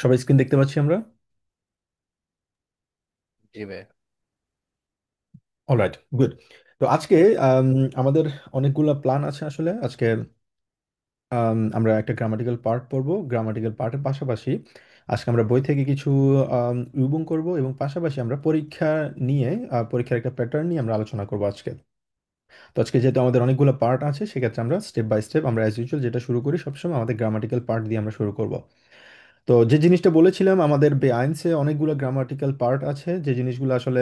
সবাই স্ক্রিন দেখতে পাচ্ছি আমরা। জি ভাই। Alright, good. তো আজকে আম, আমাদের অনেকগুলো প্ল্যান আছে আসলে আজকে। আমরা একটা গ্রামাটিক্যাল পার্ট পড়বো, গ্রামাটিক্যাল পার্টের পাশাপাশি আজকে আমরা বই থেকে কিছু রিভিউ করব এবং পাশাপাশি আমরা পরীক্ষা নিয়ে পরীক্ষার একটা প্যাটার্ন নিয়ে আমরা আলোচনা করব আজকে। তো আজকে যেহেতু আমাদের অনেকগুলো পার্ট আছে, সেক্ষেত্রে আমরা স্টেপ বাই স্টেপ আমরা অ্যাজ ইউজুয়াল যেটা শুরু করি সবসময় আমাদের গ্রামাটিক্যাল পার্ট দিয়ে আমরা শুরু করব। তো যে জিনিসটা বলেছিলাম, আমাদের বেআইনসে অনেকগুলো গ্রামাটিক্যাল পার্ট আছে, যে জিনিসগুলো আসলে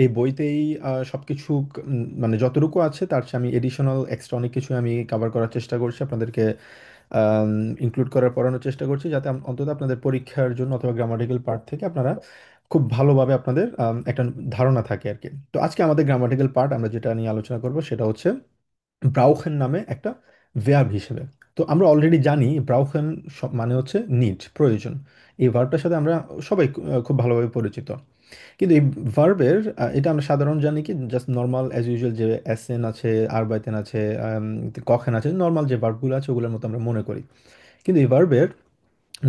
এই বইতেই সবকিছু মানে যতটুকু আছে তার চেয়ে আমি এডিশনাল এক্সট্রা অনেক কিছু আমি কভার করার চেষ্টা করছি, আপনাদেরকে ইনক্লুড করার পড়ানোর চেষ্টা করছি, যাতে অন্তত আপনাদের পরীক্ষার জন্য অথবা গ্রামাটিক্যাল পার্ট থেকে আপনারা খুব ভালোভাবে আপনাদের একটা ধারণা থাকে আর কি। তো আজকে আমাদের গ্রামাটিক্যাল পার্ট আমরা যেটা নিয়ে আলোচনা করব সেটা হচ্ছে ব্রাউখেন নামে একটা ভার্ব হিসেবে। তো আমরা অলরেডি জানি ব্রাউখেন মানে হচ্ছে নিড, প্রয়োজন। এই ভার্বটার সাথে আমরা সবাই খুব ভালোভাবে পরিচিত। কিন্তু এই ভার্বের এটা আমরা সাধারণ জানি কি, জাস্ট নর্মাল অ্যাজ ইউজুয়াল যে এসএন আছে, আরবাইতেন আছে, কখেন আছে, নর্মাল যে ভার্বগুলো আছে ওগুলোর মতো আমরা মনে করি। কিন্তু এই ভার্বের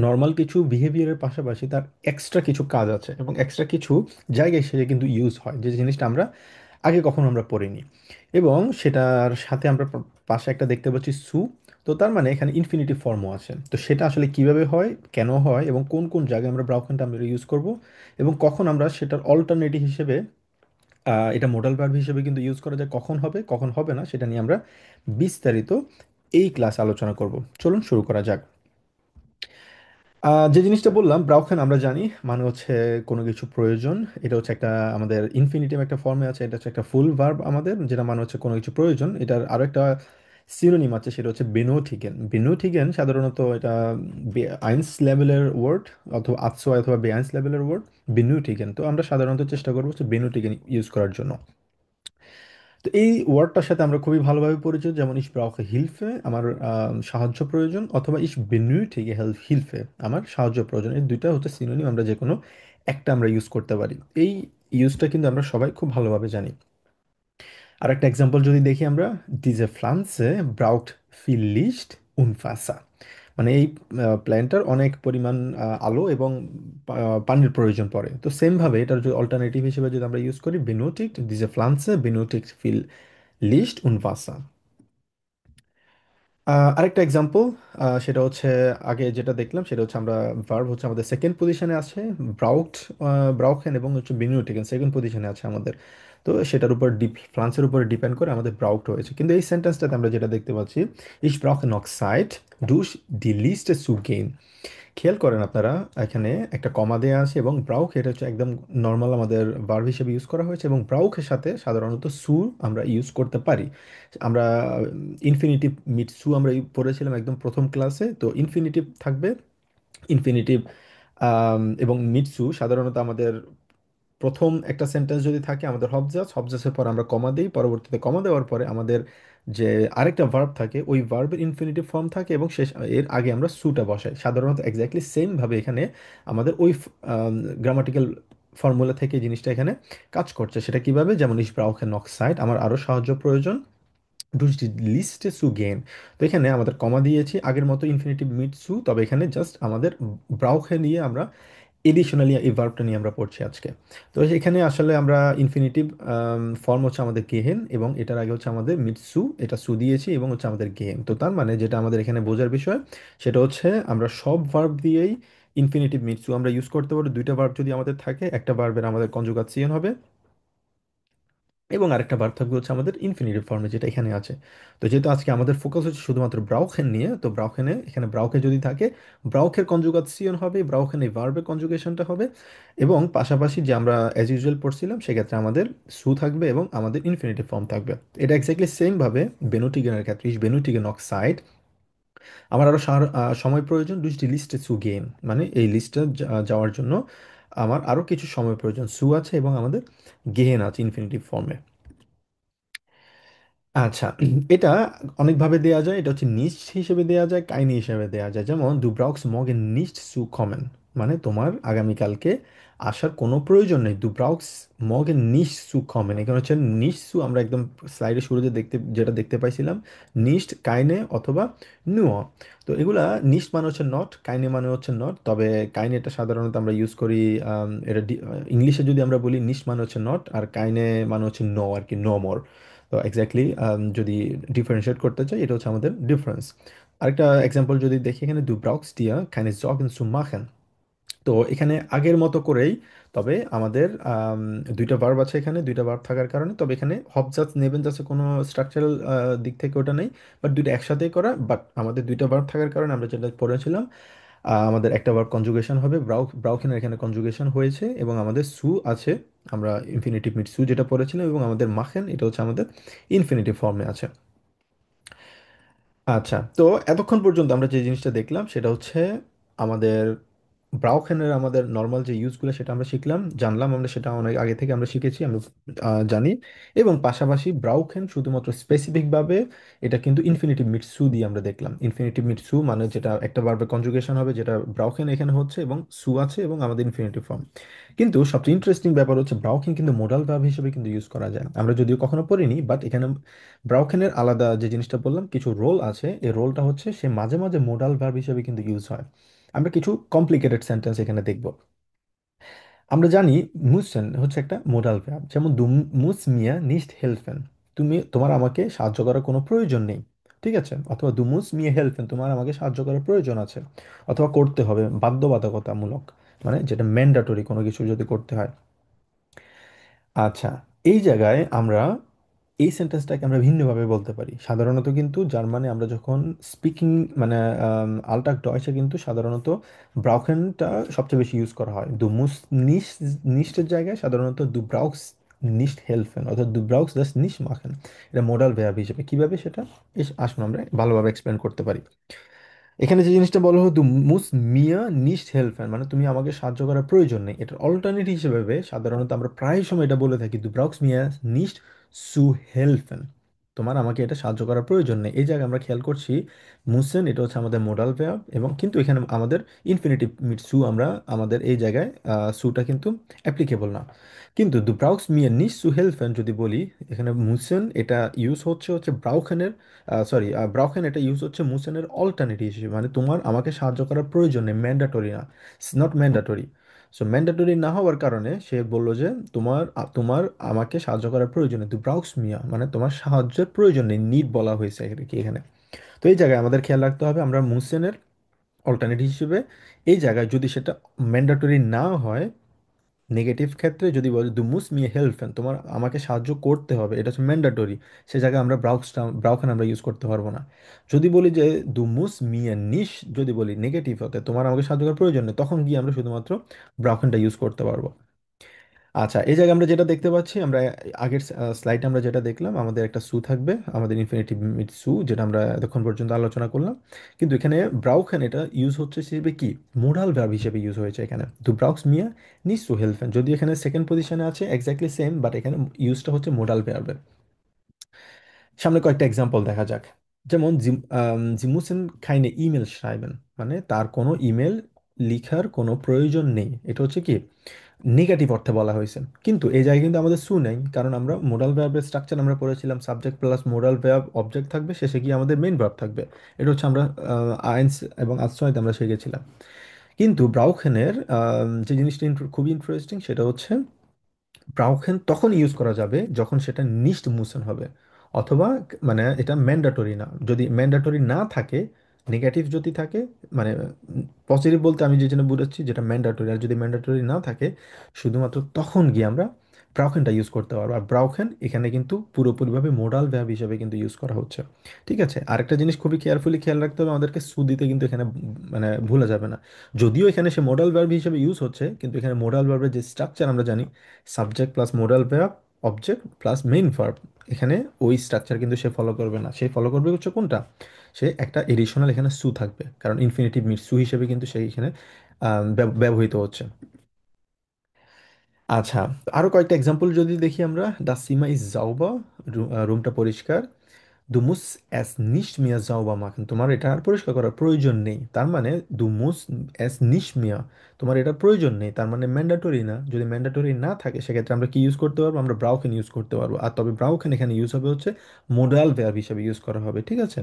নর্মাল কিছু বিহেভিয়ারের পাশাপাশি তার এক্সট্রা কিছু কাজ আছে এবং এক্সট্রা কিছু জায়গায় সেটা কিন্তু ইউজ হয়, যে জিনিসটা আমরা আগে কখনো আমরা পড়িনি। এবং সেটার সাথে আমরা পাশে একটা দেখতে পাচ্ছি সু। তো তার মানে এখানে ইনফিনিটিভ ফর্মও আছে। তো সেটা আসলে কিভাবে হয়, কেন হয় এবং কোন কোন জায়গায় আমরা ব্রাউখেনটা আমরা ইউজ করব এবং কখন আমরা সেটার অল্টারনেটিভ হিসেবে এটা মোডাল ভার্ব হিসেবে কিন্তু ইউজ করা যায়, কখন হবে কখন হবে না সেটা নিয়ে আমরা বিস্তারিত এই ক্লাস আলোচনা করব। চলুন শুরু করা যাক। যে জিনিসটা বললাম ব্রাউখেন আমরা জানি মানে হচ্ছে কোনো কিছু প্রয়োজন। এটা হচ্ছে একটা আমাদের ইনফিনিটিভ একটা ফর্মে আছে, এটা হচ্ছে একটা ফুল ভার্ব আমাদের, যেটা মানে হচ্ছে কোনো কিছু প্রয়োজন। এটার আরো একটা সিনোনিম আছে, সেটা হচ্ছে বেনোটিগেন। বেনোটিগেন সাধারণত এটা আইনস লেভেলের ওয়ার্ড, অথবা আতসো অথবা বেআইনস লেভেলের ওয়ার্ড বেনুটিগেন। তো আমরা সাধারণত চেষ্টা করবো হচ্ছে বেনুটিগেন ইউজ করার জন্য। তো এই ওয়ার্ডটার সাথে আমরা খুবই ভালোভাবে পরিচিত, যেমন ইস ব্রাউখে হিলফে, আমার সাহায্য প্রয়োজন, অথবা ইস বেনুইটিগে হিলফে, আমার সাহায্য প্রয়োজন। এই দুইটা হচ্ছে সিনোনিম, আমরা যে কোনো একটা আমরা ইউজ করতে পারি। এই ইউজটা কিন্তু আমরা সবাই খুব ভালোভাবে জানি। আর একটা এক্সাম্পল যদি দেখি আমরা, ডিজে ফ্লান্সে ব্রাউট ফিল লিস্ট উনফাসা, মানে এই প্ল্যান্টটার অনেক পরিমাণ আলো এবং পানির প্রয়োজন পড়ে। তো সেম ভাবে এটার যদি অল্টারনেটিভ হিসেবে যদি আমরা ইউজ করি বেনোটিক্ট, ডিজে ফ্লান্সে বেনোটিক্ট ফিল লিস্ট উনভাসা। আরেকটা এক্সাম্পল, সেটা হচ্ছে আগে যেটা দেখলাম সেটা হচ্ছে আমরা ভার্ব হচ্ছে আমাদের সেকেন্ড পজিশনে আছে, ব্রাউট, ব্রাউখেন এবং হচ্ছে বিনিউটিকেন সেকেন্ড পজিশনে আছে আমাদের। তো সেটার উপর ফ্রান্সের উপরে ডিপেন্ড করে আমাদের ব্রাউট হয়েছে। কিন্তু এই সেন্টেন্সটাতে আমরা যেটা দেখতে পাচ্ছি, ইস ব্রাউখেন অক্সাইড ডুস ডি লিস্ট সু গেইন। খেয়াল করেন আপনারা, এখানে একটা কমা দেওয়া আছে এবং ব্রাউক এটা হচ্ছে একদম নর্মাল আমাদের ভার্ব হিসেবে ইউজ করা হয়েছে, এবং ব্রাউকের সাথে সাধারণত সু আমরা ইউজ করতে পারি। আমরা ইনফিনিটিভ মিট সু আমরা পড়েছিলাম একদম প্রথম ক্লাসে। তো ইনফিনিটিভ থাকবে, ইনফিনিটিভ এবং মিটসু সাধারণত আমাদের প্রথম একটা সেন্টেন্স যদি থাকে আমাদের হবজাস, হবজাসের পর আমরা কমা দিই, পরবর্তীতে কমা দেওয়ার পরে আমাদের যে আরেকটা ভার্ব থাকে ওই ভার্বের ইনফিনিটিভ ফর্ম থাকে এবং শেষ এর আগে আমরা সুটা বসাই। সাধারণত এক্স্যাক্টলি সেম ভাবে এখানে আমাদের ওই গ্রামাটিক্যাল ফর্মুলা থেকে জিনিসটা এখানে কাজ করছে। সেটা কিভাবে, যেমন ইস ব্রাউখেন অক্সাইড, আমার আরও সাহায্য প্রয়োজন, ডুস দি লিস্টে সু গেন। তো এখানে আমাদের কমা দিয়েছি আগের মতো ইনফিনিটিভ মিট সু, তবে এখানে জাস্ট আমাদের ব্রাউখে নিয়ে আমরা এডিশনালি এই ভার্বটা নিয়ে আমরা পড়ছি আজকে। তো এখানে আসলে আমরা ইনফিনিটিভ ফর্ম হচ্ছে আমাদের গেহেন এবং এটার আগে হচ্ছে আমাদের মিটসু, এটা সু দিয়েছি এবং হচ্ছে আমাদের গেহেন। তো তার মানে যেটা আমাদের এখানে বোঝার বিষয় সেটা হচ্ছে আমরা সব ভার্ব দিয়েই ইনফিনিটিভ মিটসু আমরা ইউজ করতে পারি। দুইটা ভার্ব যদি আমাদের থাকে, একটা ভার্বের আমাদের কনজুগাসিয়ন হবে এবং আরেকটা বার থাকবে হচ্ছে আমাদের ইনফিনিটিভ ফর্মে, যেটা এখানে আছে। তো যেহেতু আজকে আমাদের ফোকাস হচ্ছে শুধুমাত্র ব্রাউখেন নিয়ে, তো ব্রাউখেনে এখানে ব্রাউখে যদি থাকে ব্রাউখের কনজুগাসিয়ন হবে, ব্রাউখেন এই ভার্বের কনজুগেশনটা হবে, এবং পাশাপাশি যে আমরা অ্যাজ ইউজুয়াল পড়ছিলাম সেক্ষেত্রে আমাদের সু থাকবে এবং আমাদের ইনফিনিটিভ ফর্ম থাকবে। এটা এক্স্যাক্টলি সেম ভাবে বেনুটিগেনের ক্ষেত্রে বেনুটিগেন অক্সাইড, আমার আরও সময় প্রয়োজন, দুইটি লিস্টে সু গেইন, মানে এই লিস্টে যাওয়ার জন্য আমার আরও কিছু সময় প্রয়োজন। সু আছে এবং আমাদের গেহেন আছে ইনফিনিটিভ ফর্মে। আচ্ছা, এটা অনেকভাবে দেয়া যায়। এটা হচ্ছে নিশ্ট হিসেবে দেয়া যায়, কাইনি হিসেবে দেয়া যায়। যেমন দু ব্রাউকস মর্গেন নিশ্ট সু কমেন, মানে তোমার আগামীকালকে আসার কোনো প্রয়োজন নেই। দু ব্রাউকস মগে নিশ সু কমেন, এখানে হচ্ছে নিশ সু আমরা একদম স্লাইডের শুরুতে যেটা দেখতে পাইছিলাম, নিস্ট কাইনে অথবা নুয়। তো এগুলা নিস্ট মানে হচ্ছে নট, কাইনে মানে হচ্ছে নট, তবে কাইনেটা সাধারণত আমরা ইউজ করি এটা ইংলিশে যদি আমরা বলি নিস্ট মানে হচ্ছে নট, আর কাইনে মানে হচ্ছে ন আর কি, নো মোর। তো এক্স্যাক্টলি যদি ডিফারেন্সিয়েট করতে চাই, এটা হচ্ছে আমাদের ডিফারেন্স। আরেকটা এক্সাম্পল যদি দেখি, এখানে দু ব্রাউকস দিয়া কাইনে জগেন zu machen। তো এখানে আগের মতো করেই, তবে আমাদের দুইটা ভার্ব আছে এখানে, দুইটা ভার্ব থাকার কারণে, তবে এখানে হবজাস্ট নেবেন যাচ্ছে কোনো স্ট্রাকচারাল দিক থেকে ওটা নেই, বাট দুইটা একসাথেই করা। বাট আমাদের দুইটা ভার্ব থাকার কারণে আমরা যেটা পড়েছিলাম, আমাদের একটা ভার্ব কনজুগেশন হবে, ব্রাউখেনের এখানে কনজুগেশন হয়েছে, এবং আমাদের সু আছে, আমরা ইনফিনিটিভ মিট সু যেটা পড়েছিলাম, এবং আমাদের মাখেন এটা হচ্ছে আমাদের ইনফিনিটিভ ফর্মে আছে। আচ্ছা, তো এতক্ষণ পর্যন্ত আমরা যে জিনিসটা দেখলাম সেটা হচ্ছে আমাদের ব্রাউখেনের আমাদের নর্মাল যে ইউজগুলো সেটা আমরা শিখলাম, জানলাম, আমরা সেটা অনেক আগে থেকে আমরা শিখেছি, আমরা জানি। এবং পাশাপাশি ব্রাউখেন শুধুমাত্র স্পেসিফিকভাবে এটা কিন্তু ইনফিনিটিভ মিট সু দিয়ে আমরা দেখলাম। ইনফিনিটিভ মিট সু মানে যেটা একটা ভার্বের কনজুগেশন হবে, যেটা ব্রাউখেন এখানে হচ্ছে, এবং সু আছে, এবং আমাদের ইনফিনিটিভ ফর্ম। কিন্তু সবচেয়ে ইন্টারেস্টিং ব্যাপার হচ্ছে ব্রাউখেন কিন্তু মোডাল ভার্ব হিসেবে কিন্তু ইউজ করা যায়, আমরা যদিও কখনো পড়িনি, বাট এখানে ব্রাউখেনের আলাদা যে জিনিসটা বললাম কিছু রোল আছে, এই রোলটা হচ্ছে সে মাঝে মাঝে মোডাল ভার্ব হিসেবে কিন্তু ইউজ হয়। আমরা কিছু কমপ্লিকেটেড সেন্টেন্স এখানে দেখব। আমরা জানি মুসেন হচ্ছে একটা মোডাল ভার্ব, যেমন দু মুস মিয়া নিস্ট হেলফেন, তোমার আমাকে সাহায্য করার কোনো প্রয়োজন নেই। ঠিক আছে, অথবা দু মুস মিয়া হেলফেন, তোমার আমাকে সাহায্য করার প্রয়োজন আছে, অথবা করতে হবে, বাধ্যবাধকতামূলক, মানে যেটা ম্যান্ডাটরি কোনো কিছু যদি করতে হয়। আচ্ছা, এই জায়গায় আমরা এই সেন্টেন্সটাকে আমরা ভিন্নভাবে বলতে পারি। সাধারণত কিন্তু জার্মানে আমরা যখন স্পিকিং, মানে আলটাক ডয়েচে কিন্তু সাধারণত ব্রাউখেনটা সবচেয়ে বেশি ইউজ করা হয়। দু মুস নিস নিস্টের জায়গায় সাধারণত দু ব্রাউকস নিস্ট হেলফেন, অর্থাৎ দু ব্রাউকস জাস্ট নিস মাখেন। এটা মোডাল ভার্ব হিসেবে কিভাবে সেটা আসুন আমরা ভালোভাবে এক্সপ্লেন করতে পারি। এখানে যে জিনিসটা বলা হতো মুস মিয়া নিস্ট হেল্পেন, মানে তুমি আমাকে সাহায্য করার প্রয়োজন নেই, এটার অল্টারনেটিভ হিসেবে সাধারণত আমরা প্রায় সময় এটা বলে থাকি, দু ব্রাউকস মিয়া নিস্ট সু হেল্পেন, তোমার আমাকে এটা সাহায্য করার প্রয়োজন নেই। এই জায়গায় আমরা খেয়াল করছি মুসেন এটা হচ্ছে আমাদের মোডাল ভার্ব, এবং কিন্তু এখানে আমাদের ইনফিনিটিভ মিট সু, আমরা আমাদের এই জায়গায় সুটা কিন্তু অ্যাপ্লিকেবল না। কিন্তু দু ব্রাউকস মিয়া নিস্ট সু হেল্পেন যদি বলি, এখানে মুসেন এটা ইউজ হচ্ছে ব্রাউখেনের, সরি, ব্রাউকেন এটা ইউজ হচ্ছে মুসেনের অল্টারনেটিভ হিসেবে, মানে তোমার আমাকে সাহায্য করার প্রয়োজন নেই, ম্যান্ডাটরি না, নট ম্যান্ডাটরি। সো ম্যান্ডাটরি না হওয়ার কারণে সে বললো যে তোমার আমাকে সাহায্য করার প্রয়োজন নেই, তুই ব্রাউকস মিয়া, মানে তোমার সাহায্যের প্রয়োজন নেই, নিড বলা হয়েছে কি এখানে। তো এই জায়গায় আমাদের খেয়াল রাখতে হবে, আমরা মুসেনের অল্টারনেটিভ হিসেবে এই জায়গায় যদি সেটা ম্যান্ডাটরি না হয়, নেগেটিভ ক্ষেত্রে যদি বলি দু মুস মি হেল্পেন, তোমার আমাকে সাহায্য করতে হবে, এটা হচ্ছে ম্যান্ডাটরি, সে জায়গায় আমরা ব্রাউখান আমরা ইউজ করতে পারবো না। যদি বলি যে দু মুস মিয়া নিশ, যদি বলি নেগেটিভ হতে তোমার আমাকে সাহায্য করার প্রয়োজন নেই, তখন গিয়ে আমরা শুধুমাত্র ব্রাউখানটা ইউজ করতে পারবো। আচ্ছা, এই জায়গায় আমরা যেটা দেখতে পাচ্ছি, আমরা আগের স্লাইডে আমরা যেটা দেখলাম, আমাদের একটা সু থাকবে, আমাদের ইনফিনিটিভ মিট সু, যেটা আমরা এতক্ষণ পর্যন্ত আলোচনা করলাম। কিন্তু এখানে ব্রাউখান এটা ইউজ হচ্ছে হিসেবে কি, মোডাল ভার্ব হিসেবে ইউজ হয়েছে এখানে, দু ব্রাউকস মিয়া নিস টু হেল্পেন, যদি এখানে সেকেন্ড পজিশনে আছে এক্স্যাক্টলি সেম, বাট এখানে ইউজটা হচ্ছে মোডাল ভার্বের। সামনে কয়েকটা এক্সাম্পল দেখা যাক। যেমন জি মুসেন কাইনে ইমেল schreiben, মানে তার কোনো ইমেল লিখার কোনো প্রয়োজন নেই, এটা হচ্ছে কি নেগেটিভ অর্থে বলা হয়েছে। কিন্তু এই জায়গায় কিন্তু আমাদের সু নেই, কারণ আমরা মোডাল ভার্বের স্ট্রাকচার আমরা পড়েছিলাম, subject plus modal verb object থাকবে, শেষে গিয়ে আমাদের মেইন ভার্ব থাকবে। এটা হচ্ছে আমরা আইনস এবং আশ্রয়তে আমরা শিখেছিলাম। কিন্তু ব্রাউখেনের যে জিনিসটা খুবই ইন্টারেস্টিং, সেটা হচ্ছে ব্রাউখেন তখন ইউজ করা যাবে যখন সেটা নিশ্ট মুসেন হবে, অথবা মানে এটা ম্যান্ডাটরি না, যদি ম্যান্ডাটরি না থাকে, নেগেটিভ যদি থাকে, মানে পজিটিভ বলতে আমি যে জন্য বুঝাচ্ছি যেটা ম্যান্ডাটরি, আর যদি ম্যান্ডাটরি না থাকে, শুধুমাত্র তখন গিয়ে আমরা ব্রাউখেনটা ইউজ করতে পারবো। আর ব্রাউখেন এখানে কিন্তু পুরোপুরিভাবে মোডাল ভার্ব হিসেবে কিন্তু ইউজ করা হচ্ছে। ঠিক আছে, আরেকটা জিনিস খুবই কেয়ারফুলি খেয়াল রাখতে হবে আমাদেরকে, সু দিতে কিন্তু এখানে মানে ভুলা যাবে না। যদিও এখানে সে মোডাল ভার্ব হিসেবে ইউজ হচ্ছে, কিন্তু এখানে মোডাল ভার্বের যে স্ট্রাকচার আমরা জানি, subject plus modal verb object plus main verb, এখানে ওই স্ট্রাকচার কিন্তু সে ফলো করবে না, সে ফলো করবে হচ্ছে কোনটা, সে একটা এডিশনাল এখানে সু থাকবে, কারণ ইনফিনিটিভ মিট সু হিসেবে কিন্তু সেই এখানে ব্যবহৃত হচ্ছে। আচ্ছা, আরো কয়েকটা এক্সাম্পল যদি দেখি আমরা, দ্য সিমা ইজ জাউবা, রুমটা পরিষ্কার, দু মুস এস নিশ মিয়া sauber machen, তোমার এটা আর পরিষ্কার করার প্রয়োজন নেই। তার মানে দু মুস এস নিশ মিয়া, তোমার এটা প্রয়োজন নেই, তার মানে ম্যান্ডাটরি না। যদি ম্যান্ডাটরি না থাকে সেক্ষেত্রে আমরা কি ইউজ করতে পারবো? আমরা ব্রাউকেন ইউজ করতে পারবো। আর তবে ব্রাউকেন এখানে ইউজ হবে হচ্ছে মোডাল ভার্ব হিসেবে ইউজ করা হবে, ঠিক আছে?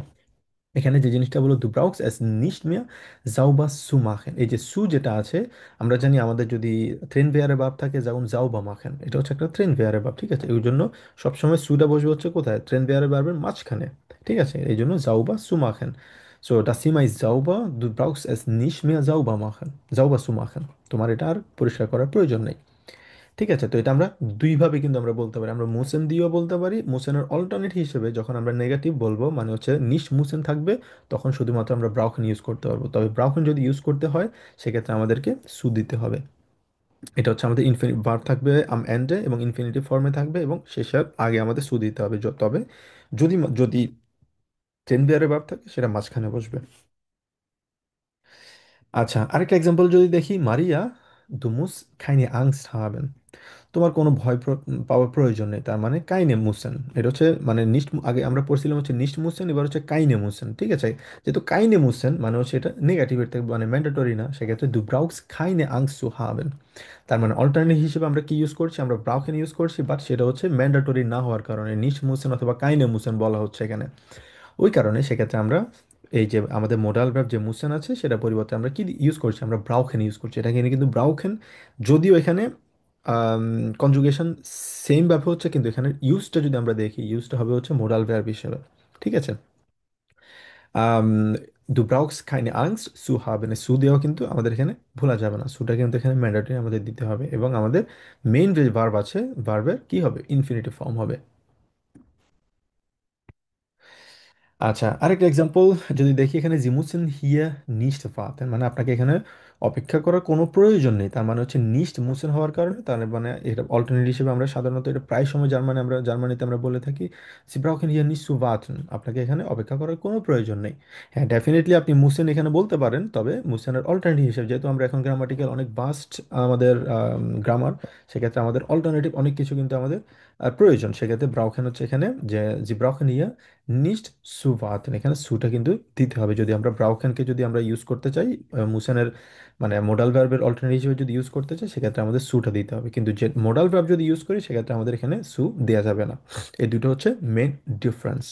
এখানে যে জিনিসটা বলো, du brauchst es nicht mehr sauber zu machen, এই যে সু যেটা আছে, আমরা জানি আমাদের যদি ট্রেন ভেয়ারে ভাব থাকে যেমন sauber machen, এটা হচ্ছে একটা ট্রেন ভেয়ারে ভাব, ঠিক আছে? এই জন্য সবসময় সুটা বসবে হচ্ছে কোথায়? ট্রেন ভেয়ারে ভাবের মাঝখানে, ঠিক আছে? এই জন্য sauber zu machen। So das Zimmer ist sauber, du brauchst es nicht mehr sauber zu machen, তোমার এটা আর পরিষ্কার করার প্রয়োজন নেই। ঠিক আছে, তো এটা আমরা দুইভাবে কিন্তু আমরা বলতে পারি। আমরা মুসেন দিয়েও বলতে পারি, মুসেনের অল্টারনেট হিসেবে যখন আমরা নেগেটিভ বলবো মানে হচ্ছে নিশ মুসেন থাকবে, তখন শুধুমাত্র আমরা ব্রাউকেন ইউজ করতে পারবো। তবে ব্রাউকেন যদি ইউজ করতে হয় সেক্ষেত্রে আমাদেরকে সু দিতে হবে। এটা হচ্ছে আমাদের ইনফিনিট ভার্ব থাকবে আম এন্ডে এবং ইনফিনিটিভ ফর্মে থাকবে এবং শেষের আগে আমাদের সু দিতে হবে। তবে যদি যদি টেন বিয়ারের ভার্ব থাকে সেটা মাঝখানে বসবে। আচ্ছা, আরেকটা এক্সাম্পল যদি দেখি, মারিয়া, দু মুস কাইনে আংস্ট হাবেন, তোমার কোনো পাওয়ার প্রয়োজন নেই। তার মানে কাইনে মুসেন, এটা হচ্ছে মানে নিশ্ট, আগে আমরা পড়ছিলাম হচ্ছে নিশ্ট মুসেন, এবার হচ্ছে কাইনে মুসেন, ঠিক আছে? যেহেতু কাইনে মুসেন মানে হচ্ছে এটা নেগেটিভ, এর থেকে মানে ম্যান্ডেটরি না, সেক্ষেত্রে দু ব্রাউকস কাইনে আংস টু হাবেন। তার মানে অল্টারনেটিভ হিসেবে আমরা কি ইউজ করছি? আমরা ব্রাউকেন ইউজ করছি, বাট সেটা হচ্ছে ম্যান্ডেটরি না হওয়ার কারণে নিশ্ট মুসেন অথবা কাইনে মুসেন বলা হচ্ছে এখানে। ওই কারণে সেক্ষেত্রে আমরা এই যে আমাদের মোডাল ভার্ব যে মুসেন আছে সেটা পরিবর্তে আমরা কি ইউজ করছি? আমরা ব্রাউখেন ইউজ করছি। এটা কিন্তু ব্রাউখেন, যদিও এখানে কনজুগেশন সেম ভাবে হচ্ছে, কিন্তু এখানে ইউজটা যদি আমরা দেখি, ইউজটা হবে হচ্ছে মোডাল ভার্ব হিসেবে, ঠিক আছে? দু ব্রাউকস কাইনে আংস্ট সু হাবেন, সু দেওয়া কিন্তু আমাদের এখানে ভোলা যাবে না, সুটা কিন্তু এখানে ম্যান্ডেটরি আমাদের দিতে হবে এবং আমাদের মেইন যে ভার্ব আছে, ভার্বের কি হবে? ইনফিনিটিভ ফর্ম হবে। আচ্ছা, আরেকটা এক্সাম্পল যদি দেখি, এখানে জিমুছেন হিয়া নিস্ট ফাতেন, মানে আপনাকে এখানে অপেক্ষা করার কোনো প্রয়োজন নেই। তার মানে হচ্ছে নিস্ট মুছেন হওয়ার কারণে, তার মানে এটা অল্টারনেট হিসেবে আমরা সাধারণত এটা প্রায় সময় জার্মানিতে আমরা বলে থাকি, সি ব্রাউকেন হিয়া নিস্ট টু ওয়ার্টেন, আপনাকে এখানে অপেক্ষা করার কোনো প্রয়োজন নেই। হ্যাঁ, ডেফিনেটলি আপনি মুছেন এখানে বলতে পারেন, তবে মুছেনের অল্টারনেটিভ হিসেবে, যেহেতু আমরা এখন গ্রামাটিক্যাল অনেক বাস্ট আমাদের গ্রামার, সেক্ষেত্রে আমাদের অল্টারনেটিভ অনেক কিছু কিন্তু আমাদের প্রয়োজন। সেক্ষেত্রে ব্রাউকেন হচ্ছে এখানে যে জি ব্রাউকেন হিয়া নিস্ট সু ভাতেন, এখানে সুটা কিন্তু দিতে হবে যদি আমরা ব্রাউকেনকে যদি আমরা ইউজ করতে চাই, মুসেনের মানে মোডাল ভার্বের অল্টারনেটিভ হিসেবে যদি ইউজ করতে চাই, সেক্ষেত্রে আমাদের সুটা দিতে হবে। কিন্তু যে মোডাল ভার্ব যদি ইউজ করি সেক্ষেত্রে আমাদের এখানে সু দেওয়া যাবে না। এই দুটো হচ্ছে মেন ডিফারেন্স।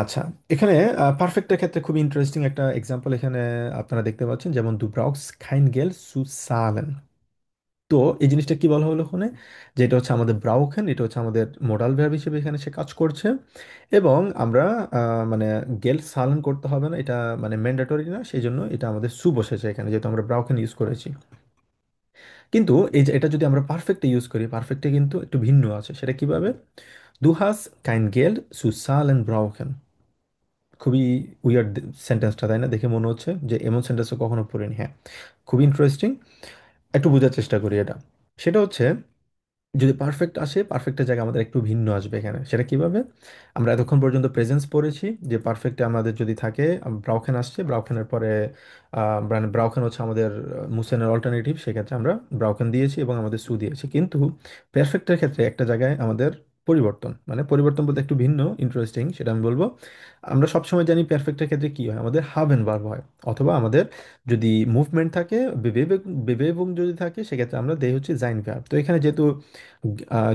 আচ্ছা, এখানে পারফেক্টের ক্ষেত্রে খুব ইন্টারেস্টিং একটা এক্সাম্পল এখানে আপনারা দেখতে পাচ্ছেন, যেমন দু ব্রাউকস খাইন গেল সু সালেন। তো এই জিনিসটা কি বলা হলো ওখানে, যে এটা হচ্ছে আমাদের ব্রাউকেন, এটা হচ্ছে আমাদের মোডাল ভার্ব হিসেবে এখানে সে কাজ করছে এবং আমরা মানে গেল সালন করতে হবে না, এটা মানে ম্যান্ডেটরি না, সেই জন্য এটা আমাদের সু বসেছে এখানে, যেহেতু আমরা ব্রাউকেন ইউজ করেছি। কিন্তু এই যে এটা যদি আমরা পারফেক্টে ইউজ করি, পারফেক্টে কিন্তু একটু ভিন্ন আছে। সেটা কিভাবে? দু হাস কাইন গেল সু সালেন ব্রাউকেন, খুবই উইয়ার্ড সেন্টেন্সটা, তাই না? দেখে মনে হচ্ছে যে এমন সেন্টেন্সও কখনো পড়িনি। হ্যাঁ, খুব ইন্টারেস্টিং। একটু বোঝার চেষ্টা করি এটা। সেটা হচ্ছে, যদি পারফেক্ট আসে, পারফেক্টের জায়গায় আমাদের একটু ভিন্ন আসবে এখানে। সেটা কিভাবে? আমরা এতক্ষণ পর্যন্ত প্রেজেন্স পড়েছি, যে পারফেক্টে আমাদের যদি থাকে ব্রাউখেন আসছে, ব্রাউখেনের পরে মানে ব্রাউখেন হচ্ছে আমাদের মুসেনের অল্টারনেটিভ, সেক্ষেত্রে আমরা ব্রাউখেন দিয়েছি এবং আমাদের সু দিয়েছি। কিন্তু পারফেক্টের ক্ষেত্রে একটা জায়গায় আমাদের পরিবর্তন, মানে পরিবর্তন বলতে একটু ভিন্ন, ইন্টারেস্টিং, সেটা আমি বলবো। আমরা সবসময় জানি পারফেক্টের ক্ষেত্রে কি হয়, আমাদের হাভ এন্ড ভার্ব হয়, অথবা আমাদের যদি মুভমেন্ট থাকে, বেবেবুং যদি থাকে, সেক্ষেত্রে আমরা দেই হচ্ছে জাইন ভার্ব। তো এখানে যেহেতু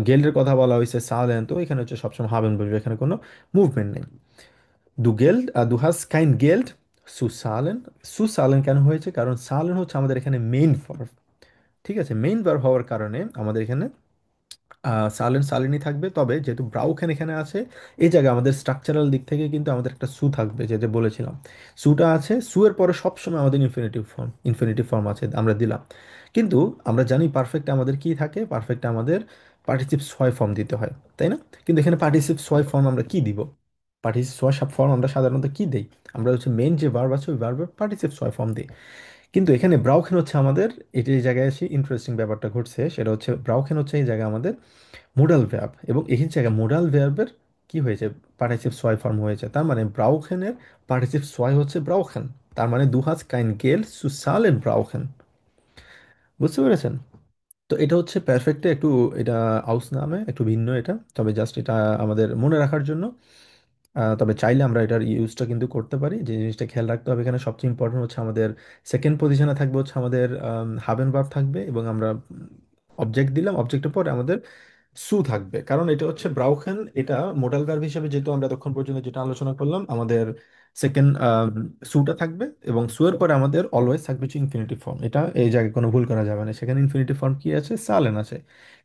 গেল্ডের কথা বলা হয়েছে সালেন, তো এখানে হচ্ছে সবসময় হাবেন বলবে, এখানে কোনো মুভমেন্ট নেই। দু হাস কাইন গেল্ড সু সালেন, সু সালেন কেন হয়েছে? কারণ সালেন হচ্ছে আমাদের এখানে মেইন ভার্ব, ঠিক আছে? মেইন ভার্ব হওয়ার কারণে আমাদের এখানে সালেন সালেনই থাকবে। তবে যেহেতু ব্রাউখেন এখানে আছে, এই জায়গায় আমাদের স্ট্রাকচারাল দিক থেকে কিন্তু আমাদের একটা সু থাকবে, যে যে বলেছিলাম সুটা আছে, সু এর পরে সবসময় আমাদের ইনফিনিটিভ ফর্ম আছে, আমরা দিলাম। কিন্তু আমরা জানি পারফেক্ট আমাদের কি থাকে, পারফেক্ট আমাদের পার্টিসিপ ছয় ফর্ম দিতে হয়, তাই না? কিন্তু এখানে পার্টিসিপ ছয় ফর্ম আমরা কি দিব? পার্টিসিপ ছয় ফর্ম আমরা সাধারণত কি দেই? আমরা হচ্ছে মেইন যে ভার্ব আছে ওই ভার্বের পার্টিসিপ ছয় ফর্ম দিই। কিন্তু এখানে ব্রাউখেন হচ্ছে আমাদের, এটা এই জায়গায় এসে ইন্টারেস্টিং ব্যাপারটা ঘটছে, সেটা হচ্ছে ব্রাউখেন হচ্ছে এই জায়গায় আমাদের মোডাল ভার্ব, এবং এই জায়গায় মোডাল ভার্বের কি হয়েছে? পার্টিসিপ ছয় ফর্ম হয়েছে। তার মানে ব্রাউখেনের পার্টিসিপ ছয় হচ্ছে ব্রাউখেন। তার মানে দু হাজ কাইন গেল সু সালেন ব্রাউখেন। বুঝতে পেরেছেন? তো এটা হচ্ছে পারফেক্টে একটু, এটা আউস নামে একটু ভিন্ন এটা, তবে জাস্ট এটা আমাদের মনে রাখার জন্য। তবে চাইলে আমরা এটার ইউজটা কিন্তু করতে পারি। যে জিনিসটা খেয়াল রাখতে হবে এখানে সবচেয়ে ইম্পর্টেন্ট হচ্ছে আমাদের সেকেন্ড পজিশনে থাকবে হচ্ছে আমাদের হাব এন্ড ভার্ব থাকবে, এবং আমরা অবজেক্ট দিলাম, অবজেক্টের পরে আমাদের সু থাকবে, কারণ এটা হচ্ছে ব্রাউখেন। এটা মোডাল ভার্ব হিসেবে যেহেতু আমরা এতক্ষণ পর্যন্ত যেটা আলোচনা করলাম, আমাদের সেকেন্ড সুটা থাকবে, এবং সু এর পরে আমাদের অলওয়েজ থাকবে হচ্ছে ইনফিনিটিভ ফর্ম। এটা এই জায়গায় কোনো ভুল করা যাবে না, সেখানে ইনফিনিটিভ ফর্ম কি আছে, সালেন আছে।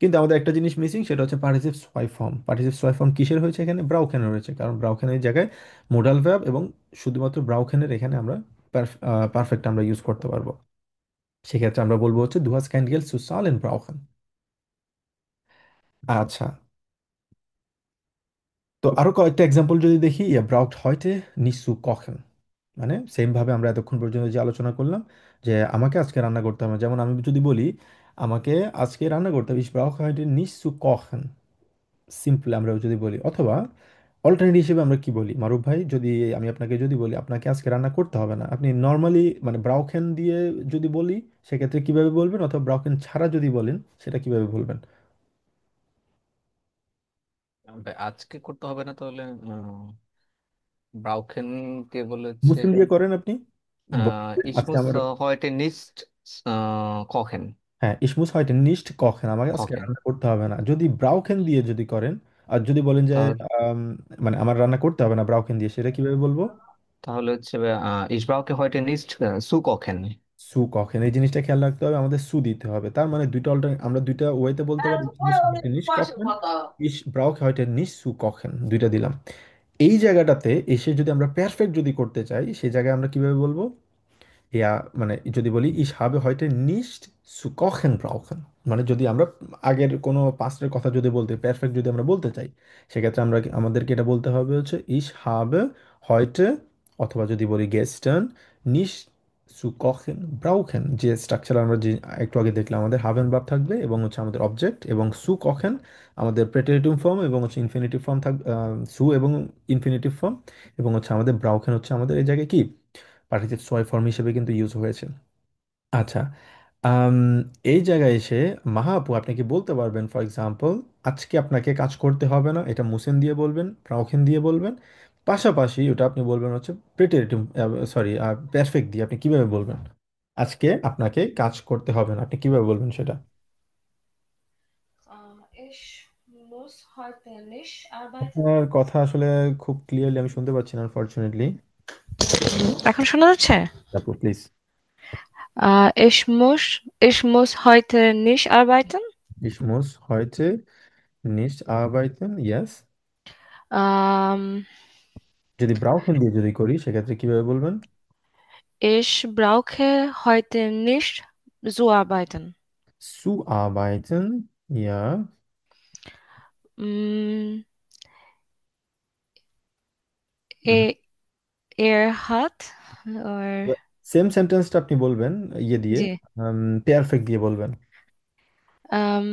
কিন্তু আমাদের একটা জিনিস মিসিং, সেটা হচ্ছে পার্টিসিপ সোয়াই ফর্ম। পার্টিসিপ সোয়াই ফর্ম কিসের হয়েছে এখানে, ব্রাউখেনের হয়েছে, কারণ ব্রাউখেনের জায়গায় মোডাল ভার্ব, এবং শুধুমাত্র ব্রাউখেনের এখানে আমরা পারফেক্ট আমরা ইউজ করতে পারবো। সেক্ষেত্রে আমরা বলবো হচ্ছে দু হাজ কেন গেল zu Saal ব্রাউখেন। আচ্ছা, তো আরো কয়েকটা এক্সাম্পল যদি দেখি, ইয়া ব্রাউট হয়টে নিস zu kochen, মানে সেম ভাবে আমরা এতক্ষণ পর্যন্ত যে আলোচনা করলাম, যে আমাকে আজকে রান্না করতে হবে, যেমন আমি যদি বলি আমাকে আজকে রান্না করতে হবে, ich brauche heute nicht zu kochen, simple আমরা যদি বলি, অথবা অল্টারনেটিভ হিসেবে আমরা কি বলি, মারুফ ভাই, যদি আমি আপনাকে যদি বলি আপনাকে আজকে রান্না করতে হবে না, আপনি নর্মালি মানে ব্রাউকেন দিয়ে যদি বলি সেক্ষেত্রে কিভাবে বলবেন, অথবা ব্রাউকেন ছাড়া যদি বলেন সেটা কিভাবে বলবেন? আজকে করতে হবে না তাহলে ব্রাউখেন দিয়ে বলেছে মুসলিম দিয়ে করেন আপনি, Ich আজকে muss আমার, heute nicht kochen. হ্যাঁ ইসমুস হয় নিশ্ট কখেন, আমাকে আজকে Kochen. রান্না করতে হবে না, যদি ব্রাউকেন দিয়ে যদি করেন, আর যদি বলেন যে তাহলে আম, মানে আমার রান্না করতে হবে না ব্রাউকেন দিয়ে, সেটা কিভাবে বলবো? তাহলে হচ্ছে Ich brauche heute nicht zu kochen. সু কখেন, এই জিনিসটা খেয়াল রাখতে হবে, আমাদের সু দিতে হবে। তার মানে দুইটা আমরা দুইটা ওয়েতে বলতে পারি, ইসমুস হয়টে নিশ কখেন, ইস ব্রাউক হয়টে নিশ সু কখেন, দুইটা দিলাম। এই জায়গাটাতে এসে যদি আমরা পারফেক্ট যদি করতে চাই, সেই জায়গায় আমরা কিভাবে বলবো, ইয়া মানে যদি বলি ich habe heute nicht zu kochen brauchen, মানে যদি আমরা আগের কোনো পাস্টের কথা যদি বলতে পারফেক্ট যদি আমরা বলতে চাই, সেক্ষেত্রে আমরা আমাদেরকে এটা বলতে হবে হচ্ছে ich habe heute, অথবা যদি বলি gestern nicht zu kochen brauchen, যে স্ট্রাকচার আমরা যে একটু আগে দেখলাম, আমাদের haben verb থাকবে এবং হচ্ছে আমাদের অবজেক্ট, এবং zu kochen আমাদের প্রেটেরিটিভ ফর্ম, এবং হচ্ছে ইনফিনিটিভ ফর্ম থাকবে, সু এবং ইনফিনিটিভ ফর্ম, এবং হচ্ছে আমাদের ব্রাউকেন হচ্ছে আমাদের এই জায়গায় কি পার্টিসিপ সোয়াই ফর্ম হিসেবে কিন্তু ইউজ হয়েছে। আচ্ছা, আম, এই জায়গায় এসে মাহা আপু, আপনি কি বলতে পারবেন ফর এক্সাম্পল আজকে আপনাকে কাজ করতে হবে না, এটা মুসেন দিয়ে বলবেন, প্রাউখেন দিয়ে বলবেন, পাশাপাশি ওটা আপনি বলবেন হচ্ছে প্রেটেরিটিভ, সরি পারফেক্ট দিয়ে, আপনি কিভাবে বলবেন আজকে আপনাকে কাজ করতে হবে না, আপনি কিভাবে বলবেন সেটা? Ich muss heute nicht arbeiten. আপনার কথা আসলে খুব ক্লিয়ারলি আমি শুনতে পাচ্ছি না আনফরচুনেটলি। এখন শোনা যাচ্ছে? আপু please. Ich muss heute nicht arbeiten. Ich muss heute nicht arbeiten, yes। Ähm, যদি ব্রাউকেন দিয়ে যদি করি সেক্ষেত্রে কিভাবে বলবেন? Ich brauche heute nicht zu arbeiten. Zuarbeiten, ja। Mm, Mhm। er, er hat, or, same সেন্টেন্সটা আপনি বলবেন ইয়ে দিয়ে, die, পেয়ারফেক্ট দিয়ে বলবেন। ähm,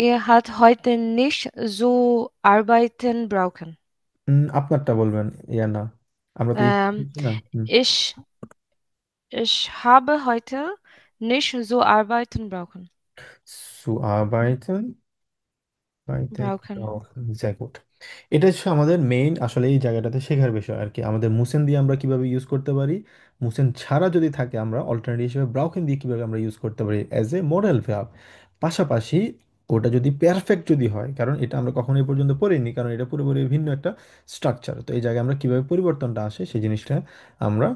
er hat heute nicht zu arbeiten brauchen. আপনারটা বলবেন, ইয়া না, আমরা তো Ähm, না। ich, ich habe heute nicht zu arbeiten brauchen. Zuarbeiten, বাইতে, Brauchen. sehr gut। এটা হচ্ছে আমাদের মেইন আসলে এই জায়গাটাতে শেখার বিষয় আর কি, আমাদের মুসেন দিয়ে আমরা কিভাবে ইউজ করতে পারি, মুসেন ছাড়া যদি থাকে আমরা অল্টারনেটিভ হিসেবে ব্রাউকেন দিয়ে কিভাবে আমরা ইউজ করতে পারি অ্যাজ এ মডেল ভার্ব। পাশাপাশি ওটা যদি পারফেক্ট যদি হয়, কারণ এটা আমরা কখনোই পর্যন্ত পড়িনি, কারণ এটা পুরোপুরি ভিন্ন একটা স্ট্রাকচার, তো এই জায়গায় আমরা কিভাবে পরিবর্তনটা আসে সেই জিনিসটা আমরা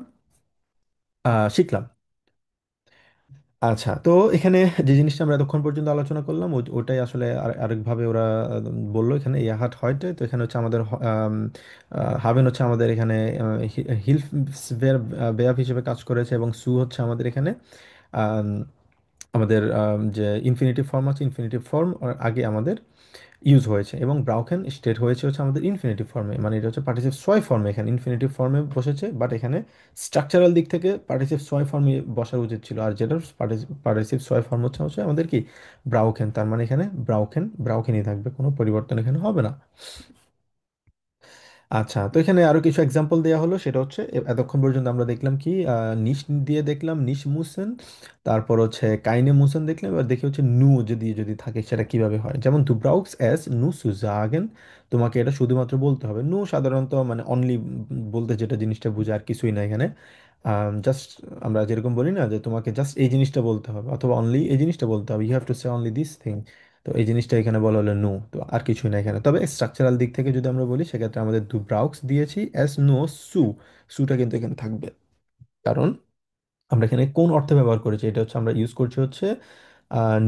শিখলাম। আচ্ছা, তো এখানে যে জিনিসটা আমরা এতক্ষণ পর্যন্ত আলোচনা করলাম ওটাই আসলে আরেকভাবে ওরা বললো এখানে ইয়াহাট হয়টে, তো এখানে হচ্ছে আমাদের হাভেন হচ্ছে আমাদের এখানে হিলফ বেয়াব হিসেবে কাজ করেছে, এবং সু হচ্ছে আমাদের এখানে আম, আমাদের যে ইনফিনিটিভ ফর্ম আছে, ইনফিনিটিভ ফর্ম আগে আমাদের ইউজ হয়েছে, এবং ব্রাউকেন স্টেট হয়েছে হচ্ছে আমাদের ইনফিনিটিভ ফর্মে, মানে এটা হচ্ছে পার্টিসিপ সোয়াই ফর্মে, এখানে ইনফিনিটিভ ফর্মে বসেছে, বাট এখানে স্ট্রাকচারাল দিক থেকে পার্টিসিপ সোয়াই ফর্মে বসার উচিত ছিল, আর যেটা পার্টিসিপ সোয়াই ফর্ম হচ্ছে হচ্ছে আমাদের কি ব্রাউকেন, তার মানে এখানে ব্রাউকেনই থাকবে, কোনো পরিবর্তন এখানে হবে না। আচ্ছা, তো এখানে আরো কিছু এক্সাম্পল দেওয়া হলো, সেটা হচ্ছে এতক্ষণ পর্যন্ত আমরা দেখলাম কি নিশ দিয়ে দেখলাম, নিশ মুসেন, তারপর হচ্ছে কাইনে মুসেন দেখলাম, এবার দেখি হচ্ছে নু যদি যদি থাকে সেটা কিভাবে হয়। যেমন দু ব্রাউকস এস নু সুজাগেন, তোমাকে এটা শুধুমাত্র বলতে হবে। নু সাধারণত মানে অনলি বলতে যেটা জিনিসটা বোঝায় আর কিছুই না এখানে। জাস্ট আমরা যেরকম বলি না যে তোমাকে জাস্ট এই জিনিসটা বলতে হবে, অথবা অনলি এই জিনিসটা বলতে হবে, you have to say only this thing. তো এই জিনিসটা এখানে বলা হলো নো, তো আর কিছুই না এখানে। তবে স্ট্রাকচারাল দিক থেকে যদি আমরা বলি সেক্ষেত্রে আমাদের দু ব্রাউক্স দিয়েছি, এস নো সু, সুটা কিন্তু এখানে থাকবে। কারণ আমরা এখানে কোন অর্থে ব্যবহার করেছি, এটা হচ্ছে আমরা ইউজ করছি হচ্ছে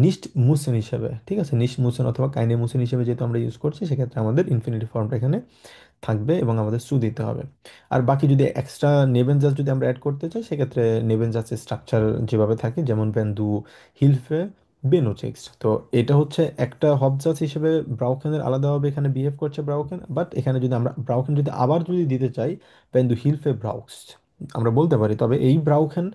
নিস্ট মুসেন হিসেবে, ঠিক আছে? নিস্ট মুসেন অথবা কাইনে মুসেন হিসেবে যেহেতু আমরা ইউজ করছি, সেক্ষেত্রে আমাদের ইনফিনিটিভ ফর্মটা এখানে থাকবে এবং আমাদের সু দিতে হবে। আর বাকি যদি এক্সট্রা নেবেন জাস্ট যদি আমরা অ্যাড করতে চাই, সেক্ষেত্রে নেবেন জাস্টের স্ট্রাকচার যেভাবে থাকে, যেমন বেন্দু হিলফে বেনোচিক্স, তো এটা হচ্ছে একটা হবজাস হিসেবে ব্রাউকেনের আলাদাভাবে এখানে বিহেভ করছে ব্রাউকেন। বাট এখানে যদি আমরা ব্রাউকেন যদি আবার যদি দিতে চাই, বেন্দু হিলফে ব্রাউক্স আমরা বলতে পারি। তবে এই ব্রাউকেন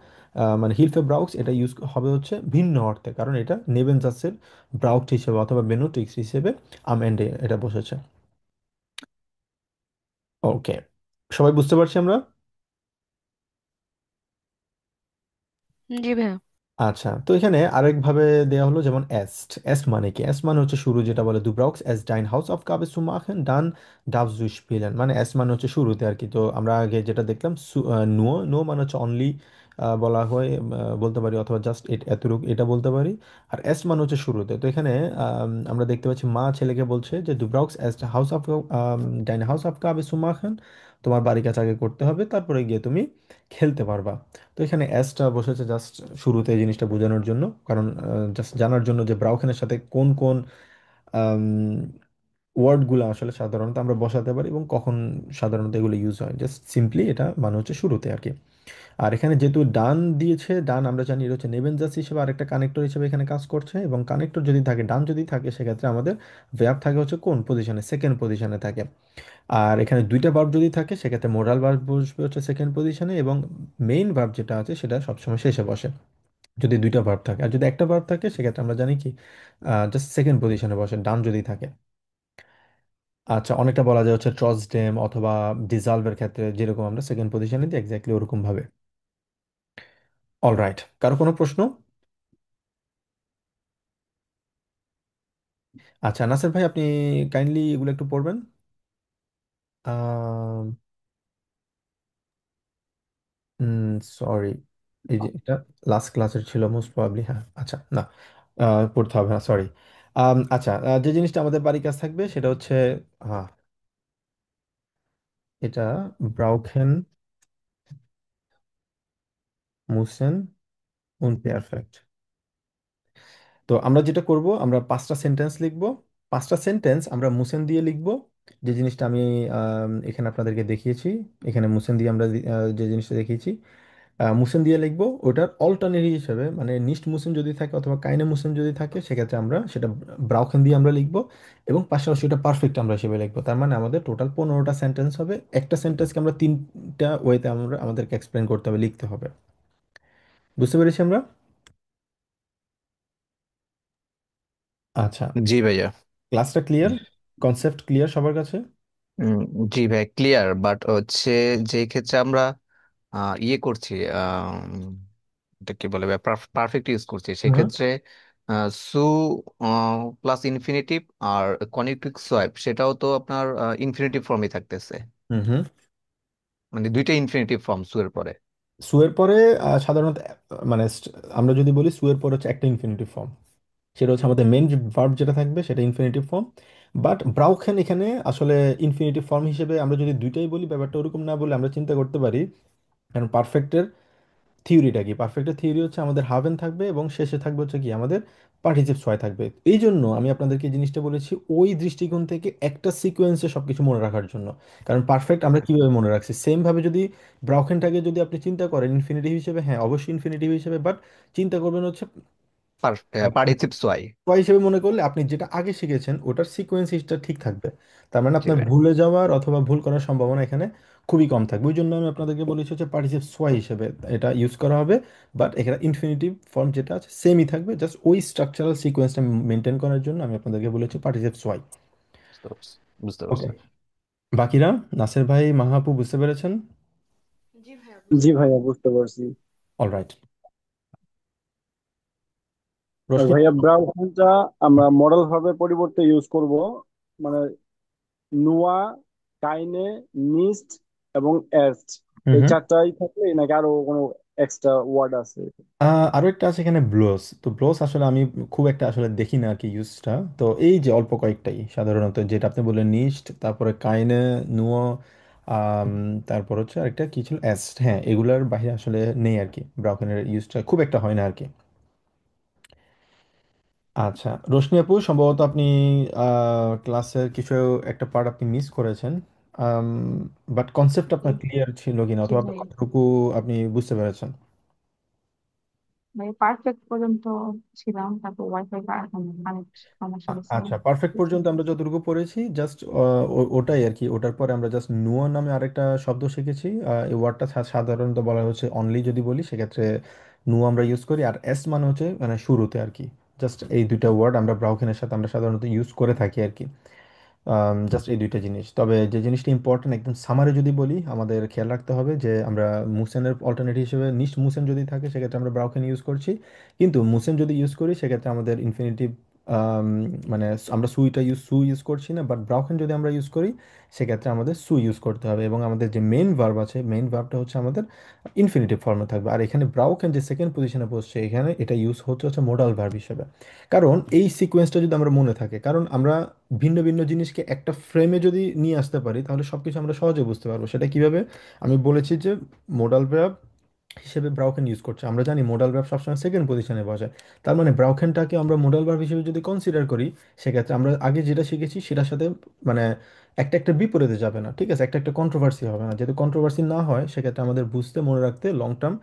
মানে হিলফে ব্রাউক্স এটা ইউজ হবে হচ্ছে ভিন্ন অর্থে, কারণ এটা নেবেন জাস্টের ব্রাউক্ট হিসেবে অথবা বেনোটিক্স হিসেবে আম এন্ডে এটা বসেছে। ওকে, সবাই বুঝতে পারছি আমরা? জি ভাইয়া। আচ্ছা, তো এখানে আরেকভাবে দেওয়া হলো, যেমন এস্ট। এস্ট মানে কি? এস্ট মানে হচ্ছে শুরু, যেটা বলে দু ব্রাউক্স এস ডাইন হাউস অফ কাবে সু মাখেন ডান ডাভ জু স্পিলেন, মানে এস্ট মানে হচ্ছে শুরুতে আর কি। তো আমরা আগে যেটা দেখলাম নুও, নো মানে হচ্ছে অনলি বলা হয়, বলতে পারি, অথবা জাস্ট এতটুকু এটা বলতে পারি। আর এস্ট মানে হচ্ছে শুরুতে। তো এখানে আমরা দেখতে পাচ্ছি মা ছেলেকে বলছে যে দু ব্রাউক্স এস্ট হাউস অফ ডাইন হাউস অফ কাবে সু মাখেন, তোমার বাড়ি কাছে আগে করতে হবে, তারপরে গিয়ে তুমি খেলতে পারবা। তো এখানে অ্যাসটা বসেছে জাস্ট শুরুতে এই জিনিসটা বোঝানোর জন্য, কারণ জাস্ট জানার জন্য যে ব্রাউখেনের সাথে কোন কোন ওয়ার্ডগুলো আসলে সাধারণত আমরা বসাতে পারি এবং কখন সাধারণত এগুলো ইউজ হয়, জাস্ট সিম্পলি এটা মানে হচ্ছে শুরুতে আর কি। আর এখানে যেহেতু ডান দিয়েছে, ডান আমরা জানি এটা হচ্ছে নেবেনজাস হিসেবে আরেকটা কানেক্টর হিসেবে এখানে কাজ করছে, এবং কানেক্টর যদি থাকে, ডান যদি থাকে, সেক্ষেত্রে আমাদের ভার্ব থাকে হচ্ছে কোন পজিশনে, সেকেন্ড পজিশনে থাকে। আর এখানে দুইটা ভার্ব যদি থাকে, সেক্ষেত্রে মোরাল ভার্ব বসবে হচ্ছে সেকেন্ড পজিশনে, এবং মেইন ভার্ব যেটা আছে সেটা সবসময় শেষে বসে, যদি দুইটা ভার্ব থাকে। আর যদি একটা ভার্ব থাকে, সেক্ষেত্রে আমরা জানি কি জাস্ট সেকেন্ড পজিশনে বসে, ডান যদি থাকে। আচ্ছা, অনেকটা বলা যায় হচ্ছে ট্রসডেম অথবা ডিজলভের ক্ষেত্রে যেরকম আমরা সেকেন্ড পজিশনে দিই, এক্স্যাক্টলি ওরকম ভাবে। অলরাইট, কারো কোনো প্রশ্ন? আচ্ছা, নাসির ভাই আপনি কাইন্ডলি এগুলো একটু পড়বেন। সরি, এই যে এটা লাস্ট ক্লাসের ছিল মোস্ট প্রবাবলি, হ্যাঁ। আচ্ছা, না, পড়তে হবে না, সরি। আচ্ছা, যে জিনিসটা আমাদের বাড়ির কাছে থাকবে সেটা হচ্ছে, হ্যাঁ, এটা ব্রাউখেন মুসেন উনপারফেক্ট। তো আমরা যেটা করব, আমরা পাঁচটা সেন্টেন্স লিখব। পাঁচটা সেন্টেন্স আমরা মুসেন দিয়ে লিখব, যে জিনিসটা আমি এখানে আপনাদেরকে দেখিয়েছি। এখানে মুসেন দিয়ে আমরা যে জিনিসটা দেখিয়েছি, মুসেন দিয়ে লিখবো। ওটার অল্টারনেটিভ হিসেবে মানে নিস্ট মুসেন যদি থাকে অথবা কাইনে মুসেন যদি থাকে, সেক্ষেত্রে আমরা সেটা ব্রাউখেন দিয়ে আমরা লিখবো, এবং পাশাপাশি ওটা পারফেক্ট আমরা হিসেবে লিখবো। তার মানে আমাদের টোটাল 15টা সেন্টেন্স হবে। একটা সেন্টেন্সকে আমরা তিনটা ওয়েতে আমরা আমাদেরকে এক্সপ্লেন করতে হবে, লিখতে হবে। বুঝতে পেরেছি আমরা? আচ্ছা, জি ভাইয়া। ক্লাসটা ক্লিয়ার? কনসেপ্ট ক্লিয়ার সবার কাছে? উম, জি ভাই, ক্লিয়ার, বাট হচ্ছে যে ক্ষেত্রে আমরা ইয়ে করছি, এটা কি বলে, পারফেক্ট ইউজ করছি, হুম সেক্ষেত্রে সু প্লাস ইনফিনিটিভ আর কনিউক্টিভ সোয়াইপ, সেটাও তো আপনার ইনফিনিটিভ ফর্মই থাকতেছে। হুম হুম। মানে দুইটা ইনফিনিটিভ ফর্ম সু এর পরে। সুয়ের পরে সাধারণত মানে আমরা যদি বলি সুয়ের পরে হচ্ছে একটা ইনফিনিটিভ ফর্ম, সেটা হচ্ছে আমাদের মেন ভার্ব যেটা থাকবে সেটা ইনফিনিটিভ ফর্ম। বাট ব্রাউখেন এখানে আসলে ইনফিনিটিভ ফর্ম হিসেবে আমরা যদি দুইটাই বলি, ব্যাপারটা ওরকম না বলে আমরা চিন্তা করতে পারি, কারণ পারফেক্টের থিওরিটা কি, পারফেক্টের থিওরি হচ্ছে আমাদের হাভেন থাকবে এবং শেষে থাকবে হচ্ছে কি আমাদের পার্টিসিপস হয় থাকবে। এই জন্য আমি আপনাদেরকে এই জিনিসটা বলেছি ওই দৃষ্টিকোণ থেকে, একটা সিকোয়েন্সে সবকিছু মনে রাখার জন্য। কারণ পারফেক্ট আমরা কিভাবে মনে রাখছি, সেম ভাবে যদি ব্রাউখেনটাকে যদি আপনি চিন্তা করেন ইনফিনিটিভ হিসেবে, হ্যাঁ অবশ্যই ইনফিনিটিভ হিসেবে, বাট চিন্তা করবেন হচ্ছে পার্টিসিপ সোয়াই। ওয়াই হিসেবে মনে করলে আপনি যেটা আগে শিখেছেন ওটার সিকোয়েন্সটা ঠিক থাকবে। তার মানে জি আপনার ভাই। ভুলে যাওয়ার অথবা ভুল করার সম্ভাবনা এখানে খুবই কম থাকবে। ওই জন্য আমি আপনাদেরকে বলেছি হচ্ছে পার্টিসিপ সোয়াই হিসেবে এটা ইউজ করা হবে। বাট এখানে ইনফিনিটিভ ফর্ম যেটা আছে সেমই থাকবে, জাস্ট ওই স্ট্রাকচারাল সিকোয়েন্সটা মেনটেন করার জন্য আমি আপনাদেরকে বলেছি পার্টিসিপ সোয়াই। বুঝতে পারছি। বুঝতে ওকে, পারছি। বাকিরা, নাসির ভাই, মাহাপু বুঝতে পেরেছেন? জি ভাইয়া জি বুঝতে ভাইয়া পারছি। বুঝতে পারছি। অলরাইট। আর রোশনি। ভাইয়া ব্রাউনটা আমরা মডেল ভাবে পরিবর্তে ইউজ করব, মানে নোয়া, কাইনে, নিস্ট এবং এস্ট, হুম এই হুম। চারটাই থাকলে নাকি আরো কোনো এক্সট্রা ওয়ার্ড আছে? আরো একটা আছে এখানে, ব্লোস। তো ব্লোস আসলে আমি খুব একটা আসলে দেখি না আর কি ইউজটা। তো এই যে অল্প কয়েকটাই সাধারণত, যেটা আপনি বললেন নিস্ট, তারপরে কাইনে, নুয়ো, আম, তারপর হচ্ছে আরেকটা কি ছিল, এস্ট। হ্যাঁ, এগুলার বাইরে আসলে নেই আর কি, ব্রাউকেনের ইউজটা খুব একটা হয় না আর কি। আচ্ছা, রোশনি আপু, সম্ভবত আপনি ক্লাসের কিছু একটা পার্ট আপনি মিস করেছেন। বাট কনসেপ্ট জি আপনার ক্লিয়ার ছিল কিনা, জি অথবা আপনার ভাই, কতটুকু আপনি বুঝতে পেরেছেন? ভাই পারফেক্ট পর্যন্ত ছিলাম, তারপর ওয়াইফাই কানেক্ট সমস্যা হয়েছিল। আচ্ছা, পারফেক্ট পর্যন্ত আমরা যতটুকু পড়েছি, জাস্ট ওটাই আর কি। ওটার পরে আমরা জাস্ট নুয়া নামে আরেকটা শব্দ শিখেছি। এই ওয়ার্ডটা সাধারণত বলা হচ্ছে অনলি, যদি বলি সেক্ষেত্রে নুয়া আমরা ইউজ করি। আর এস মানে হচ্ছে মানে শুরুতে আর কি। জাস্ট এই দুইটা ওয়ার্ড আমরা ব্রাউকেনের সাথে আমরা সাধারণত ইউজ করে থাকি আর কি। জাস্ট এই দুইটা জিনিস। তবে যে জিনিসটা ইম্পর্টেন্ট একদম সামারে যদি বলি, আমাদের খেয়াল রাখতে হবে যে আমরা মুসেনের অল্টারনেটিভ হিসেবে নিশ্চ মুসেন যদি থাকে সেক্ষেত্রে আমরা ব্রাউকেন ইউজ করছি। কিন্তু মুসেন যদি ইউজ করি সেক্ষেত্রে আমাদের ইনফিনিটিভ, মানে আমরা সু ইউজ করছি না, বাট ব্রাউকেন যদি আমরা ইউজ করি সেক্ষেত্রে আমাদের সু ইউজ করতে হবে, এবং আমাদের যে মেইন ভার্ব আছে, মেইন ভার্বটা হচ্ছে আমাদের ইনফিনিটিভ ফর্মে থাকবে। আর এখানে ব্রাউকেন যে সেকেন্ড পজিশনে বসছে, এখানে এটা ইউজ হচ্ছে মোডাল ভার্ব হিসেবে। কারণ এই সিকোয়েন্সটা যদি আমরা মনে থাকে, কারণ আমরা ভিন্ন ভিন্ন জিনিসকে একটা ফ্রেমে যদি নিয়ে আসতে পারি তাহলে সবকিছু আমরা সহজে বুঝতে পারবো। সেটা কিভাবে? আমি বলেছি যে মোডাল ভার্ব হিসেবে ব্রাউকেন ইউজ করছে। আমরা জানি মোডাল ভার্ব সবসময় সেকেন্ড পজিশনে বসে। তার মানে ব্রাউকেনটাকে আমরা মোডাল ভার্ব হিসেবে যদি কনসিডার করি, সেক্ষেত্রে আমরা আগে যেটা শিখেছি সেটার সাথে মানে একটা একটা বিপরীতে যাবে না, ঠিক আছে? একটা একটা কন্ট্রোভার্সি হবে না। যেহেতু কন্ট্রোভার্সি না হয় সেক্ষেত্রে আমাদের বুঝতে মনে রাখতে লং টার্ম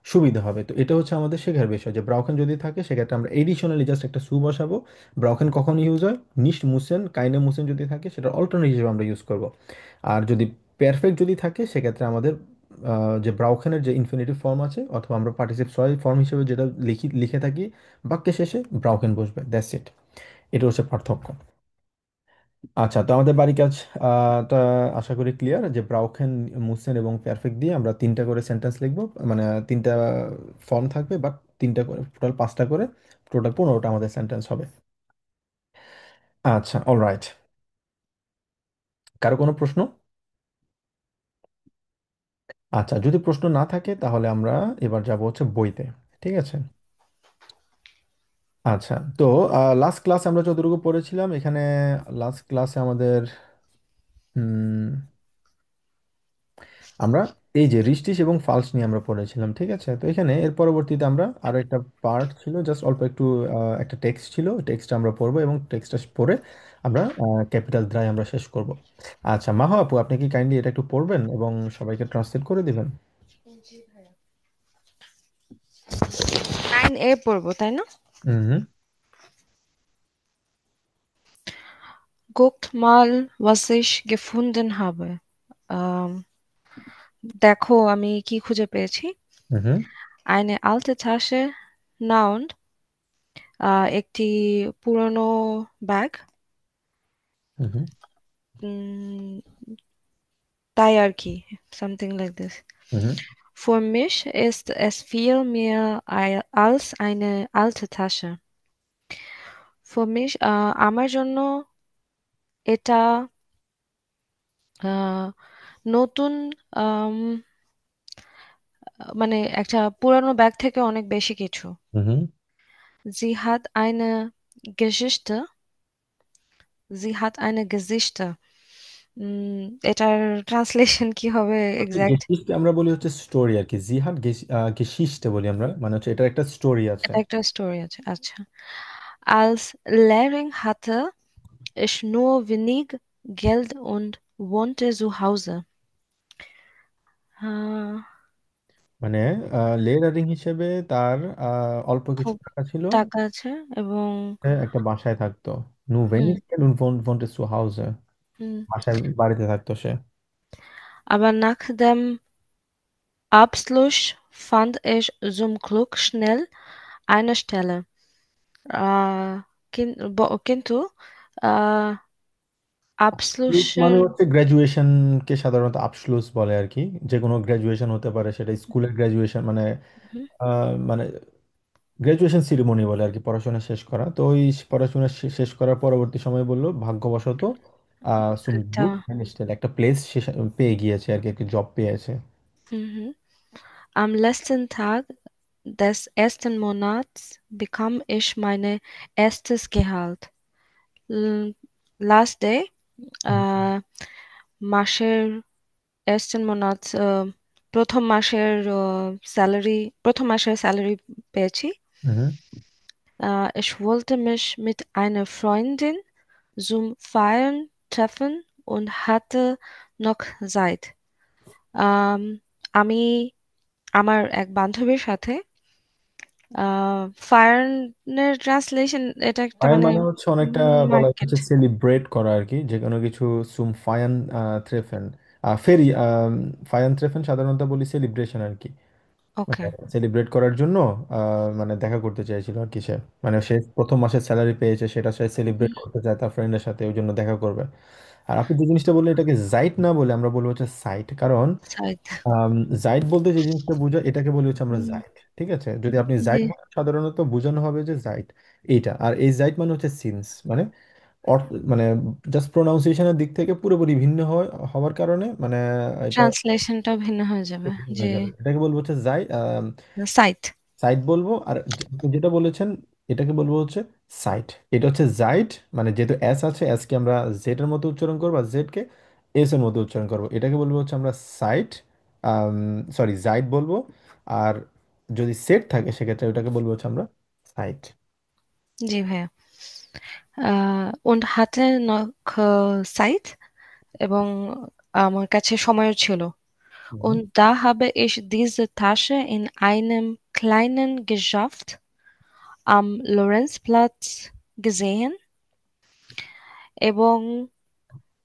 সুবিধা হবে। তো এটা হচ্ছে আমাদের শেখার বিষয়, যে ব্রাউকেন যদি থাকে সেক্ষেত্রে আমরা এডিশনালি জাস্ট একটা সু বসাবো। ব্রাউকেন কখন ইউজ হয়? নিস্ট মুসেন, কাইনে মুসেন যদি থাকে সেটা অল্টারনেটিভ হিসেবে আমরা ইউজ করব। আর যদি পারফেক্ট যদি থাকে সেক্ষেত্রে আমাদের যে ব্রাউখেনের যে ইনফিনিটিভ ফর্ম আছে, অথবা আমরা পার্টিসিপ সয় ফর্ম হিসেবে যেটা লিখে থাকি বাক্যের শেষে, ব্রাউকেন বসবে। That's it. এটা হচ্ছে পার্থক্য। আচ্ছা, তো আমাদের বাড়ি কাজ টা আশা করি ক্লিয়ার, যে ব্রাউকেন, মুসেন এবং পারফেক্ট দিয়ে আমরা তিনটা করে সেন্টেন্স লিখবো। মানে তিনটা ফর্ম থাকবে, বাট তিনটা করে, টোটাল পাঁচটা করে, টোটাল 15টা আমাদের সেন্টেন্স হবে। আচ্ছা, অলরাইট। কারো কোনো প্রশ্ন? আচ্ছা, যদি প্রশ্ন না থাকে তাহলে আমরা এবার যাব হচ্ছে বইতে। ঠিক আছে। আচ্ছা, তো লাস্ট ক্লাস আমরা যতটুকু পড়েছিলাম এখানে, লাস্ট ক্লাসে আমাদের হুম, আমরা এই যে রিস্টিস এবং ফালস নিয়ে আমরা পড়েছিলাম। ঠিক আছে। তো এখানে এর পরবর্তীতে আমরা আরো একটা পার্ট ছিল, জাস্ট অল্প একটু একটা টেক্সট ছিল, টেক্সটটা আমরা পড়বো, এবং টেক্সটটা পড়ে আমরা ক্যাপিটাল দ্রায় আমরা শেষ করব। আচ্ছা, মাহা আপু, আপনি কি কাইন্ডলি এটা একটু পড়বেন এবং সবাইকে ট্রান্সলেট করে দিবেন? জি ভাইয়া। 9A পড়বো তাই না? হুম Guckt mal, was ich gefunden habe. আম, দেখো আমি কি খুঁজে পেয়েছি। হুম হুম Eine alte Tasche, Noun, একটি পুরনো ব্যাগ। হুম হুম উম, তাই আর কি, something like this. Hmm hmm Für mich ist es viel mehr als eine alte Tasche. Für mich, আমার জন্য এটা আহ, নতুন, আম, মানে একটা পুরানো ব্যাগ থেকে অনেক বেশি কিছু। হুম হুম। Sie hat eine Geschichte, sie hat eine Geschichte. এটার ট্রান্সলেশন কি হবে হচ্ছে এক্সাক্ট? গেসিস্টে আমরা বলি হচ্ছে স্টোরি আর কি। জিহাদ গেসিস্টে বলি আমরা, মানে হচ্ছে এটার একটা স্টোরি আছে। এটা একটা স্টোরি আছে, আচ্ছা। Als Lehrling hatte ich nur wenig Geld und wohnte zu Hause. আহ, মানে লেয়ারিং হিসেবে তার অল্প কিছু খুব টাকা ছিল, টাকা আছে এবং সে একটা বাসায় থাকতো। নু হুম, ভেনিস wohnte zu Hause, হুম। বাসায়, বাড়িতে থাকতো সে। Aber nach dem Abschluss fand ich zum Glück schnell eine Stelle. কিন্তু আবসলুস মানে Abschlussen, হচ্ছে গ্র্যাজুয়েশনকে সাধারণত আবসলুস বলে আর কি। যে কোনো গ্র্যাজুয়েশন হতে পারে, সেটা স্কুলের গ্র্যাজুয়েশন মানে mhm, মানে গ্র্যাজুয়েশন সিরিমনি বলে আর কি, পড়াশোনা শেষ করা। তো ওই পড়াশোনা শেষ করার পরবর্তী সময় বললো ভাগ্যবশত সুম একটা গুড একটা প্লেস পেয়ে গিয়েছে আর কি, একটা জব পেয়েছে। mhm. Am letzten Tag des ersten Monats bekam ich mein erstes Gehalt. L- Last day, হুম আহ মাসের এস্টেন মনাৎ প্রথম মাসের স্যালারি পেয়েছি। হুম Ich wollte mich mit einer Freundin zum Feiern treffen und hatte noch Zeit. আম, আমি আমার এক বান্ধবীর সাথে ফায়ারের ট্রান্সলেশন এটা একটা ফায়ান মানে মানে হচ্ছে অনেকটা বলা মার্কেট। হচ্ছে সেলিব্রেট করা আর কি, যে কোনো কিছু। সুম ফায়ান থ্রেফেন ফেরি ফায়ান থ্রেফেন সাধারণত বলি সেলিব্রেশন আর কি। ওকে। সেলিব্রেট করার জন্য মানে দেখা করতে চাইছিল আর কি সে। মানে সে প্রথম মাসের স্যালারি পেয়েছে, সেটা সে সেলিব্রেট করতে চায় তার ফ্রেন্ডের সাথে, ওই জন্য দেখা করবে। আর আপনি যে জিনিসটা বললেন, এটাকে জাইট না বলে আমরা বলবো হচ্ছে সাইট। কারণ সাইড। জাইট বলতে যে জিনিসটা বোঝায় এটাকে বলি হচ্ছে আমরা জাইট। ঠিক আছে, যদি আপনি জি। জাইট বলেন সাধারণত বোঝানো হবে যে জাইট এইটা। আর এই জাইট মানে হচ্ছে সিন্স, মানে মানে জাস্ট প্রোনাউন্সিয়েশনের দিক থেকে পুরোপুরি ভিন্ন হওয়ার কারণে মানে এটা ট্রান্সলেশনটাও ভিন্ন হয়ে যাবে। ভিন্ন যে হয়ে যাবে। এটাকে বলবো হচ্ছে জাই সাইট। সাইট বলবো। আর আপনি যেটা বলেছেন এটাকে বলবো হচ্ছে সাইট। এটা হচ্ছে জাইট, মানে যেহেতু এস আছে, এস কে আমরা জেড এর মতো উচ্চারণ করবো, আর জেড কে এস এর মতো উচ্চারণ করবো। এটাকে বলবো হচ্ছে আমরা সাইট, সরি জাইট বলবো। আর যদি সেট থাকে সেক্ষেত্রে ওটাকে বলবো হচ্ছে আমরা সাইট। জি ভাইয়া। und hatte noch Zeit এবং আমার কাছে সময়ও ছিল। হুম Und da habe ich diese Tasche in einem kleinen Geschäft am Lorenzplatz gesehen এবং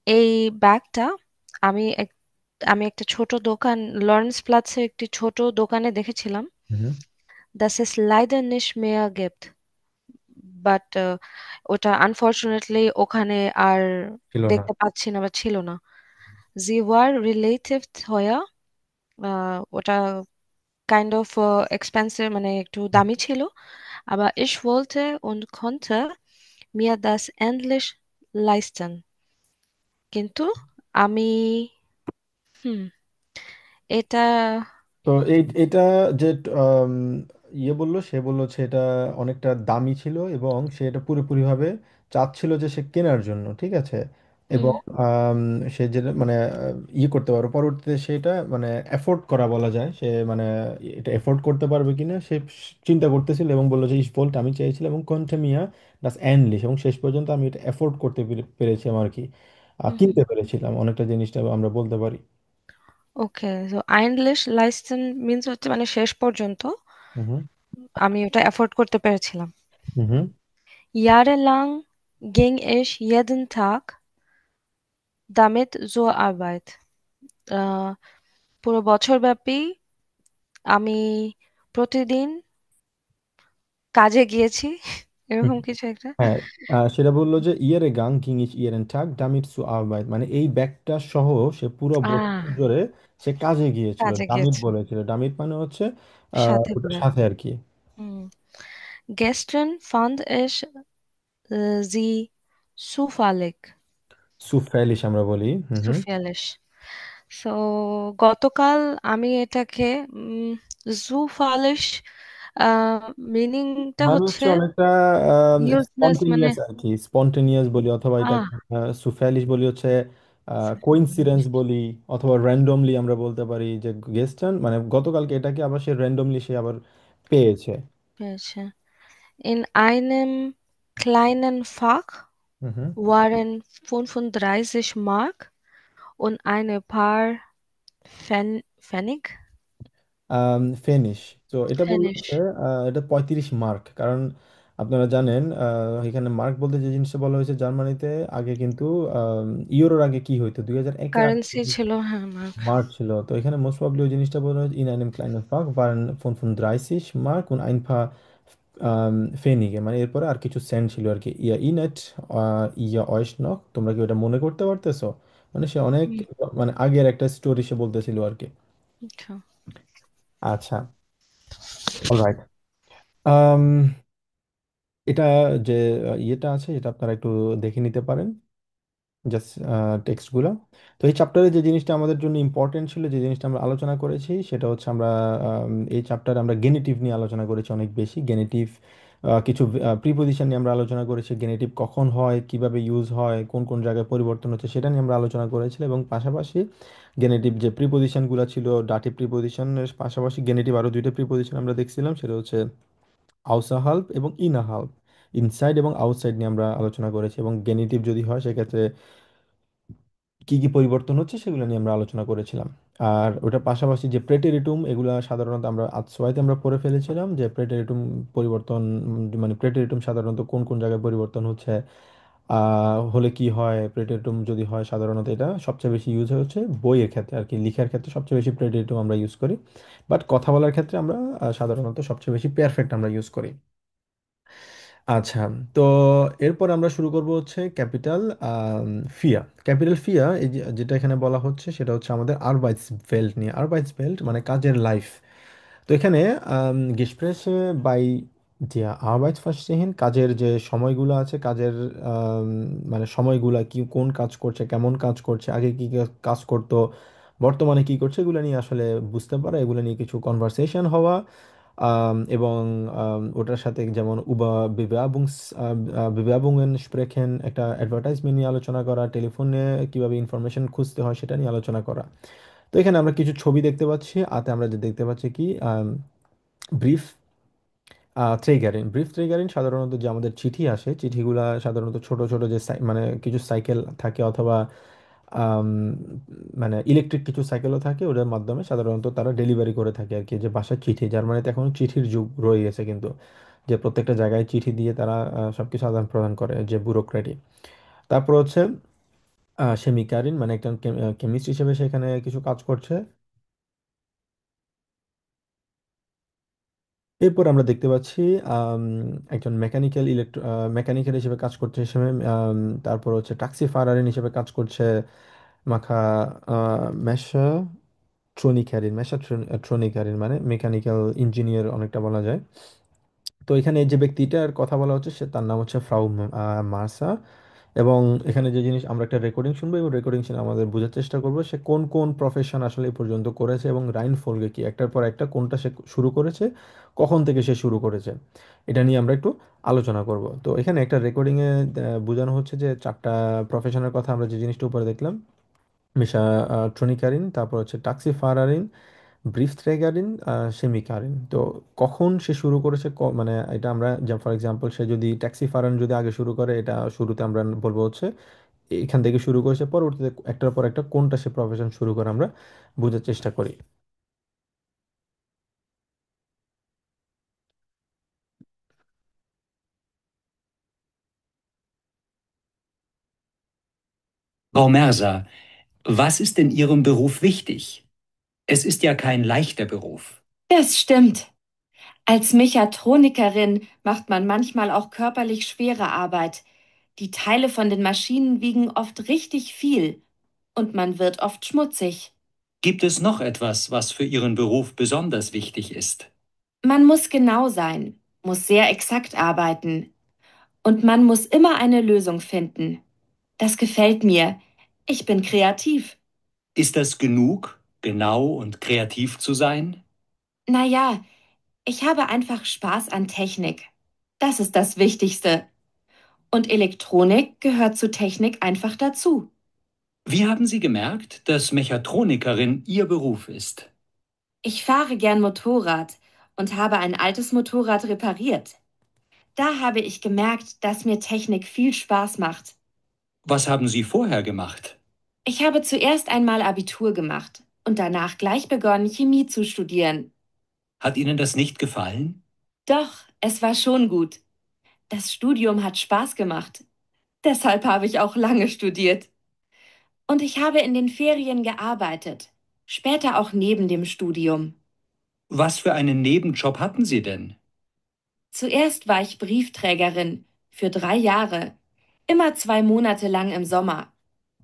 এই ব্যাগটা আমি আমি একটা ছোট দোকান লরেন্স প্লাৎসে একটি ছোট দোকানে দেখেছিলাম। হুম Das es leider nicht mehr gibt. But ওটা আনফরচুনেটলি ওখানে আর ছিল না। দেখতে পাচ্ছি না বা ছিল না। Sie war relativ teuer. ওটা কাইন্ড অফ এক্সপেন্সিভ মানে একটু দামি ছিল। Aber ich wollte und konnte mir das endlich leisten. কিন্তু আমি হুম এটা তো এটা যে আম, বললো, সে বললো হচ্ছে এটা অনেকটা দামি ছিল এবং সে এটা পুরোপুরিভাবে চাচ্ছিল যে সে কেনার জন্য, ঠিক আছে। হুম এবং সে যে মানে করতে পারবে পরবর্তীতে সেটা মানে এফোর্ড করা বলা যায়। সে মানে এটা এফোর্ড করতে পারবে কিনা সে চিন্তা করতেছিল, এবং বললো যে ইস ভোল্ট আমি চাইছিলাম এবং কন্টেমিয়া দাস এন্ডলিশ, এবং শেষ পর্যন্ত আমি এটা এফোর্ড করতে পেরেছিলাম আর কি। হুম হুম কিনতে পেরেছিলাম অনেকটা জিনিসটা আমরা বলতে পারি। ওকে। তো আইনলেস লাইসেন্স মিন্স হচ্ছে মানে শেষ পর্যন্ত হুম আমি ওটা অ্যাফোর্ড করতে পেরেছিলাম। হুম হুম Jahrelang ging ich jeden Tag damit zur Arbeit. আহ পুরো বছরব্যাপী আমি প্রতিদিন কাজে গিয়েছি হুম। এরকম কিছু একটা। হ্যাঁ, সেটা বললো যে ইয়েরে গাং কিং ইচ ইয়েরেন টাগ ডামিট সু আরবাইট, মানে এই ব্যাগটা সহ সে পুরো বছর আহ ধরে সে কাজে গিয়েছিল। কাজে ডামিট গিয়েছি বলেছিল, ডামিট মানে হচ্ছে সাথে ওটার করে। সাথে আর কি। হুম। Gestern fand ich sie zufällig, সুফেলিশ আমরা বলি। হুম হুম zufällig. সো গতকাল আমি এটাকে zufällig মিনিংটা মানে হচ্ছে হচ্ছে অনেকটা ইউজলেস মানে স্পন্টেনিয়াস আর কি, স্পন্টেনিয়াস বলি, অথবা আহ এটাকে সুফেলিশ বলি হচ্ছে কোইন্সিডেন্স বলি, অথবা র্যান্ডমলি আমরা বলতে পারি যে গেস্টার্ন মানে গতকালকে এটাকে আবার সে র্যান্ডমলি সে আবার পেয়েছে। পেয়েছে। In einem kleinen Fach hmm hmm waren 35 Mark und eine paar Pfennig. ফেনিশ। তো এটা বললো Pfennig. হচ্ছে এটা 35 মার্ক। কারণ আপনারা জানেন এখানে মার্ক বলতে যে জিনিসটা বলা হয়েছে জার্মানিতে আগে কিন্তু ইউরোর আগে কি হইতো 2001-এর আগে কারেন্সি ছিল হ্যাঁ মার্ক। মার্ক ছিল। তো এখানে মোস্ট প্রবাবলি ওই জিনিসটা বলা হয়েছে in einem kleinen Fach waren 35 Mark und ein paar ফেনিগে, মানে এরপরে আর কিছু সেন্ট ছিল আর কি, ইয়া ইনেট, ইয়া অয়েশ নক, তোমরা কি ওটা মনে করতে পারতেছো? মানে সে অনেক, হুম, মানে আগের একটা স্টোরি সে বলতেছিল আর কি। আচ্ছা। আচ্ছা, অলরাইট। এটা যে ইয়েটা আছে, এটা আপনারা একটু দেখে নিতে পারেন, জাস্ট টেক্সটগুলো। তো এই চ্যাপ্টারে যে জিনিসটা আমাদের জন্য ইম্পর্টেন্ট ছিল, যে জিনিসটা আমরা আলোচনা করেছি, সেটা হচ্ছে আমরা এই চ্যাপ্টারে আমরা গেনিটিভ নিয়ে আলোচনা করেছি অনেক বেশি। গেনিটিভ, কিছু প্রিপোজিশন নিয়ে আমরা আলোচনা করেছি, গেনিটিভ কখন হয়, কিভাবে ইউজ হয়, কোন কোন জায়গায় পরিবর্তন হচ্ছে, সেটা নিয়ে আমরা আলোচনা করেছিলাম। এবং পাশাপাশি গেনেটিভ যে প্রিপোজিশনগুলো ছিল, ডাটিভ প্রিপোজিশনের পাশাপাশি গেনেটিভ আরও দুইটা প্রিপোজিশন আমরা দেখছিলাম, সেটা হচ্ছে আউসা হাল্প এবং ইনা হাল্প, ইনসাইড এবং আউটসাইড নিয়ে আমরা আলোচনা করেছি। এবং গেনিটিভ যদি হয় সেক্ষেত্রে কি কি পরিবর্তন হচ্ছে সেগুলো নিয়ে আমরা আলোচনা করেছিলাম। আর ওটার পাশাপাশি যে প্রেটেরিটুম, এগুলা সাধারণত আমরা আজসোয়াইতে আমরা পড়ে ফেলেছিলাম, যে প্রেটেরিটুম পরিবর্তন, মানে প্রেটেরিটুম সাধারণত কোন কোন জায়গায় পরিবর্তন হচ্ছে, হলে কি হয়, প্রেটেরিটুম যদি হয় সাধারণত এটা সবচেয়ে বেশি ইউজ হচ্ছে বইয়ের ক্ষেত্রে আর কি, লেখার ক্ষেত্রে সবচেয়ে বেশি প্রেটেরিটুম আমরা ইউজ করি। বাট কথা বলার ক্ষেত্রে আমরা সাধারণত সবচেয়ে বেশি পারফেক্ট আমরা ইউজ করি। আচ্ছা, তো এরপর আমরা শুরু করব হচ্ছে ক্যাপিটাল ফিয়া। ক্যাপিটাল ফিয়া, এই যেটা এখানে বলা হচ্ছে সেটা হচ্ছে আমাদের আরবাইটসফেল্ড নিয়ে। আরবাইটসফেল্ড মানে কাজের লাইফ। তো এখানে Gespräche bei der Arbeitsverstehen, কাজের যে সময়গুলো আছে, কাজের আম, মানে সময়গুলা কি, কোন কাজ করছে, কেমন কাজ করছে, আগে কি কাজ করতো, বর্তমানে কি করছে, এগুলো নিয়ে আসলে বুঝতে পারা, এগুলো নিয়ে কিছু কনভারসেশন হওয়া। এবং ওটার সাথে যেমন Bewerbungen sprechen, একটা অ্যাডভার্টাইজমেন্ট নিয়ে আলোচনা করা, টেলিফোনে কিভাবে ইনফরমেশন খুঁজতে হয় সেটা নিয়ে আলোচনা করা। তো এখানে আমরা কিছু ছবি দেখতে পাচ্ছি, আতে আমরা যে দেখতে পাচ্ছি কি, ব্রিফ ট্রেগারিন। ব্রিফ ট্রেগারিন সাধারণত যে আমাদের চিঠি আসে, চিঠিগুলা সাধারণত ছোট ছোট যে মানে কিছু সাইকেল থাকে, অথবা আম, মানে ইলেকট্রিক কিছু সাইকেলও থাকে, ওটার মাধ্যমে সাধারণত তারা ডেলিভারি করে থাকে আর কি, যে বাসার চিঠি। জার্মানিতে এখন চিঠির যুগ রয়ে গেছে কিন্তু, যে প্রত্যেকটা জায়গায় চিঠি দিয়ে তারা সবকিছু আদান প্রদান করে, যে ব্যুরোক্রেটি। তারপর হচ্ছে সেমিকারিন, মানে একজন কেমিস্ট হিসেবে সেখানে কিছু কাজ করছে। এরপর আমরা দেখতে পাচ্ছি আম, একজন মেকানিক্যাল হিসেবে কাজ করছে হিসেবে, তারপর হচ্ছে ট্যাক্সি ফারারিন হিসেবে কাজ করছে মাখা মেশা ট্রনিকারিন, মানে মেকানিক্যাল ইঞ্জিনিয়ার অনেকটা বলা যায়। তো এখানে যে ব্যক্তিটার কথা বলা হচ্ছে সে, তার নাম হচ্ছে ফ্রাউ মার্সা। এবং এখানে যে জিনিস, আমরা একটা রেকর্ডিং শুনবো এবং রেকর্ডিং শুনে আমাদের বোঝার চেষ্টা করবো সে কোন কোন প্রফেশন আসলে এ পর্যন্ত করেছে, এবং রাইন ফোলগে কি, একটার পর একটা কোনটা সে শুরু করেছে, কখন থেকে সে শুরু করেছে, এটা নিয়ে আমরা একটু আলোচনা করব। তো এখানে একটা রেকর্ডিংয়ে বোঝানো হচ্ছে যে চারটা প্রফেশনের কথা আমরা যে জিনিসটা উপরে দেখলাম, মিশা ট্রনিকারিন, তারপর হচ্ছে টাক্সি ফারারিন, ব্রিফথ্রেগারিন, সেমিকারিন। তো কখন সে শুরু করেছে, মানে এটা আমরা, ফর এক্সাম্পল সে যদি ট্যাক্সি ফারান যদি আগে শুরু করে, এটা শুরুতে আমরা বলবো হচ্ছে এখান থেকে শুরু করেছে, পরবর্তীতে একটার পর একটা কোনটা সে প্রফেশন শুরু করে আমরা বোঝার চেষ্টা করি। Frau Merser, was ist in Ihrem Beruf wichtig? Es ist ja kein leichter Beruf. Das stimmt. Als Mechatronikerin macht man manchmal auch körperlich schwere Arbeit. Die Teile von den Maschinen wiegen oft richtig viel und man wird oft schmutzig. Gibt es noch etwas, was für Ihren Beruf besonders wichtig ist? Man muss genau sein, muss sehr exakt arbeiten und man muss immer eine Lösung finden. Das gefällt mir. Ich bin kreativ. Ist das genug, genau und kreativ zu sein? Naja, ich habe einfach Spaß an Technik. Das ist das Wichtigste. Und Elektronik gehört zu Technik einfach dazu. Wie haben Sie gemerkt, dass Mechatronikerin Ihr Beruf ist? Ich fahre gern Motorrad und habe ein altes Motorrad repariert. Da habe ich gemerkt, dass mir Technik viel Spaß macht. Was haben Sie vorher gemacht? Ich habe zuerst einmal Abitur gemacht und danach gleich begonnen, Chemie zu studieren. Hat Ihnen das nicht gefallen? Doch, es war schon gut. Das Studium hat Spaß gemacht. Deshalb habe ich auch lange studiert. Und ich habe in den Ferien gearbeitet, später auch neben dem Studium. Was für einen Nebenjob hatten Sie denn? Zuerst war ich Briefträgerin für 3 Jahre, immer 2 Monate lang im Sommer.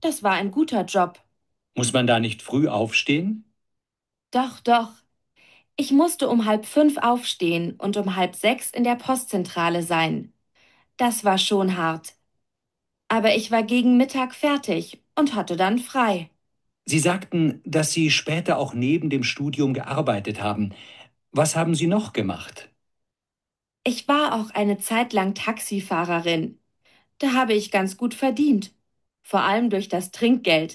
Das war ein guter Job. Muss man da nicht früh aufstehen? Doch, doch. Ich musste um 4:30 aufstehen und um 5:30 in der Postzentrale sein. Das war schon hart. Aber ich war gegen Mittag fertig und hatte dann frei. Sie sagten, dass Sie später auch neben dem Studium gearbeitet haben. Was haben Sie noch gemacht? Ich war auch eine Zeit lang Taxifahrerin. Da habe ich ganz gut verdient, vor allem durch das Trinkgeld.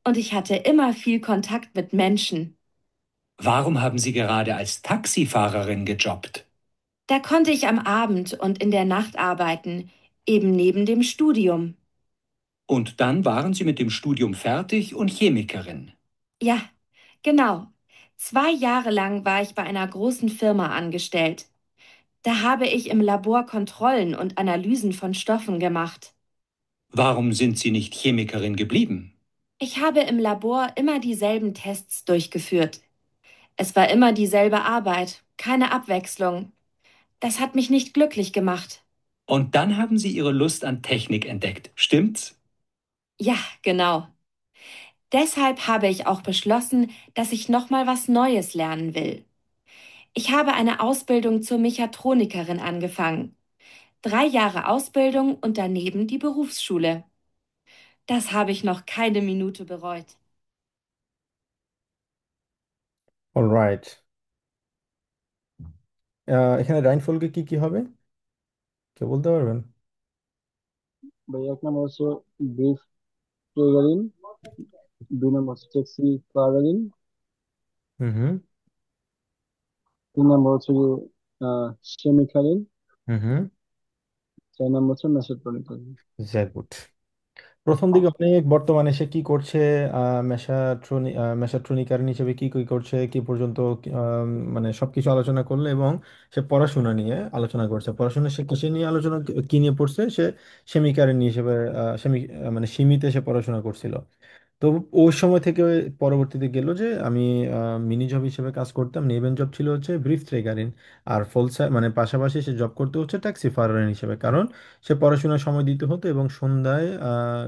Und ich hatte immer viel Kontakt mit Menschen. Warum haben Sie gerade als Taxifahrerin gejobbt? Da konnte ich am Abend und in der Nacht arbeiten, eben neben dem Studium. Und dann waren Sie mit dem Studium fertig und Chemikerin. Ja, genau. 2 Jahre lang war ich bei einer großen Firma angestellt. Da habe ich im Labor Kontrollen und Analysen von Stoffen gemacht. Warum sind Sie nicht Chemikerin geblieben? Ich habe im Labor immer dieselben Tests durchgeführt. Es war immer dieselbe Arbeit, keine Abwechslung. Das hat mich nicht glücklich gemacht. Und dann haben Sie Ihre Lust an Technik entdeckt, stimmt's? Ja, genau. Deshalb habe ich auch beschlossen, dass ich noch mal was Neues lernen will. Ich habe eine Ausbildung zur Mechatronikerin angefangen. 3 Jahre Ausbildung und daneben die Berufsschule. Das habe ich noch keine Minute bereut. Alright, এখানে লাইনফলকে কি কি হবে কেউ বলতে পারবেন? ভাই, 1 নম্বর হচ্ছে brief ট্রেগারিন, 2 নম্বর হচ্ছে ট্যাক্সি ফারারিন, হুম হুম 3 নম্বর হচ্ছে সেমিকারিন, হুম হুম 4 নম্বর হচ্ছে মেসোট্রনিকারিন। Very good. প্রথম দিকে অনেক, বর্তমানে সে কি করছে, মেশাট্রনিকার হিসেবে কি কি করছে, কি পর্যন্ত মানে সবকিছু আলোচনা করলো, এবং সে পড়াশোনা নিয়ে আলোচনা করছে। পড়াশোনা সে কিসে নিয়ে আলোচনা, কি নিয়ে পড়ছে সে? সেমিকারের হিসেবে, মানে সিমিতে সে পড়াশোনা করছিল। তো ওই সময় থেকে পরবর্তীতে গেল যে আমি মিনি জব হিসেবে কাজ করতাম, নেভেন জব ছিল হচ্ছে ব্রিফ ট্রেগারিন, আর ফুল মানে পাশাপাশি সে জব করতে হচ্ছে ট্যাক্সি ফারারিন হিসেবে, কারণ সে পড়াশোনার সময় দিতে হতো এবং সন্ধ্যায়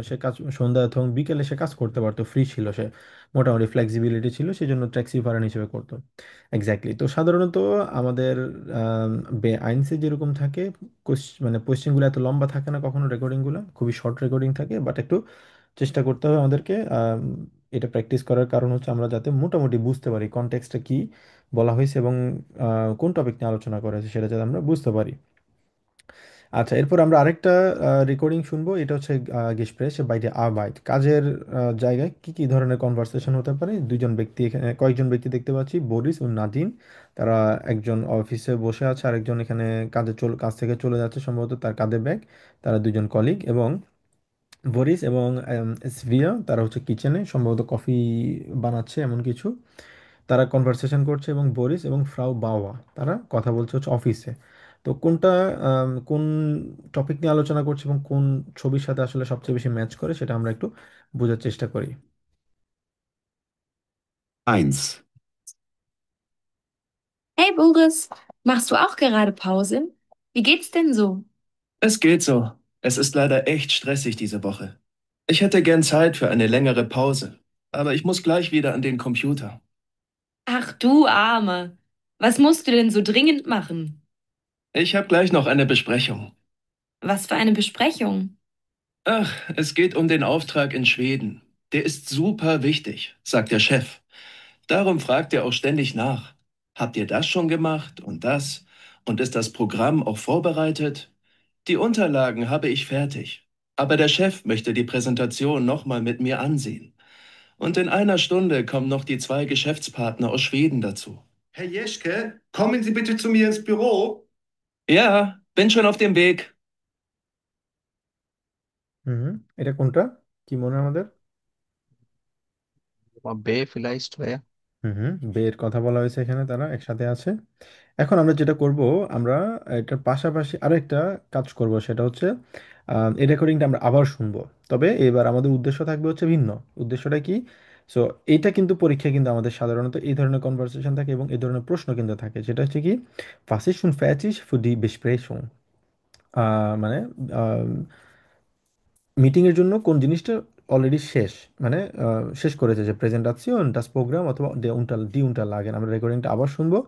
সে কাজ, সন্ধ্যা এবং বিকেলে সে কাজ করতে পারতো, ফ্রি ছিল সে, মোটামুটি ফ্লেক্সিবিলিটি ছিল, সেই জন্য ট্যাক্সি ফারারিন হিসেবে করতো। এক্স্যাক্টলি। তো সাধারণত আমাদের আইনসে যেরকম থাকে, মানে কোশ্চেনগুলো এত লম্বা থাকে না, কখনো রেকর্ডিংগুলো খুবই শর্ট রেকর্ডিং থাকে, বাট একটু চেষ্টা করতে হবে আমাদেরকে। এটা প্র্যাকটিস করার কারণ হচ্ছে আমরা যাতে মোটামুটি বুঝতে পারি কনটেক্সটটা কি বলা হয়েছে এবং কোন টপিক নিয়ে আলোচনা করা হয়েছে সেটা যাতে আমরা বুঝতে পারি। আচ্ছা, এরপর আমরা আরেকটা রেকর্ডিং শুনবো। এটা হচ্ছে গেসপ্রেস বাইরে আবাইট, কাজের জায়গায় কি কি ধরনের কনভারসেশন হতে পারে। দুইজন ব্যক্তি, এখানে কয়েকজন ব্যক্তি দেখতে পাচ্ছি, বরিস ও নাদিন। তারা, একজন অফিসে বসে আছে, আরেকজন এখানে কাজ থেকে চলে যাচ্ছে, সম্ভবত তার কাঁধে ব্যাগ। তারা দুজন কলিগ, এবং বরিস এবং এসভিয়া তারা হচ্ছে কিচেনে সম্ভবত কফি বানাচ্ছে এমন কিছু, তারা কনভারসেশন করছে, এবং বরিস এবং ফ্রাউ বাওয়া তারা কথা বলছে হচ্ছে অফিসে। তো কোনটা কোন টপিক নিয়ে আলোচনা করছে এবং কোন ছবির সাথে আসলে সবচেয়ে বেশি ম্যাচ করে সেটা আমরা একটু বোঝার চেষ্টা করি। 1. Hey Boris, machst du auch gerade Pause? Wie geht's denn so? Es geht so. Es ist leider echt stressig diese Woche. Ich hätte gern Zeit für eine längere Pause, aber ich muss gleich wieder an den Computer. Ach du Arme, was musst du denn so dringend machen? Ich habe gleich noch eine Besprechung. Was für eine Besprechung? Ach, es geht um den Auftrag in Schweden. Der ist super wichtig, sagt der Chef. Darum fragt er auch ständig nach. Habt ihr das schon gemacht und das? Und ist das Programm auch vorbereitet? Die Unterlagen habe ich fertig. Aber der Chef möchte die Präsentation nochmal mit mir ansehen. Und in einer Stunde kommen noch die 2 Geschäftspartner aus Schweden dazu. Herr Jeschke, kommen Sie bitte zu mir ins Büro. Ja, bin schon auf dem Weg. হুম, এটা কোনটা, কি মনে হয় আমাদের? বে ফিলাইস্ট হয়ে। হুম হুম, বের কথা বলা হয়েছে এখানে, তারা একসাথে আছে। এখন আমরা যেটা করব, আমরা এটার পাশাপাশি আরো একটা কাজ করব, সেটা হচ্ছে এই রেকর্ডিংটা আমরা আবার শুনবো। তবে এবার আমাদের উদ্দেশ্য থাকবে হচ্ছে ভিন্ন। উদ্দেশ্যটা কি? সো এইটা কিন্তু পরীক্ষায় কিন্তু আমাদের সাধারণত এই ধরনের কনভারসেশন থাকে এবং এই ধরনের প্রশ্ন কিন্তু থাকে, সেটা হচ্ছে কি was ist schon fertig für die Besprechung? মানে মিটিং এর জন্য কোন জিনিসটা অলরেডি শেষ, মানে শেষ করেছে, যে প্রেজেন্টাশন das Programm অথবা die Unterlagen। আমরা রেকর্ডিংটা আবার শুনবো,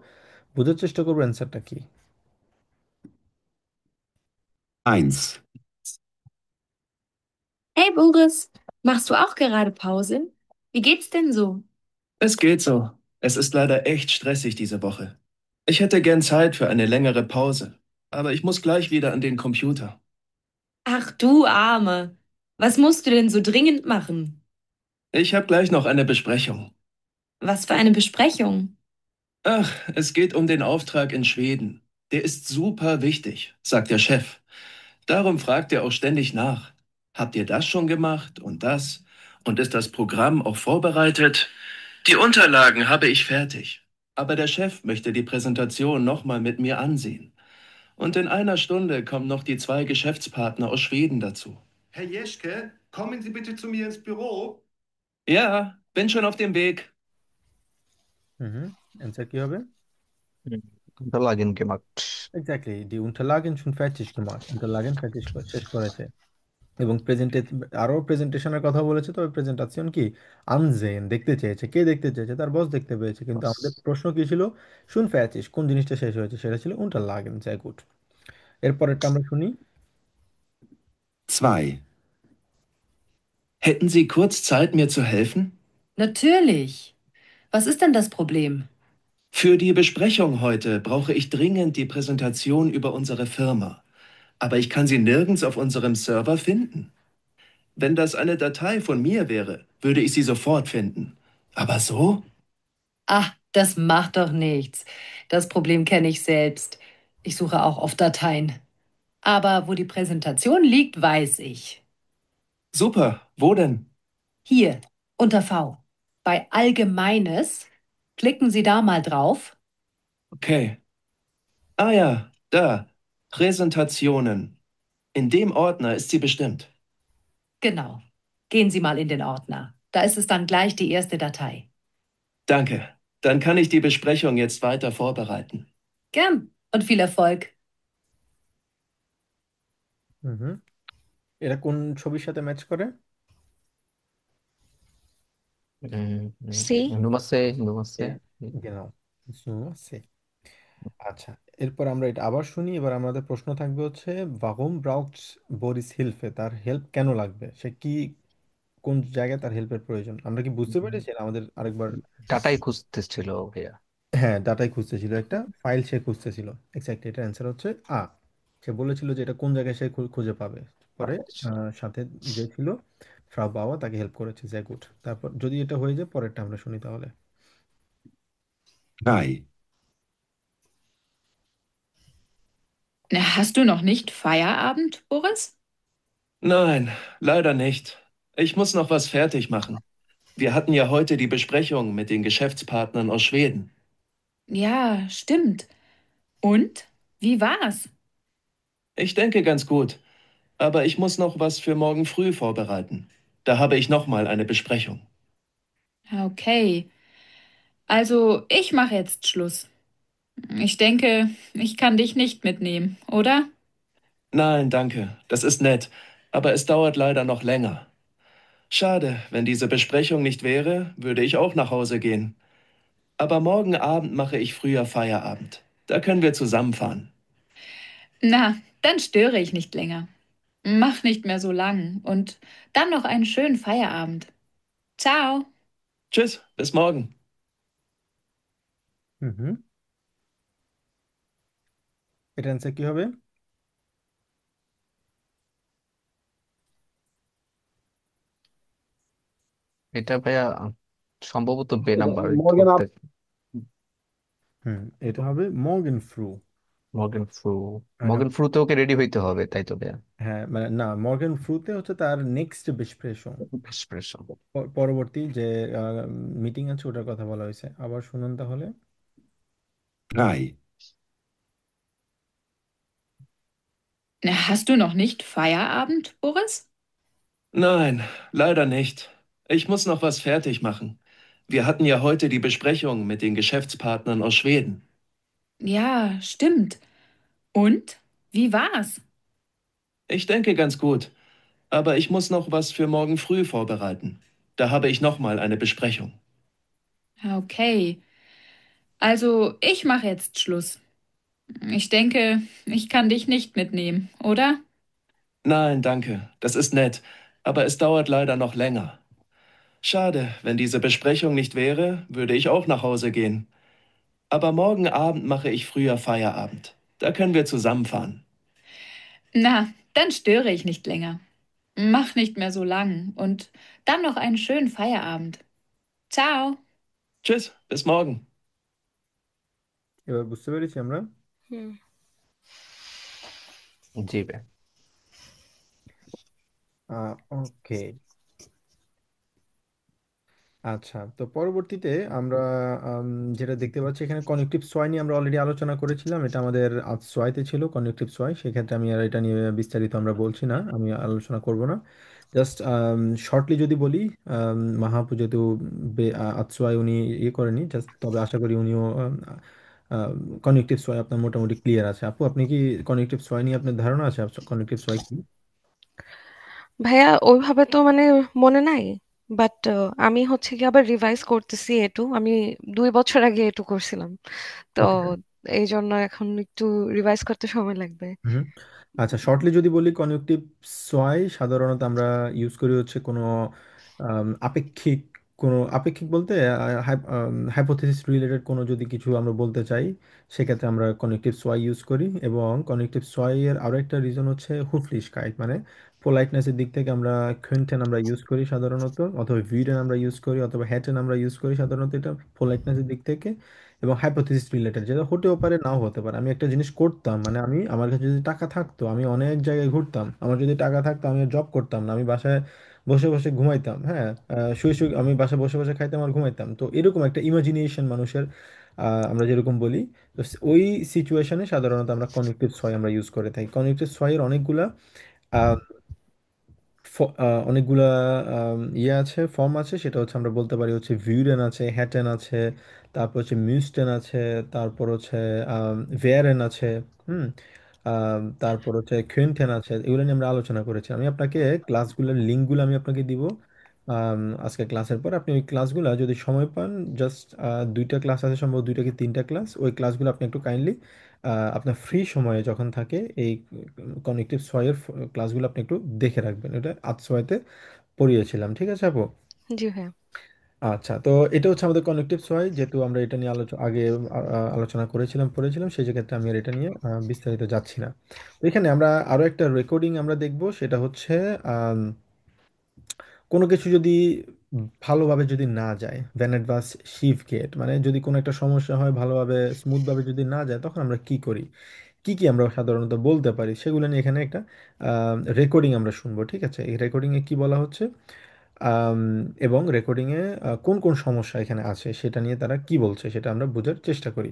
বোঝার চেষ্টা করবো অ্যান্সারটা কি। 1, Hey Boris, machst du auch gerade Pause? Wie geht's denn so? Es geht so. Es ist leider echt stressig diese Woche. Ich hätte gern Zeit für eine längere Pause, aber ich muss gleich wieder an den Computer. Ach du Arme, was musst du denn so dringend machen? Ich habe gleich noch eine Besprechung. Was für eine Besprechung? Ach, es geht um den Auftrag in Schweden. Der ist super wichtig, sagt der Chef. Darum fragt er auch ständig nach. Habt ihr das schon gemacht und das? Und ist das Programm auch vorbereitet? Die Unterlagen habe ich fertig. Aber der Chef möchte die Präsentation nochmal mit mir ansehen. Und in einer Stunde kommen noch die zwei Geschäftspartner aus Schweden dazu. Herr Jeschke, kommen Sie bitte zu mir ins Büro. Ja, bin schon auf dem Weg. Hmm, answer কি হবে? Unterlagen gemacht. Exactly, die Unterlagen schon fertig gemacht, Unterlagen fertig শেষ করেছে। এবং প্রেজেন্টে আরো প্রেজেন্টেশনের কথা বলেছে, তবে presentation কি আনজেন দেখতে চেয়েছে, কে দেখতে চেয়েছে? তার বস দেখতে পেয়েছে, কিন্তু আমাদের Was? প্রশ্ন কি ছিল? শুন ফ্যাচিস, কোন জিনিসটা শেষ হয়েছে, সেটা ছিল unterlagen, sehr gut। এরপরেরটা আমরা শুনি। 2, Hätten Sie kurz Zeit, mir zu helfen? Natürlich. Was ist denn das Problem? Für die Besprechung heute brauche ich dringend die Präsentation über unsere Firma. Aber ich kann sie nirgends auf unserem Server finden. Wenn das eine Datei von mir wäre, würde ich sie sofort finden. Aber so? Ach, das macht doch nichts. Das Problem kenne ich selbst. Ich suche auch oft Dateien. Aber wo die Präsentation liegt, weiß ich. Super, wo denn? Hier, unter V. Bei Allgemeines. Klicken Sie da mal drauf. Okay. Ah ja, da. Präsentationen. In dem Ordner ist sie bestimmt. Genau. Gehen Sie mal in den Ordner. Da ist es dann gleich die erste Datei. Danke. Dann kann ich die Besprechung jetzt weiter vorbereiten. Gern und viel Erfolg. হুম, এটা কোন ছবির সাথে match করে? See? Nummer 6, Nummer এ, 6. genau, so সে। আচ্ছা, এরপর আমরা এটা আবার শুনি। এবার আমাদের প্রশ্ন থাকবে হচ্ছে warum braucht Boris Hilfe? তার হেল্প কেন লাগবে, সে কি, কোন জায়গায় তার হেল্পের প্রয়োজন? আমরা কি বুঝতে পেরেছি না আমাদের আরেকবার? ডাটাই খুঁজতেছিল ভাইয়া। হ্যাঁ, ডাটাই খুঁজতেছিল, একটা ফাইল সে খুঁজতেছিল। এক্স্যাক্টলি, এটা অ্যান্সার হচ্ছে আ। সে বলেছিল যে এটা কোন জায়গায় সে খুঁজে পাবে। পরে আচ্ছা। সাথে যে ছিল ফ্রাউ বাওয়া, তাকে হেল্প করেছে, যে গুড। তারপর যদি এটা হয়ে যায়, পরেরটা আমরা শুনি তাহলে। 3, Hast du noch nicht Feierabend, Boris? Nein, leider nicht. Ich muss noch was fertig machen. Wir hatten ja heute die Besprechung mit den Geschäftspartnern aus Schweden. Ja, stimmt. Und? Wie war's? Ich denke ganz gut, aber ich muss noch was für morgen früh vorbereiten. Da habe ich noch mal eine Besprechung. Okay. Also, ich mache jetzt Schluss. Ich denke, ich kann dich nicht mitnehmen, oder? Nein, danke. Das ist nett, aber es dauert leider noch länger. Schade, wenn diese Besprechung nicht wäre, würde ich auch nach Hause gehen. Aber morgen Abend mache ich früher Feierabend. Da können wir zusammenfahren. Na, dann störe ich nicht länger. Mach nicht mehr so lang und dann noch einen schönen Feierabend. Ciao. Tschüss, bis morgen. হুম, এটা answer কি হবে? এটা ভাইয়া সম্ভবত বে এটা number Morgan ধরতে। হুম, এটা হবে মর্গেন ফ্রু। মর্গান ফ্রু। এটা মর্গান ফ্রুতে ওকে রেডি হইতে হবে, তাই তো ভাইয়া? হ্যাঁ, মানে না, মর্গেন ফ্রুতে হচ্ছে তার নেক্সট বেসপ্রেশন, এক্সপ্রেশন। পরবর্তী যে মিটিং আছে ওটার কথা বলা হয়েছে। আবার শুনুন তাহলে। 3, Hast du noch nicht Feierabend, Boris? Nein, leider nicht. Ich muss noch was fertig machen. Wir hatten ja heute die Besprechung mit den Geschäftspartnern aus Schweden. Ja, stimmt. Und? Wie war's? Ich denke ganz gut, aber ich muss noch was für morgen früh vorbereiten. Da habe ich noch mal eine Besprechung. Okay. Also, ich mache jetzt Schluss. Ich denke, ich kann dich nicht mitnehmen, oder? Nein, danke. Das ist nett, aber es dauert leider noch länger. Schade, wenn diese Besprechung nicht wäre, würde ich auch nach Hause gehen. Aber morgen Abend mache ich früher Feierabend. Da können wir zusammenfahren. Na, dann störe ich nicht länger. Mach nicht mehr so lang und dann noch einen schönen Feierabend. Ciao. Tschüss, bis morgen. এবার বুঝতে পেরেছি আমরা। হুম। জি ভাই। ওকে, আচ্ছা, তো পরবর্তীতে আমরা যেটা দেখতে পাচ্ছি এখানে কনেকটিভ সোয়াই নিয়ে আমরা অলরেডি আলোচনা করেছিলাম। এটা আমাদের আজ সোয়াইতে ছিল কনেকটিভ সোয়াই, সেক্ষেত্রে আমি আর এটা নিয়ে বিস্তারিত আমরা বলছি না, আমি আলোচনা করব না। জাস্ট শর্টলি যদি বলি, মাহাপু যেহেতু আজ সোয়াই উনি ইয়ে করেনি, জাস্ট তবে আশা করি উনিও কনেকটিভ সোয়াই আপনার মোটামুটি ক্লিয়ার আছে। আপু, আপনি কি কনেকটিভ সোয়াই নিয়ে আপনার ধারণা আছে কনেকটিভ সোয়াই কি? ভাইয়া ওইভাবে তো মানে মনে নাই, বাট আমি হচ্ছে কি আবার রিভাইজ করতেছি এটু। আমি 2 বছর আগে এটু করছিলাম, তো ওকে। এই জন্য এখন একটু রিভাইজ করতে সময় লাগবে। হুম। আচ্ছা, শর্টলি যদি বলি, কনজুকটিভ সোয়াই সাধারণত আমরা ইউজ করি হচ্ছে কোনো আপেক্ষিক, কোনো আপেক্ষিক বলতে হাইপোথেসিস রিলেটেড কোনো যদি কিছু আমরা বলতে চাই, সেক্ষেত্রে আমরা কনেকটিভ সোয়াই ইউজ করি। এবং কনেকটিভ সোয়াই এর আরো একটা রিজন হচ্ছে হুফলিশকাইট, মানে পোলাইটনেসের দিক থেকে আমরা খুইনটেন আমরা ইউজ করি সাধারণত, অথবা ভিডেন আমরা ইউজ করি, অথবা হ্যাটেন আমরা ইউজ করি সাধারণত, এটা পোলাইটনেসের দিক থেকে। এবং হাইপোথিসিস রিলেটেড, যেটা হতেও পারে নাও হতে পারে। আমি একটা জিনিস করতাম, মানে আমি, আমার কাছে যদি টাকা থাকতো আমি অনেক জায়গায় ঘুরতাম, আমার যদি টাকা থাকতো আমি জব করতাম না, আমি বাসায় বসে বসে ঘুমাইতাম, হ্যাঁ, শুয়ে শুয়ে আমি বাসায় বসে বসে খাইতাম আর ঘুমাইতাম। তো এরকম একটা ইমাজিনেশন মানুষের, আমরা যেরকম বলি, তো ওই সিচুয়েশনে সাধারণত আমরা কনেকটিভ সয় আমরা ইউজ করে থাকি। কনেকটিভ সয়ের অনেকগুলা অনেকগুলা ইয়ে আছে, ফর্ম আছে। সেটা হচ্ছে আমরা বলতে পারি হচ্ছে ভিউরেন আছে, হ্যাটেন আছে, তারপর হচ্ছে মিউস্টেন আছে, তারপর হচ্ছে ভেয়ারেন আছে, হুম, তারপর হচ্ছে কুইন্টেন আছে। এগুলো নিয়ে আমরা আলোচনা করেছি। আমি আপনাকে ক্লাসগুলোর লিঙ্কগুলো আমি আপনাকে দিব আজকে ক্লাসের পর। আপনি ওই ক্লাসগুলো যদি সময় পান, জাস্ট 2টা ক্লাস আছে সম্ভব, 2টা কি 3টা ক্লাস, ওই ক্লাসগুলো আপনি একটু কাইন্ডলি আপনার ফ্রি সময়ে যখন থাকে এই কনেকটিভ সয়ের ক্লাসগুলো আপনি একটু দেখে রাখবেন। এটা আজ সয়েতে পড়িয়েছিলাম, ঠিক আছে আপু? জি ভাইয়া। আচ্ছা, তো এটা হচ্ছে আমাদের কনেকটিভ সয়, যেহেতু আমরা এটা নিয়ে আগে আলোচনা করেছিলাম, পড়েছিলাম, সেই ক্ষেত্রে আমি আর এটা নিয়ে বিস্তারিত যাচ্ছি না। তো এখানে আমরা আরো একটা রেকর্ডিং আমরা দেখব, সেটা হচ্ছে কোনো কিছু যদি ভালোভাবে যদি না যায়, ভ্যানেট বাস শিফ গেট, মানে যদি কোনো একটা সমস্যা হয়, ভালোভাবে স্মুথভাবে যদি না যায়, তখন আমরা কি করি, কি কি আমরা সাধারণত বলতে পারি, সেগুলো নিয়ে এখানে একটা রেকর্ডিং আমরা শুনবো, ঠিক আছে? এই রেকর্ডিংয়ে কি বলা হচ্ছে, আম, এবং রেকর্ডিংয়ে কোন কোন সমস্যা এখানে আছে সেটা নিয়ে তারা কি বলছে সেটা আমরা বোঝার চেষ্টা করি।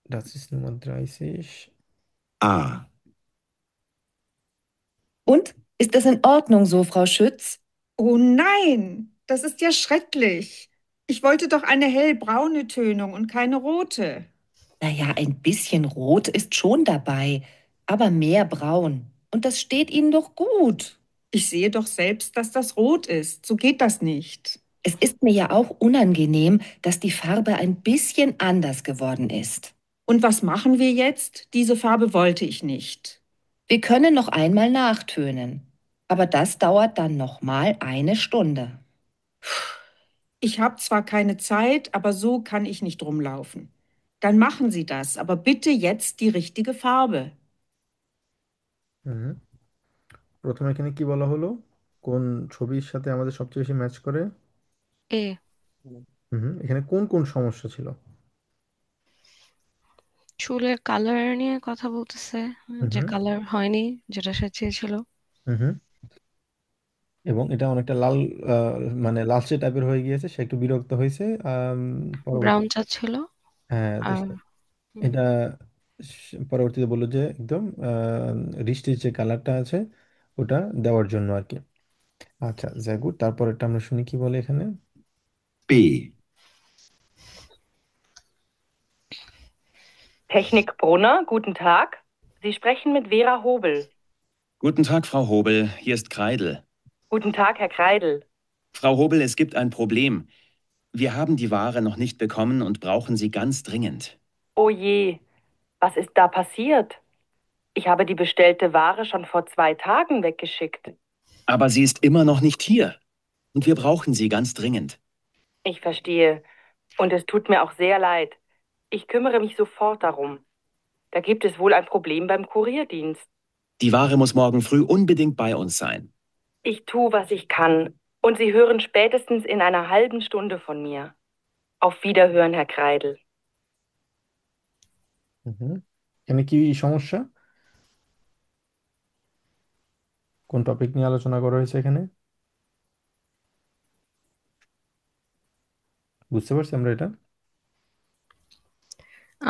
Das ist Nummer 30. A. Und? Ist das in Ordnung so, Frau Schütz? Oh nein, das ist ja schrecklich. Ich wollte doch eine hellbraune Tönung und keine rote. Naja, ein bisschen rot ist schon dabei, aber mehr braun. Und das steht Ihnen doch gut. Ich sehe doch selbst, dass das rot ist. So geht das nicht. Es ist mir ja auch unangenehm, dass die Farbe ein bisschen anders geworden ist. Und was machen wir jetzt? Diese Farbe wollte ich nicht. Wir können noch einmal nachtönen. Aber das dauert dann noch mal eine Stunde. Ich habe zwar keine Zeit, aber so kann ich nicht rumlaufen. Dann machen Sie das, aber bitte jetzt die richtige Farbe. হুম। প্রথমে এখানে কি বলা হলো, কোন ছবির সাথে আমাদের সবচেয়ে বেশি ম্যাচ করে? এ। হুম, এখানে কোন কোন সমস্যা ছিল? চুলের কালার নিয়ে কথা বলতেছে, যে হুম। কালার হয়নি যেটা সে চেয়েছিল। হুম। এবং এটা অনেকটা লাল, আহ, মানে লালচে টাইপের হয়ে গিয়েছে, সে একটু বিরক্ত হয়েছে। পরবর্তী, ব্রাউন চাচ্ছিল। হ্যাঁ, তো আর হুম, এটা পরবর্তীতে বললো যে একদম রিস্টির যে কালারটা আছে ওটা দেওয়ার জন্য আর কি। আচ্ছা, sehr gut, তারপরেরটা আমরা শুনি কি বলে এখানে। B. Technik Brunner, guten Tag. Sie sprechen mit Vera Hobel. Guten Tag, Frau Hobel. Hier ist Kreidel. Guten Tag, Herr Kreidel. Frau Hobel, es gibt ein Problem. Wir haben die Ware noch nicht bekommen und brauchen sie ganz dringend. Oh je, was ist da passiert? Ich habe die bestellte Ware schon vor 2 Tagen weggeschickt. Aber sie ist immer noch nicht hier. Und wir brauchen sie ganz dringend. Ich verstehe. Und es tut mir auch sehr leid. Ich kümmere mich sofort darum. Da gibt es wohl ein Problem beim Kurierdienst. Die Ware muss morgen früh unbedingt bei uns sein. Ich tue, was ich kann. Und Sie hören spätestens in einer halben Stunde von mir. Auf Wiederhören, Herr Kreidel. হুম, এখানে কি সমস্যা, কোন topic নিয়ে আলোচনা করা হয়েছে এখানে? বুঝতে পারছি আমরা এটা।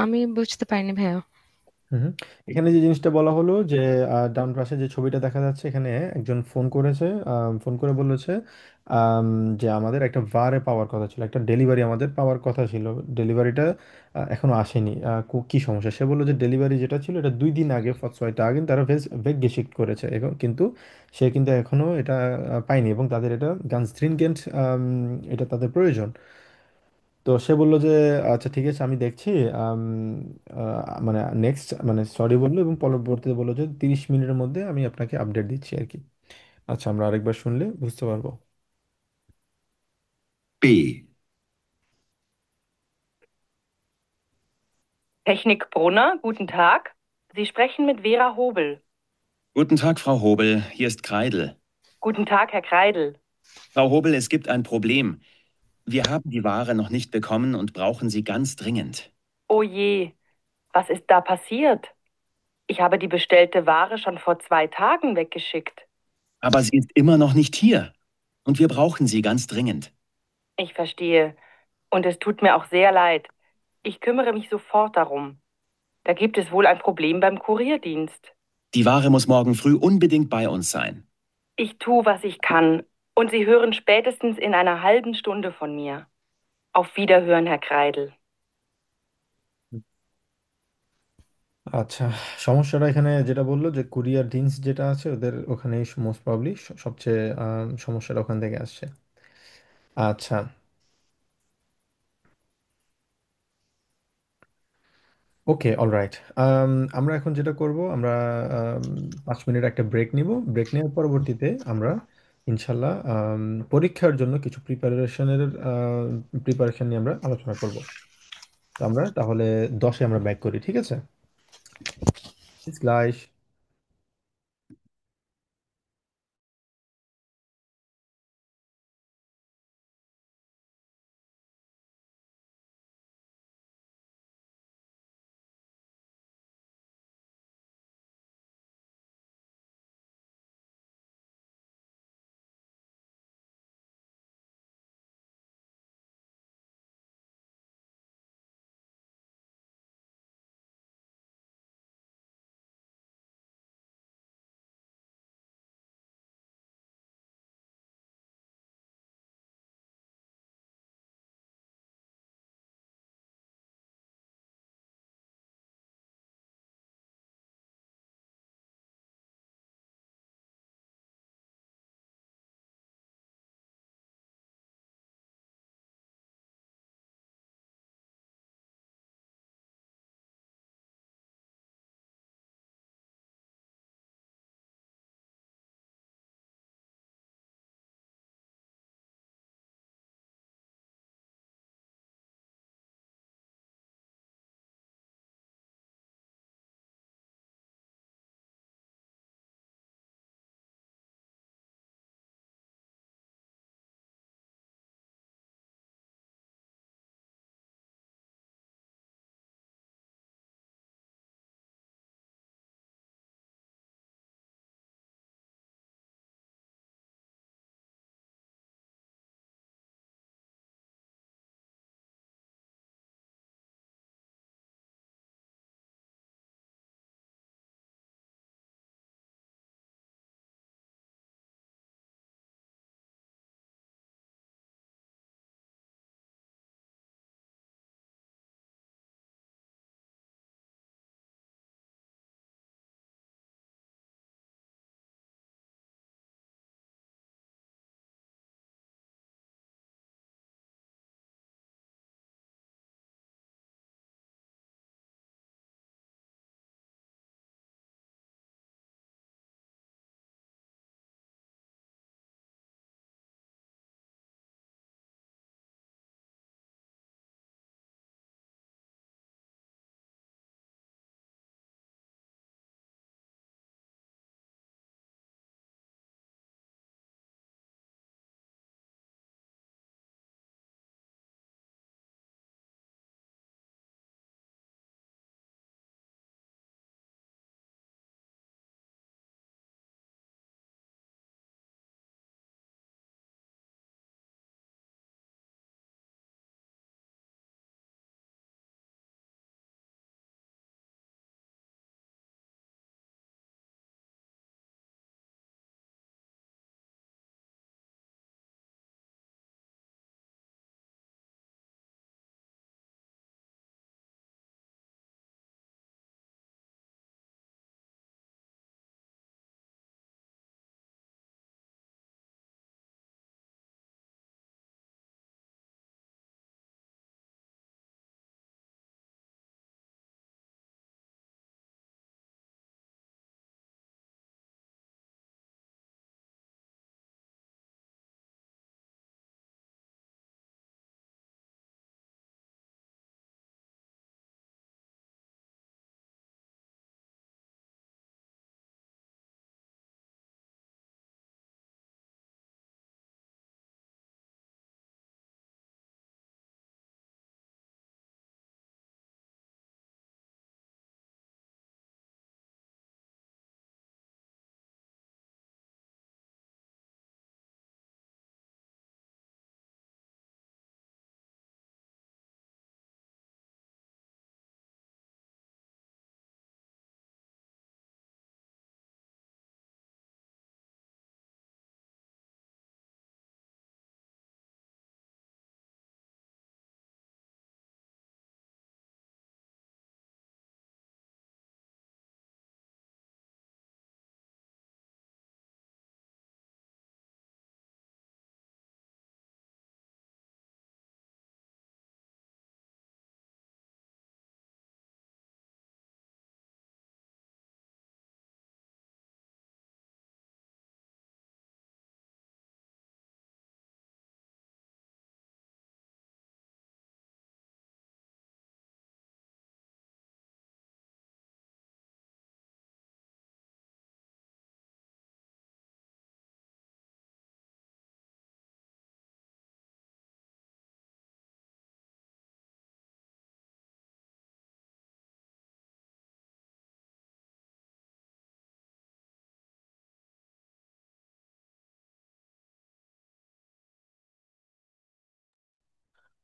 আমি বুঝতে পারিনি ভাইয়া। হুম, এখানে যে জিনিসটা বলা হলো যে ডান পাশে যে ছবিটা দেখা যাচ্ছে, এখানে একজন ফোন করেছে, ফোন করে বলেছে আম, যে আমাদের একটা ভারে পাওয়ার কথা ছিল, একটা ডেলিভারি আমাদের পাওয়ার কথা ছিল, ডেলিভারিটা এখনো আসেনি। কি সমস্যা, সে বললো যে ডেলিভারি যেটা ছিল এটা 2 দিন আগে, 6টা আগে তারা ভেগ গেশিক্ট করেছে, এবং কিন্তু সে কিন্তু এখনো এটা পায়নি, এবং তাদের এটা গানস ড্রিনগেন্ট, এটা তাদের প্রয়োজন। তো সে বললো যে আচ্ছা ঠিক আছে আমি দেখছি, আম, মানে নেক্সট, মানে সরি বললো, এবং পরবর্তীতে বললো যে 30 মিনিটের মধ্যে আমি আপনাকে আপডেট দিচ্ছি আর কি। আচ্ছা, আমরা আরেকবার শুনলে বুঝতে পারবো। B. Technik Brunner, guten Tag. Sie sprechen mit Vera Hobel. Guten Tag, Frau Hobel. Hier ist Kreidel. Guten Tag, Herr Kreidel. Frau Hobel, es gibt ein Problem. Wir haben die Ware noch nicht bekommen und brauchen sie ganz dringend. Oh je, was ist da passiert? Ich habe die bestellte Ware schon vor 2 Tagen weggeschickt. Aber sie ist immer noch nicht hier. Und wir brauchen sie ganz dringend. Ich verstehe. Und es tut mir auch sehr leid. Ich kümmere mich sofort darum. Da gibt es wohl ein Problem beim Kurierdienst. Die Ware muss morgen früh unbedingt bei uns sein. Ich tue, was ich kann. Und Sie hören spätestens in einer halben Stunde von mir. Auf Wiederhören, Herr Kreidel. আচ্ছা, সমস্যাটা এখানে যেটা বললো যে courier Dienes যেটা আছে ওদের ওখানে মোস্ট প্রবলি সবচেয়ে সমস্যাটা ওখান থেকে আসছে। আচ্ছা, ওকে, অলরাইট। আমরা এখন যেটা করব, আমরা 5 মিনিট একটা ব্রেক নিব। ব্রেক নেওয়ার পরবর্তীতে আমরা ইনশাল্লাহ পরীক্ষার জন্য কিছু প্রিপারেশন নিয়ে আমরা আলোচনা করব। তো আমরা তাহলে 10-এ আমরা ব্যাক করি, ঠিক আছে? গ্লাইশ।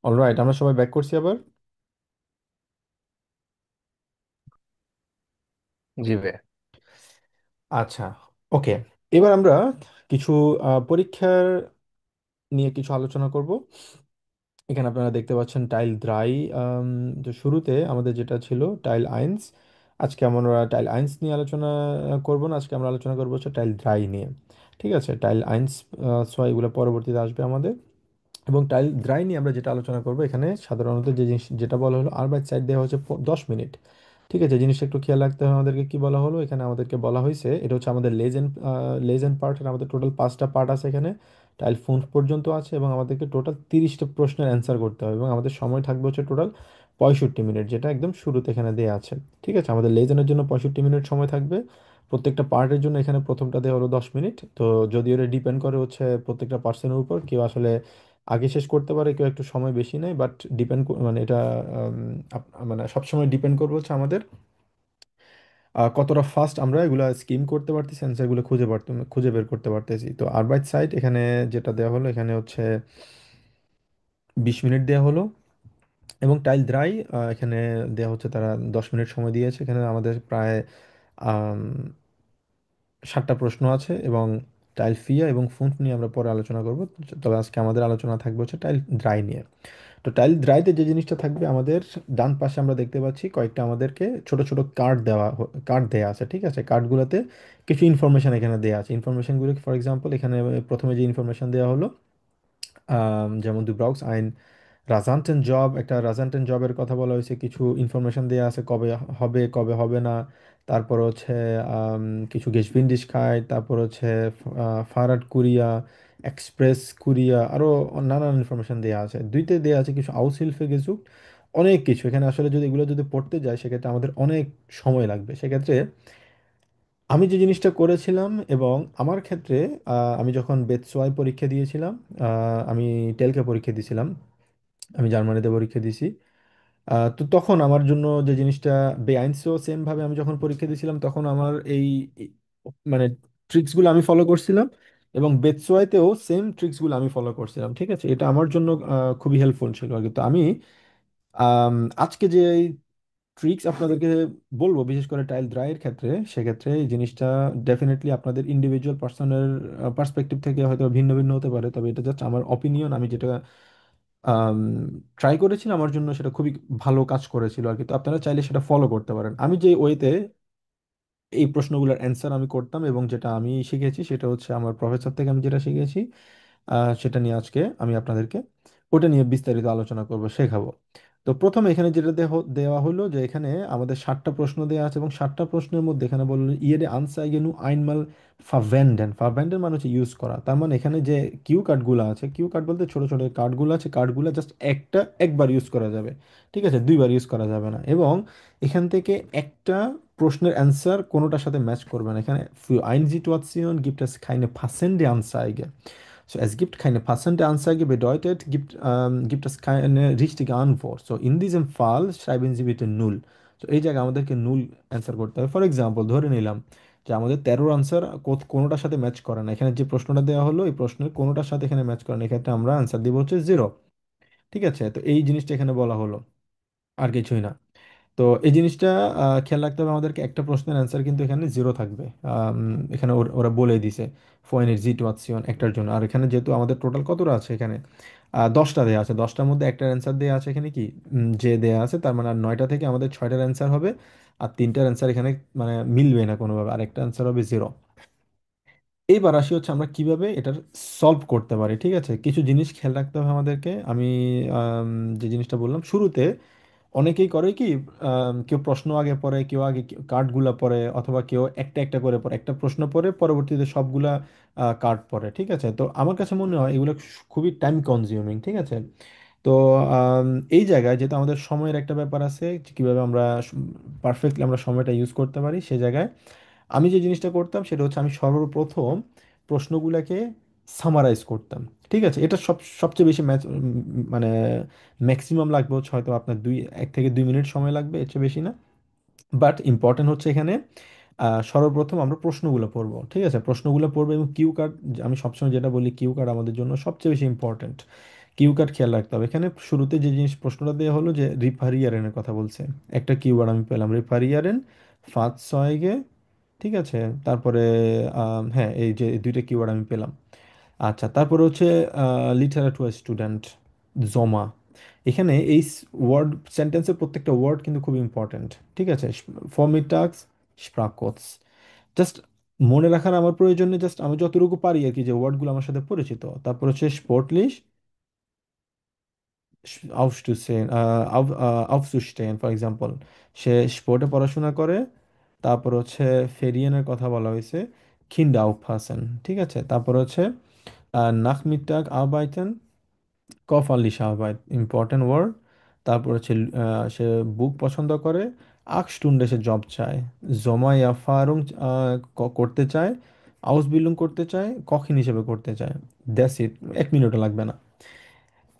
অলরাইট, আমরা সবাই ব্যাক করছি আবার। জি ভাইয়া। আচ্ছা, ওকে। এবার আমরা কিছু পরীক্ষার নিয়ে কিছু আলোচনা করব। এখানে আপনারা দেখতে পাচ্ছেন টাইল দ্রাই। তো শুরুতে আমাদের যেটা ছিল টাইল আইন্স। আজকে আমরা টাইল আইন্স নিয়ে আলোচনা করব না, আজকে আমরা আলোচনা করবো হচ্ছে টাইল দ্রাই নিয়ে। ঠিক আছে, টাইল আইন্স ছয় এগুলো পরবর্তীতে আসবে আমাদের। এবং টাইল দ্রাই নিয়ে আমরা যেটা আলোচনা করবো এখানে সাধারণত যে জিনিস যেটা বলা হলো আরবাইট সাইড দেওয়া হচ্ছে 10 মিনিট। ঠিক আছে, জিনিসটা একটু খেয়াল রাখতে হবে আমাদেরকে। কি বলা হলো এখানে আমাদেরকে বলা হয়েছে, এটা হচ্ছে আমাদের লেজেন্ড পার্ট। আমাদের টোটাল 5টা পার্ট আছে এখানে, টাইল ফোন পর্যন্ত আছে, এবং আমাদেরকে টোটাল 30টা প্রশ্নের অ্যান্সার করতে হবে, এবং আমাদের সময় থাকবে হচ্ছে টোটাল 65 মিনিট, যেটা একদম শুরুতে এখানে দেওয়া আছে। ঠিক আছে, আমাদের লেজেন্ডের জন্য 65 মিনিট সময় থাকবে। প্রত্যেকটা পার্টের জন্য এখানে প্রথমটা দেওয়া হলো 10 মিনিট। তো যদি ওটা ডিপেন্ড করে হচ্ছে প্রত্যেকটা পার্সনের উপর, কেউ আসলে আগে শেষ করতে পারে, কেউ একটু সময় বেশি নেয়, বাট ডিপেন্ড মানে এটা মানে সবসময় ডিপেন্ড করবে হচ্ছে আমাদের কতটা ফাস্ট আমরা এগুলা স্কিম করতে পারতেছি, অ্যান্সারগুলো খুঁজে বের করতে পারতেছি। তো আরবাইট সাইট এখানে যেটা দেওয়া হলো এখানে হচ্ছে 20 মিনিট দেওয়া হলো। এবং টাইল দ্রাই এখানে দেওয়া হচ্ছে তারা 10 মিনিট সময় দিয়েছে। এখানে আমাদের প্রায় আম, 7টা প্রশ্ন আছে। এবং টাইল ফিয়া এবং ফোন্ট নিয়ে আমরা পরে আলোচনা করব। তবে আজকে আমাদের আলোচনা থাকবে হচ্ছে টাইল ড্রাই নিয়ে। তো টাইল ড্রাইতে যে জিনিসটা থাকবে, আমাদের ডান পাশে আমরা দেখতে পাচ্ছি কয়েকটা আমাদেরকে ছোট ছোট কার্ড দেওয়া আছে। ঠিক আছে, কার্ডগুলোতে কিছু ইনফরমেশন এখানে দেওয়া আছে। ইনফরমেশনগুলো ফর এক্সাম্পল এখানে প্রথমে যে ইনফরমেশন দেওয়া হলো, যেমন দু ব্রাউক্স আইন রাজান্টেন জব, একটা রাজান্টেন জবের কথা বলা হয়েছে, কিছু ইনফরমেশন দেওয়া আছে কবে হবে কবে হবে না। তারপর হচ্ছে আম, কিছু গেশভিন্ডিশকাইট, তারপর হচ্ছে ফারাড কুরিয়া, এক্সপ্রেস কুরিয়া, আরও নানান ইনফরমেশন দেওয়া আছে। দুইতে দেওয়া আছে কিছু আউসিলফে গেজুক, অনেক কিছু এখানে আসলে যদি এগুলো যদি পড়তে যায় সেক্ষেত্রে আমাদের অনেক সময় লাগবে। সেক্ষেত্রে আমি যে জিনিসটা করেছিলাম, এবং আমার ক্ষেত্রে আমি যখন বেতসোয়াই পরীক্ষা দিয়েছিলাম, আমি টেলকে পরীক্ষা দিয়েছিলাম, আমি জার্মানিতে পরীক্ষা দিয়েছি। তো তখন আমার জন্য যে জিনিসটা বেআইনসও সেম ভাবে আমি যখন পরীক্ষা দিয়েছিলাম, তখন আমার এই মানে ট্রিক্সগুলো আমি ফলো করছিলাম, এবং বেতসোয়াইতেও সেম ট্রিক্সগুলো আমি ফলো করছিলাম। ঠিক আছে, এটা আমার জন্য খুবই হেল্পফুল ছিল আর কি। তো আমি আম, আজকে যে ট্রিক্স আপনাদেরকে বলবো, বিশেষ করে টাইল ড্রাইয়ের ক্ষেত্রে, সেক্ষেত্রে এই জিনিসটা ডেফিনেটলি আপনাদের ইন্ডিভিজুয়াল পার্সনের পার্সপেক্টিভ থেকে হয়তো ভিন্ন ভিন্ন হতে পারে, তবে এটা জাস্ট আমার অপিনিয়ন। আমি যেটা ট্রাই করেছিলাম, আমার জন্য সেটা খুবই ভালো কাজ করেছিল আর কি। তো আপনারা চাইলে সেটা ফলো করতে পারেন। আমি যে ওয়েতে এই প্রশ্নগুলোর অ্যান্সার আমি করতাম, এবং যেটা আমি শিখেছি সেটা হচ্ছে আমার প্রফেসর থেকে আমি যেটা শিখেছি, সেটা নিয়ে আজকে আমি আপনাদেরকে ওটা নিয়ে বিস্তারিত আলোচনা করব, শেখাবো। তো প্রথমে এখানে যেটা দেওয়া হলো যে এখানে আমাদের 7টা প্রশ্ন দেওয়া আছে, এবং 7টা প্রশ্নের মধ্যে এখানে বললো ইয়েরে আনসাইগেনু আইনমাল ফাভেন্ডেন। ফাভেন্ডেন মানে হচ্ছে ইউজ করা। তার মানে এখানে যে কিউ কার্ডগুলো আছে, কিউ কার্ড বলতে ছোট ছোট কার্ডগুলো আছে, কার্ডগুলো জাস্ট একবার ইউজ করা যাবে। ঠিক আছে, দুইবার ইউজ করা যাবে না। এবং এখান থেকে একটা প্রশ্নের অ্যান্সার কোনোটার সাথে ম্যাচ করবে না। এখানে für eine Situation gibt es keine passende Anzeige. So, es gibt keine passende Anzeige bedeutet, gibt es keine richtige Antwort. So, in diesem Fall schreiben Sie bitte null. So, এই জায়গায় আমাদেরকে নুল answer করতে হবে। For example ধরে নিলাম যে আমাদের 13 answer কোনোটার সাথে ম্যাচ করে না। এখানে যে প্রশ্নটা দেওয়া হলো এই প্রশ্নের কোনোটার সাথে এখানে ম্যাচ করে না, এক্ষেত্রে আমরা অ্যান্সার দিব হচ্ছে 0। ঠিক আছে, তো এই জিনিসটা এখানে বলা হলো, আর কিছুই না। তো এই জিনিসটা খেয়াল রাখতে হবে আমাদেরকে। একটা প্রশ্নের অ্যান্সার কিন্তু এখানে 0 থাকবে। এখানে ওরা বলে দিছে ফয়েনের সিচুয়েশন একটার জন্য। আর এখানে যেহেতু আমাদের টোটাল কতটা আছে এখানে 10টা দেওয়া আছে, 10টার মধ্যে একটার অ্যান্সার দেওয়া আছে এখানে কি যে দেওয়া আছে, তার মানে আর 9টা থেকে আমাদের 6টার অ্যান্সার হবে। আর 3টার অ্যান্সার এখানে মানে মিলবে না কোনোভাবে, আর একটা অ্যান্সার হবে 0। এইবার আসি হচ্ছে আমরা কিভাবে এটার সলভ করতে পারি। ঠিক আছে, কিছু জিনিস খেয়াল রাখতে হবে আমাদেরকে। আমি আম, যে জিনিসটা বললাম শুরুতে, অনেকেই করে কি কেউ প্রশ্ন আগে পড়ে, কেউ আগে কার্ডগুলা পড়ে, অথবা কেউ একটা একটা করে পড়ে, একটা প্রশ্ন পড়ে পরবর্তীতে সবগুলা কার্ড পড়ে। ঠিক আছে, তো আমার কাছে মনে হয় এগুলো খুবই টাইম কনজিউমিং। ঠিক আছে, তো আম, এই জায়গায় যেহেতু আমাদের সময়ের একটা ব্যাপার আছে, যে কিভাবে আমরা পারফেক্টলি আমরা সময়টা ইউজ করতে পারি, সে জায়গায় আমি যে জিনিসটা করতাম সেটা হচ্ছে আমি সর্বপ্রথম প্রশ্নগুলোকে সামারাইজ করতাম। ঠিক আছে, এটা সবচেয়ে বেশি মানে ম্যাক্সিমাম লাগবে হচ্ছে হয়তো আপনার 1 থেকে 2 মিনিট সময় লাগবে, এর চেয়ে বেশি না। বাট ইম্পর্টেন্ট হচ্ছে এখানে সর্বপ্রথম আমরা প্রশ্নগুলো পড়বো। ঠিক আছে, প্রশ্নগুলো পড়বো, এবং কিউ কার্ড, আমি সবসময় যেটা বলি কিউ কার্ড আমাদের জন্য সবচেয়ে বেশি ইম্পর্টেন্ট। কিউ কার্ড খেয়াল রাখতে হবে। এখানে শুরুতে যে জিনিস প্রশ্নটা দেওয়া হলো যে রিফারিয়ারেনের কথা বলছে, একটা কিওয়ার্ড আমি পেলাম রিফারিয়ারেন, ফাৎসয়গে, ঠিক আছে। তারপরে হ্যাঁ, এই যে দুইটা কিওয়ার্ড আমি পেলাম। আচ্ছা, তারপরে হচ্ছে লিটারেচার স্টুডেন্ট, জমা। এখানে এই ওয়ার্ড সেন্টেন্সের প্রত্যেকটা ওয়ার্ড কিন্তু খুব ইম্পর্ট্যান্ট, ঠিক আছে। ফর্মিটাক্স, স্প্রাকোটস, জাস্ট মনে রাখার আমার প্রয়োজন নেই, জাস্ট আমি যতটুকু পারি আর কি, যে ওয়ার্ডগুলো আমার সাথে পরিচিত। তারপর হচ্ছে স্পোর্টলিশ, aufzustehen, aufzustehen ফর এক্সাম্পল, সে স্পোর্টে পড়াশোনা করে। তারপর হচ্ছে ফেরিয়েনের কথা বলা হয়েছে, কিন্ডা aufpassen, ঠিক আছে। তারপর হচ্ছে Nachmittag arbeiten, কফালিশ আহবাদ, ইম্পর্টেন্ট ওয়ার্ড। তারপর হচ্ছে সে বুক পছন্দ করে, আকস্টুন্ডে সে জব চায়, জমা ইয়াফারুং করতে চায়, আউসবিল্ডিং করতে চায়, কখিন হিসেবে করতে চায়। দ্যাটস ইট, 1 মিনিটও লাগবে না।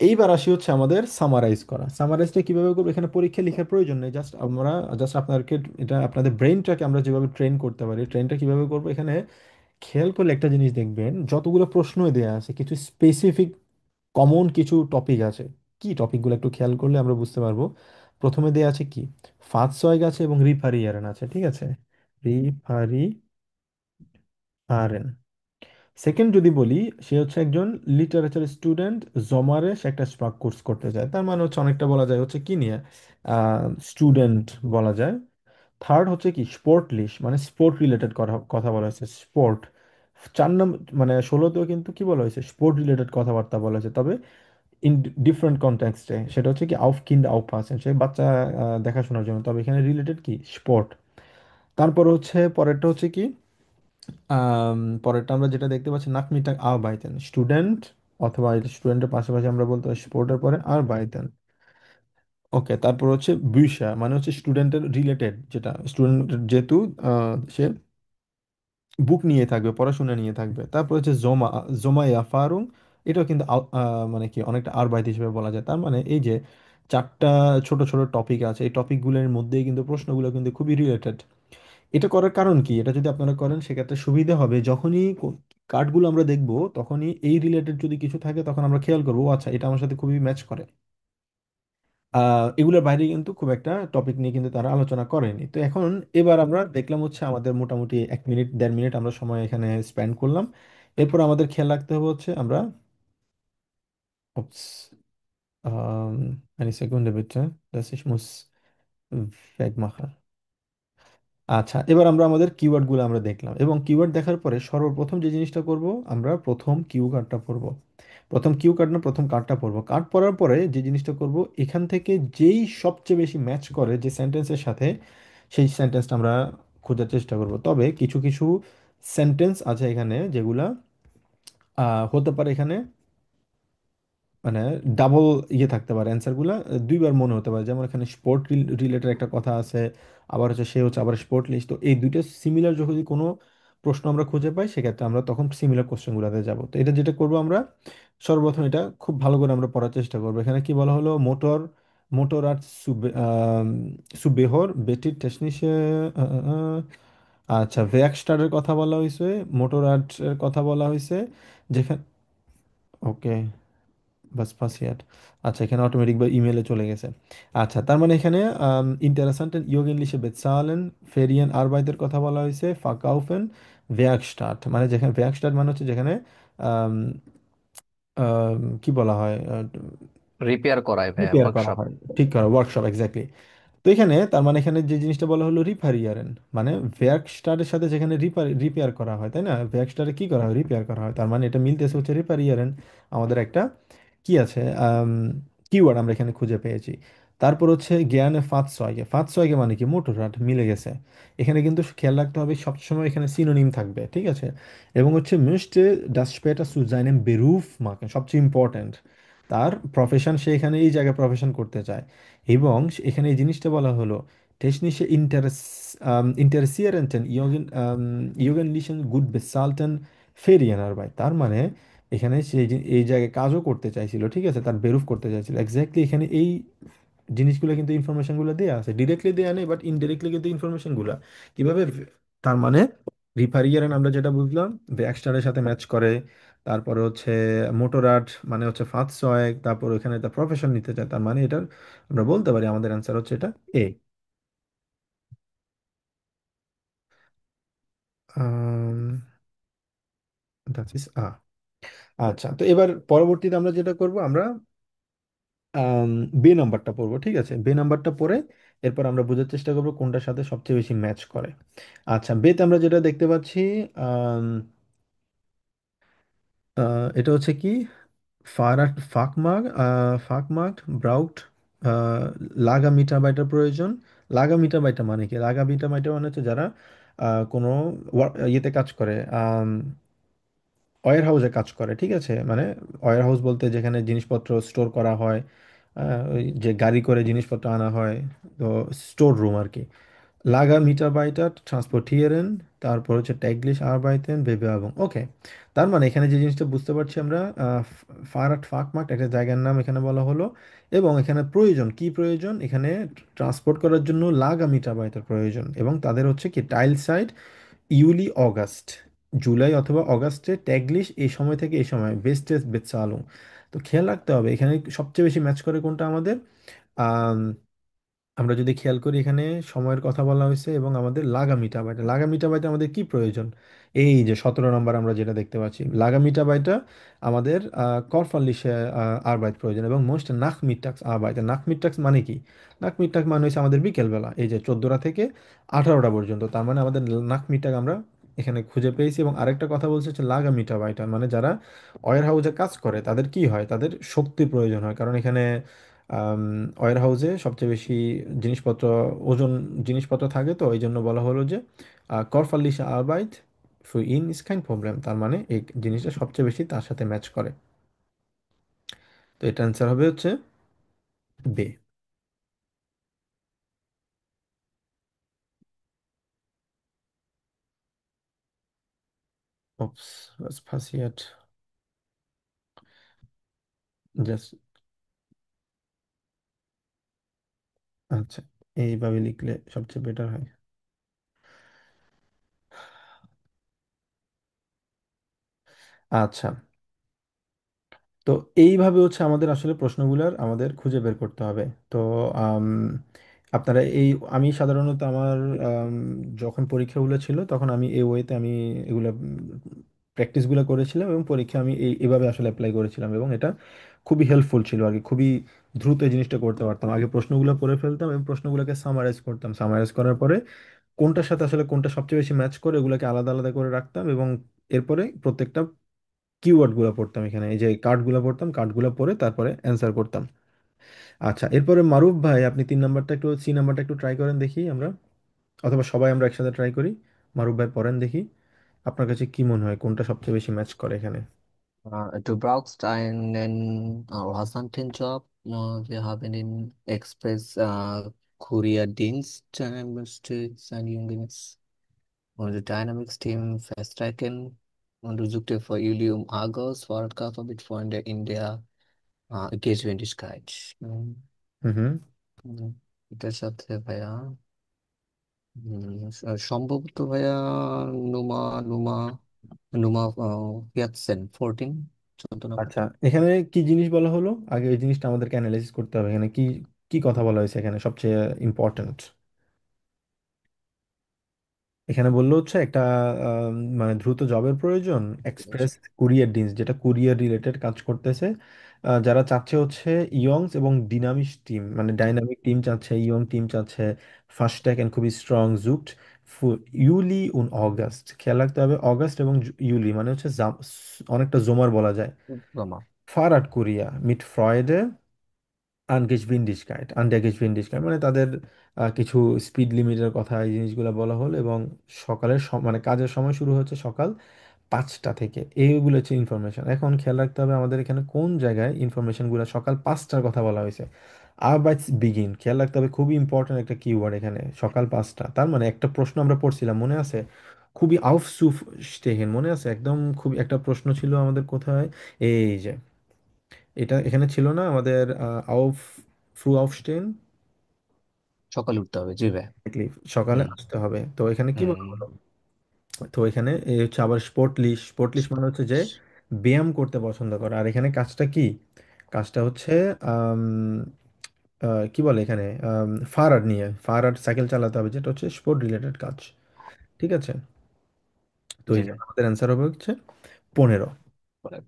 এইবার আসি হচ্ছে আমাদের সামারাইজ করা। সামারাইজটা কিভাবে করবো, এখানে পরীক্ষা লেখার প্রয়োজন নেই, জাস্ট আপনাদেরকে এটা আপনাদের ব্রেনটাকে আমরা যেভাবে ট্রেন করতে পারি, ট্রেনটা কিভাবে করবো, এখানে খেয়াল করলে একটা জিনিস দেখবেন, যতগুলো প্রশ্নই দেয়া আছে কিছু স্পেসিফিক কমন কিছু টপিক আছে। কি টপিকগুলো একটু খেয়াল করলে আমরা বুঝতে পারবো। প্রথমে দেয়া আছে কি, ফাৎসয়েগ আছে এবং রিফারিয়ারেন আছে, ঠিক আছে। রিফারিয়ারেন। সেকেন্ড যদি বলি, সে হচ্ছে একজন লিটারেচার স্টুডেন্ট, জমারে সে একটা স্পার্ক কোর্স করতে চায়, তার মানে হচ্ছে অনেকটা বলা যায় হচ্ছে কি নিয়ে, স্টুডেন্ট বলা যায়। থার্ড হচ্ছে কি স্পোর্টলিশ, মানে স্পোর্ট রিলেটেড কথা বলা হয়েছে, স্পোর্ট। 4 নম্বর মানে 16তেও কিন্তু কি বলা হয়েছে, স্পোর্ট রিলেটেড কথাবার্তা বলা হয়েছে, তবে ইন ডিফারেন্ট কনটেক্সটে। সেটা হচ্ছে কি আউফ কিন্ড আউফ আছেন, সে বাচ্চা দেখাশোনার জন্য, তবে এখানে রিলেটেড কি স্পোর্ট। তারপর হচ্ছে পরেরটা হচ্ছে কি, পরেরটা আমরা যেটা দেখতে পাচ্ছি নাক মিটাক আর বাইতেন, স্টুডেন্ট, অথবা স্টুডেন্টের পাশাপাশি আমরা বলতে পারি স্পোর্টের পরে আর বাইতেন। ওকে, তারপর হচ্ছে বিষয় মানে হচ্ছে স্টুডেন্টের রিলেটেড, যেটা স্টুডেন্ট যেহেতু সে বুক নিয়ে থাকবে, পড়াশোনা নিয়ে থাকবে। তারপর হচ্ছে জমা, জমা ইয়াফারুং, এটাও কিন্তু মানে কি অনেকটা আরবাইত হিসেবে বলা যায়। তার মানে এই যে চারটা ছোট ছোট টপিক আছে, এই টপিকগুলোর মধ্যেই কিন্তু প্রশ্নগুলো কিন্তু খুবই রিলেটেড। এটা করার কারণ কি, এটা যদি আপনারা করেন সেক্ষেত্রে সুবিধা হবে, যখনই কার্ডগুলো আমরা দেখব তখনই এই রিলেটেড যদি কিছু থাকে তখন আমরা খেয়াল করবো, ও আচ্ছা এটা আমার সাথে খুবই ম্যাচ করে। এগুলোর বাইরে কিন্তু খুব একটা টপিক নিয়ে কিন্তু তারা আলোচনা করেনি। তো এখন এবার আমরা দেখলাম হচ্ছে আমাদের মোটামুটি 1 মিনিট 1.5 মিনিট আমরা সময় এখানে স্পেন্ড করলাম। এরপর আমাদের খেয়াল রাখতে হবে হচ্ছে আমরা, ups, eine Sekunde bitte, dass ich muss wegmachen. আচ্ছা, এবার আমরা আমাদের কিওয়ার্ডগুলো আমরা দেখলাম, এবং কিওয়ার্ড দেখার পরে সর্বপ্রথম যে জিনিসটা করব, আমরা প্রথম কিউ কার্ডটা পড়ব। প্রথম কিউ কার্ড না, প্রথম কার্ডটা পড়বো। কার্ড পড়ার পরে যে জিনিসটা করব, এখান থেকে যেই সবচেয়ে বেশি ম্যাচ করে যে সেন্টেন্সের সাথে, সেই সেন্টেন্সটা আমরা খোঁজার চেষ্টা করব। তবে কিছু কিছু সেন্টেন্স আছে এখানে যেগুলা হতে পারে এখানে মানে ডাবল ইয়ে থাকতে পারে, অ্যান্সারগুলো দুইবার মনে হতে পারে। যেমন এখানে স্পোর্ট রিলেটেড একটা কথা আছে, আবার হচ্ছে সে হচ্ছে আবার স্পোর্ট লিস্ট। তো এই দুইটা সিমিলার যদি কোনো প্রশ্ন আমরা খুঁজে পাই, সেক্ষেত্রে আমরা তখন সিমিলার কোশ্চেনগুলোতে যাব। তো এটা যেটা করবো আমরা, সর্বপ্রথম এটা খুব ভালো করে আমরা পড়ার চেষ্টা করবো। এখানে কি বলা হলো, মোটর, মোটর আর সুবেহর বেটির টেকনিশে, আচ্ছা ভ্যাকস্টারের কথা বলা হয়েছে, মোটর আর্টের কথা বলা হয়েছে, যেখানে, ওকে বাস পাসিয়াট। আচ্ছা, এখানে অটোমেটিক বা ইমেলে চলে গেছে। আচ্ছা, তার মানে এখানে ইন্টারেসান্টেন ইয়োগেনলিশে বেজালেন, ফেরিয়েন আরবাইতের কথা বলা হয়েছে, ফাকাউফেন, ভ্যাকস্টার্ট, মানে যেখানে ভ্যাকস্টার্ট মানে হচ্ছে যেখানে আম, কি বলা হয়, রিপেয়ার করায় ভাইয়া, রিপেয়ার করা ওয়ার্কশপ। হয়, ঠিক করা, ওয়ার্কশপ এক্স্যাক্টলি। তো এখানে তার মানে এখানে যে জিনিসটা বলা হলো রিপারিয়ারেন, মানে ভ্যাকস্টারের সাথে যেখানে রিপেয়ার করা হয়, তাই না, ভ্যাকস্টারে কি করা হয়, রিপেয়ার করা হয়, তার মানে এটা মিলতেছে হচ্ছে রিপারিয়ারেন। আমাদের একটা কি আছে, কিওয়ার্ড আমরা এখানে খুঁজে পেয়েছি। তারপর হচ্ছে জ্ঞানে ফাৎসয়গে, ফাৎসয়গে মানে কি মোটররাড, মিলে গেছে। এখানে কিন্তু খেয়াল রাখতে হবে সবসময় এখানে সিনোনিম থাকবে, ঠিক আছে। এবং হচ্ছে মিস্টে ডাস স্পেটার সু জাইনেম বেরুফ মাকে, সবচেয়ে ইম্পর্ট্যান্ট, তার প্রফেশন, সে এখানে এই জায়গায় প্রফেশন করতে চায়। এবং এখানে এই জিনিসটা বলা হলো technische Interessierenden jugendlichen gut bezahlten Ferienarbeit, তার মানে এখানে সে এই জায়গায় কাজও করতে চাইছিল, ঠিক আছে, তার বেরুফ করতে চাইছিল। এক্স্যাক্টলি এখানে এই জিনিসগুলো কিন্তু ইনফরমেশনগুলো দেওয়া আছে, ডিরেক্টলি দেওয়া নেই বাট ইনডিরেক্টলি কিন্তু ইনফরমেশনগুলো কিভাবে, তার মানে রিফারিয়ার আমরা যেটা বুঝলাম ব্যাকস্টারের সাথে ম্যাচ করে, তারপরে হচ্ছে মোটোরাড মানে হচ্ছে ফাহসয়েগ, তারপর ওখানে তার প্রফেশন নিতে চায়, তার মানে এটা আমরা বলতে পারি আমাদের অ্যান্সার হচ্ছে এটা এ। That is a. আচ্ছা, তো এবার পরবর্তীতে আমরা যেটা করব, আমরা বে নাম্বারটা পড়বো, ঠিক আছে? বে নাম্বারটা পড়ে এরপর আমরা বোঝার চেষ্টা করবো কোনটার সাথে সবচেয়ে বেশি ম্যাচ করে। আচ্ছা, বেতে আমরা যেটা দেখতে পাচ্ছি, আম, এটা হচ্ছে কি, ফাকমাগ, ফাকমাগ ব্রাউট, লাগা মিটাবাইটার প্রয়োজন। লাগা মিটাবাইটা মানে কি? লাগা মিটাবাইটা মানে হচ্ছে যারা কোনো ইয়েতে কাজ করে, ওয়্যার হাউসে কাজ করে, ঠিক আছে? মানে ওয়্যার হাউস বলতে যেখানে জিনিসপত্র স্টোর করা হয়, ওই যে গাড়ি করে জিনিসপত্র আনা হয়, তো স্টোর রুম আর কি। Lager Mitarbeiter transportieren, তারপর হচ্ছে täglich arbeiten, Bewerbung, ওকে। তার মানে এখানে যে জিনিসটা বুঝতে পারছি আমরা, ফারাট ফাকমার্ট একটা জায়গার নাম এখানে বলা হলো, এবং এখানে প্রয়োজন কি প্রয়োজন, এখানে ট্রান্সপোর্ট করার জন্য লাগা মিটারবাইটার প্রয়োজন, এবং তাদের হচ্ছে কি টাইল সাইড ইউলি অগাস্ট, জুলাই অথবা অগাস্টে, ট্যাগলিশ এই সময় থেকে এই সময়, বেস্টেস বেচালু। তো খেয়াল রাখতে হবে এখানে সবচেয়ে বেশি ম্যাচ করে কোনটা আমাদের। আমরা যদি খেয়াল করি এখানে সময়ের কথা বলা হয়েছে এবং আমাদের লাগামিটা বাইটা, লাগামিটা বাইটা আমাদের কি প্রয়োজন? এই যে 17 নম্বর আমরা যেটা দেখতে পাচ্ছি, লাগামিটা বাইটা আমাদের করফাল্লিশে আরবাইট প্রয়োজন, এবং মোস্ট নাক মিটাক্স আরবাইট। নাক মিটাক্স মানে কি? নাক মিটাক মানে হচ্ছে আমাদের বিকেলবেলা, এই যে 14টা থেকে 18টা পর্যন্ত, তার মানে আমাদের নাক মিটাক আমরা এখানে খুঁজে পেয়েছি। এবং আরেকটা কথা বলছে হচ্ছে লাগামিটা বাইটা, মানে যারা ওয়্যার হাউসে কাজ করে তাদের কি হয়, তাদের শক্তির প্রয়োজন হয়, কারণ এখানে ওয়্যার হাউসে সবচেয়ে বেশি জিনিসপত্র, ওজন জিনিসপত্র থাকে, তো এই জন্য বলা হলো যে করফাল্লিশে আরবাইট ফর ইন ইস কাইন প্রবলেম, তার মানে এই জিনিসটা সবচেয়ে বেশি তার সাথে ম্যাচ করে। তো এটা অ্যান্সার হবে হচ্ছে বে। Ups, was passiert? জাস্ট, আচ্ছা, এইভাবে লিখলে সবচেয়ে বেটার হয়। আচ্ছা, তো এইভাবে হচ্ছে আমাদের আসলে প্রশ্নগুলোর আমাদের খুঁজে বের করতে হবে। তো আম, আপনারা এই, আমি সাধারণত আমার আম, যখন পরীক্ষাগুলো ছিল তখন আমি এই ওয়েতে আমি এগুলো প্র্যাকটিসগুলো করেছিলাম, এবং পরীক্ষা আমি এভাবে আসলে অ্যাপ্লাই করেছিলাম, এবং এটা খুবই হেল্পফুল ছিল আর কি। খুবই দ্রুত এই জিনিসটা করতে পারতাম, আগে প্রশ্নগুলো করে ফেলতাম এবং প্রশ্নগুলোকে সামারাইজ করতাম, সামারাইজ করার পরে কোনটার সাথে আসলে কোনটা সবচেয়ে বেশি ম্যাচ করে ওগুলোকে আলাদা আলাদা করে রাখতাম, এবং এরপরে প্রত্যেকটা কিওয়ার্ড গুলো পড়তাম, এখানে এই যে কার্ড গুলো পড়তাম, কার্ড গুলো পড়ে তারপরে অ্যান্সার করতাম। আচ্ছা, এরপরে মারুফ ভাই আপনি 3 নাম্বারটা একটু, সি নাম্বারটা একটু ট্রাই করেন দেখি আমরা, অথবা সবাই আমরা একসাথে ট্রাই করি। মারুফ ভাই পড়েন দেখি, আপনার কাছে কি মনে হয় কোনটা সবচেয়ে বেশি ম্যাচ করে এখানে? Du brauchst einen hast einen Job. Wir haben den Express Kurierdienst. Müsste sein Junges. Und das Dynamics-Team feststrecken. Und du suchst dir für Julium Argos Fahrradkörper mit Freunde in der Geschwindigkeit. হুম। এটার সাথে ভাইয়া সম্ভবত ভাইয়া নুমা নুমা নুমা 14 14 নম্বর। আচ্ছা, এখানে কি জিনিস বলা হলো আগে, এই জিনিসটা আমাদেরকে অ্যানালাইসিস করতে হবে, এখানে কি কি কথা বলা হয়েছে এখানে সবচেয়ে ইম্পর্ট্যান্ট। এখানে বললো হচ্ছে একটা মানে দ্রুত জবের প্রয়োজন, এক্সপ্রেস কুরিয়ার ডিন্স যেটা কুরিয়ার রিলেটেড কাজ করতেছে, যারা চাচ্ছে হচ্ছে ইয়ংস এবং ডিনামিক টিম, মানে ডাইনামিক টিম চাচ্ছে, ইয়ং টিম চাচ্ছে, ফাস্ট্যাগ এন্ড খুবই স্ট্রং জুকড ইউলি উন অগাস্ট। খেয়াল রাখতে হবে অগাস্ট এবং ইউলি মানে হচ্ছে অনেকটা জোমার বলা যায়। জমা ফারাট কোরিয়া মিট ফ্রয়েডে আনগেশভিনডিশকাইট, আনডাগেশভিনডিশকাইট মানে তাদের কিছু স্পিড লিমিটের কথা, এই জিনিসগুলো বলা হলো, এবং সকালের মানে কাজের সময় শুরু হচ্ছে সকাল 5টা থেকে, এইগুলো হচ্ছে ইনফরমেশন। এখন খেয়াল রাখতে হবে আমাদের এখানে কোন জায়গায় ইনফরমেশনগুলো সকাল 5টার কথা বলা হয়েছে। আরবাইটস বিগিন, খেয়াল রাখতে হবে, খুবই ইম্পর্টেন্ট একটা কিওয়ার্ড এখানে, সকাল 5টা। তার মানে একটা প্রশ্ন আমরা পড়ছিলাম মনে আছে, খুবই আউফসুফ স্টেহেন, মনে আছে একদম, খুব একটা প্রশ্ন ছিল আমাদের কোথায়, এই যে এটা এখানে ছিল না আমাদের, আউফ ফ্রু আউফস্টেন, সকালে উঠতে হবে, জি ভাই। সকালে হুম আসতে হবে। তো এখানে কি বলা হুম হলো, তো এখানে এই হচ্ছে আবার স্পোর্টলিশ, স্পোর্টলিশ মানে হচ্ছে যে ব্যায়াম করতে পছন্দ করে। আর এখানে কাজটা কি? কাজটা হচ্ছে আম, কি বলে এখানে, ফারার নিয়ে, ফারার সাইকেল চালাতে হবে, যেটা হচ্ছে স্পোর্ট রিলেটেড কাজ। ঠিক আছে, তো জি এই জন্য আমাদের অ্যান্সার হবে হচ্ছে 15। পরে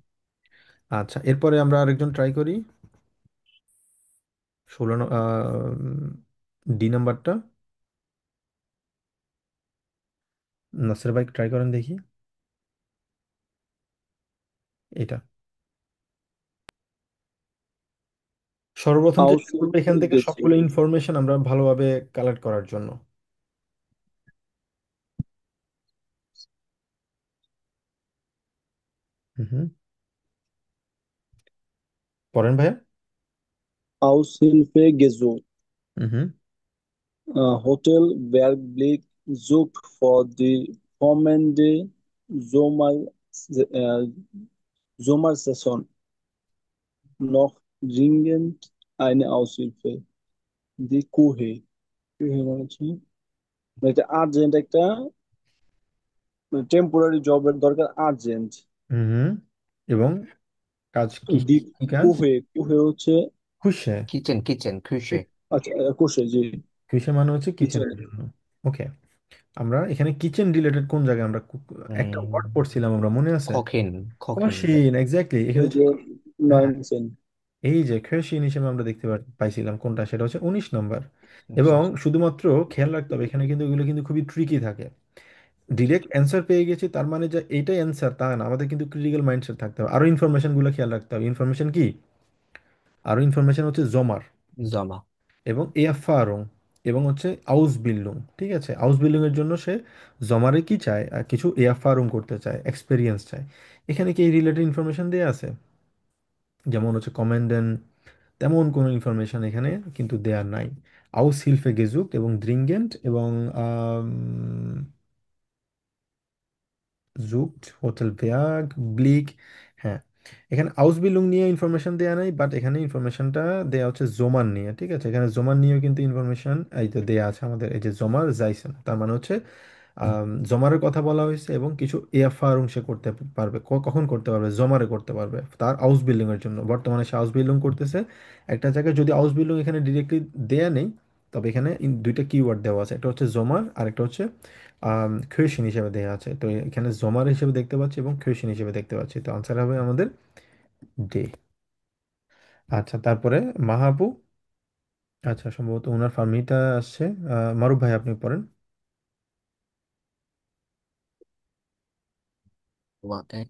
আচ্ছা, এরপরে আমরা আরেকজন ট্রাই করি। 16 ডি নাম্বারটা। নাসের ভাই ট্রাই করেন দেখি এটা। সর্বপ্রথম চেষ্টা আউটসোর্স করবো এখান থেকে গেছে। সবগুলো ইনফরমেশন আমরা ভালোভাবে কালেক্ট করার জন্য। হুম, পড়েন ভাইয়া। Aushilfe gesucht. হুম। Hotel Bergblick sucht für die kommende Sommer, äh, Sommersaison noch dringend eine Aushilfe. Die Kuhe। কুহে মানে হচ্ছে মানে এটা আর্জেন্ট একটা টেম্পোরারি জবের দরকার, আর্জেন্ট। হুম, এবং কাজ কি? দি কি কাজ? কুহে, কুহে হচ্ছে খুশে। কিচেন কিচেন খুশি। আচ্ছা, কুশে জি। খুশে মানে হচ্ছে কিচেন। কিচেনের জন্য। ওকে, আমরা এখানে কিচেন রিলেটেড কোন জায়গায় আমরা একটা ওয়ার্ড পড়ছিলাম, আমরা মনে আছে? খখিন খখিন। কশিন, এক্স্যাক্টলি। এখানে এই হচ্ছে যে হ্যাঁ, 9 এই যে খেয়সিন হিসেবে আমরা দেখতে পাইছিলাম কোনটা, সেটা হচ্ছে 19 নম্বর। এবং শুধুমাত্র খেয়াল রাখতে হবে এখানে কিন্তু এগুলো কিন্তু খুবই ট্রিকি থাকে। ডিরেক্ট অ্যান্সার পেয়ে গেছি তার মানে যে এইটাই অ্যান্সার তা না, আমাদের কিন্তু ক্রিটিক্যাল মাইন্ডসেট থাকতে হবে, আরো ইনফরমেশন গুলো খেয়াল রাখতে হবে। ইনফরমেশন কি? আরো ইনফরমেশন হচ্ছে জমার জমা। এবং এয়ারফারং এবং হচ্ছে আউস বিল্ডিং। ঠিক আছে, আউস বিল্ডিং এর জন্য সে জমারে কি চায়? কিছু এয়ারফারং করতে চায়, এক্সপেরিয়েন্স চায়। এখানে কি এই রিলেটেড ইনফরমেশন দেওয়া আছে? যেমন হচ্ছে কমান্ডেন্ট, তেমন কোনো ইনফরমেশন এখানে কিন্তু দেয়া নাই। আউস হিলফে গেজুক এবং দ্রিঙ্গেন্ট এবং জুকড, হোটেল ভেয়াগ, ব্লিক। হ্যাঁ, এখানে আউসবিলুং নিয়ে ইনফরমেশন দেয়া নাই, বাট এখানে ইনফরমেশনটা দেয়া হচ্ছে জোমান নিয়ে। ঠিক আছে, এখানে জোমান নিয়েও কিন্তু ইনফরমেশন এই তো দেয়া আছে আমাদের, এই যে জমার জাইসেন, তার মানে হচ্ছে জমারের কথা বলা হয়েছে এবং কিছু এফআর সে করতে পারবে। কখন করতে পারবে? জমারে করতে পারবে তার হাউস বিল্ডিং এর জন্য। বর্তমানে সে হাউস বিল্ডিং করতেছে একটা জায়গায়। যদি হাউস বিল্ডিং এখানে ডিরেক্টলি দেয়া নেই, তবে এখানে দুইটা কিওয়ার্ড দেওয়া আছে, একটা হচ্ছে জমার আর একটা হচ্ছে ক্ষয়সিন হিসেবে দেওয়া আছে। তো এখানে জমার হিসেবে দেখতে পাচ্ছি এবং ক্ষয়সিন হিসেবে দেখতে পাচ্ছি, তো আনসার হবে আমাদের ডে। আচ্ছা, তারপরে মাহাবু। আচ্ছা, সম্ভবত ওনার ফার্মিটা আসছে। মারুফ ভাই আপনি পড়েন। ওয়াকে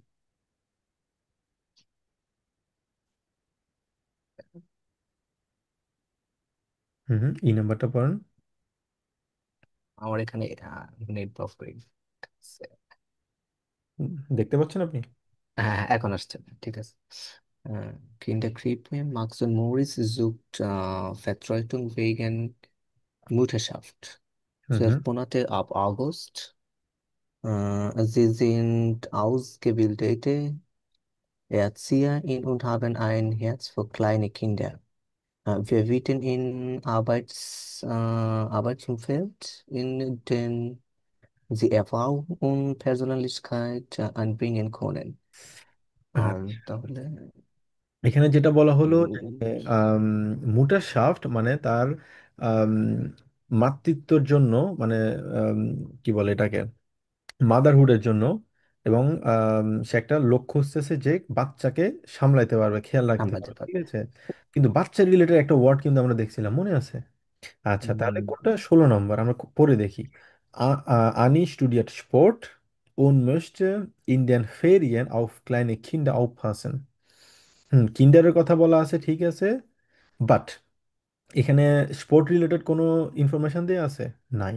হুম, ই নাম্বারটা পড়েন। আমার এখানে নেট প্রবলেম। দেখতে পাচ্ছেন আপনি? হ্যাঁ হ্যাঁ, এখন আসছে, ঠিক আছে। Kinderkrippe, Max und Moritz sucht Vertretung wegen Mutterschaft. Hmm, 12 Monate ab August. Sie sind ausgebildete Erzieherin und haben ein Herz für kleine Kinder. Wir bieten Ihnen Arbeitsumfeld, in dem Sie Erfahrung und Persönlichkeit anbringen können. হুম। তাহলে এখানে যেটা বলা হলো যে উম, মুটার shaft মানে তার আম, মাতৃত্বর জন্য, মানে কি বলে এটাকে, মাদারহুডের জন্য। এবং সে একটা লোক খুঁজতেছে যে বাচ্চাকে সামলাইতে পারবে, খেয়াল রাখতে সামলাতে পারবে। ঠিক পারবে। আছে, কিন্তু বাচ্চা রিলেটেড একটা ওয়ার্ড কিন্তু আমরা দেখছিলাম, মনে আছে? আচ্ছা, তাহলে উম, কোনটা? 16 নম্বর, আমরা পড়ে দেখি। Anni studiert Sport und möchte in den Ferien auf kleine Kinder aufpassen। কিন্ডারের কথা বলা আছে, ঠিক আছে, বাট এখানে স্পোর্ট রিলেটেড কোনো ইনফরমেশন দেয়া আছে? নাই।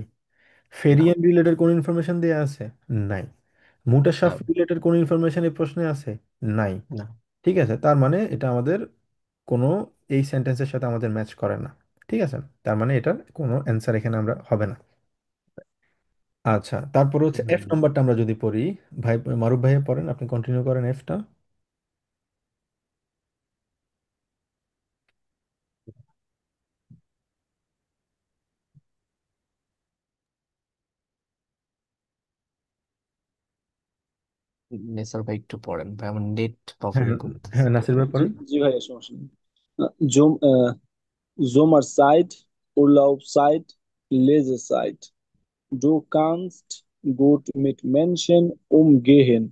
না ফেরিয়ান রিলেটেড কোনো ইনফরমেশন দেয়া আছে? নাই। মুটাসাফ না রিলেটেড কোনো ইনফরমেশন এই প্রশ্নে আছে? নাই। না। ঠিক আছে, তার মানে এটা আমাদের কোনো, এই সেন্টেন্সের সাথে আমাদের ম্যাচ করে না। ঠিক আছে, তার মানে এটার কোনো অ্যান্সার এখানে আমরা হবে না। আচ্ছা, তারপর হচ্ছে এফ উম, নাম্বারটা আমরা যদি পড়ি। ভাই মারুফ ভাইয়া পড়েন, আপনি কন্টিনিউ করেন এফটা। নেসার ভাই একটু পড়েন ভাই, আমার নেট হ্যাঁ, প্রবলেম করতেছে। হ্যাঁ, নাসির ভাই জি পড়েন। জি ভাইয়া, সমস্যা নেই। Zoom Sommerzeit, Urlaubszeit, Lesezeit. Du kannst gut mit Menschen umgehen,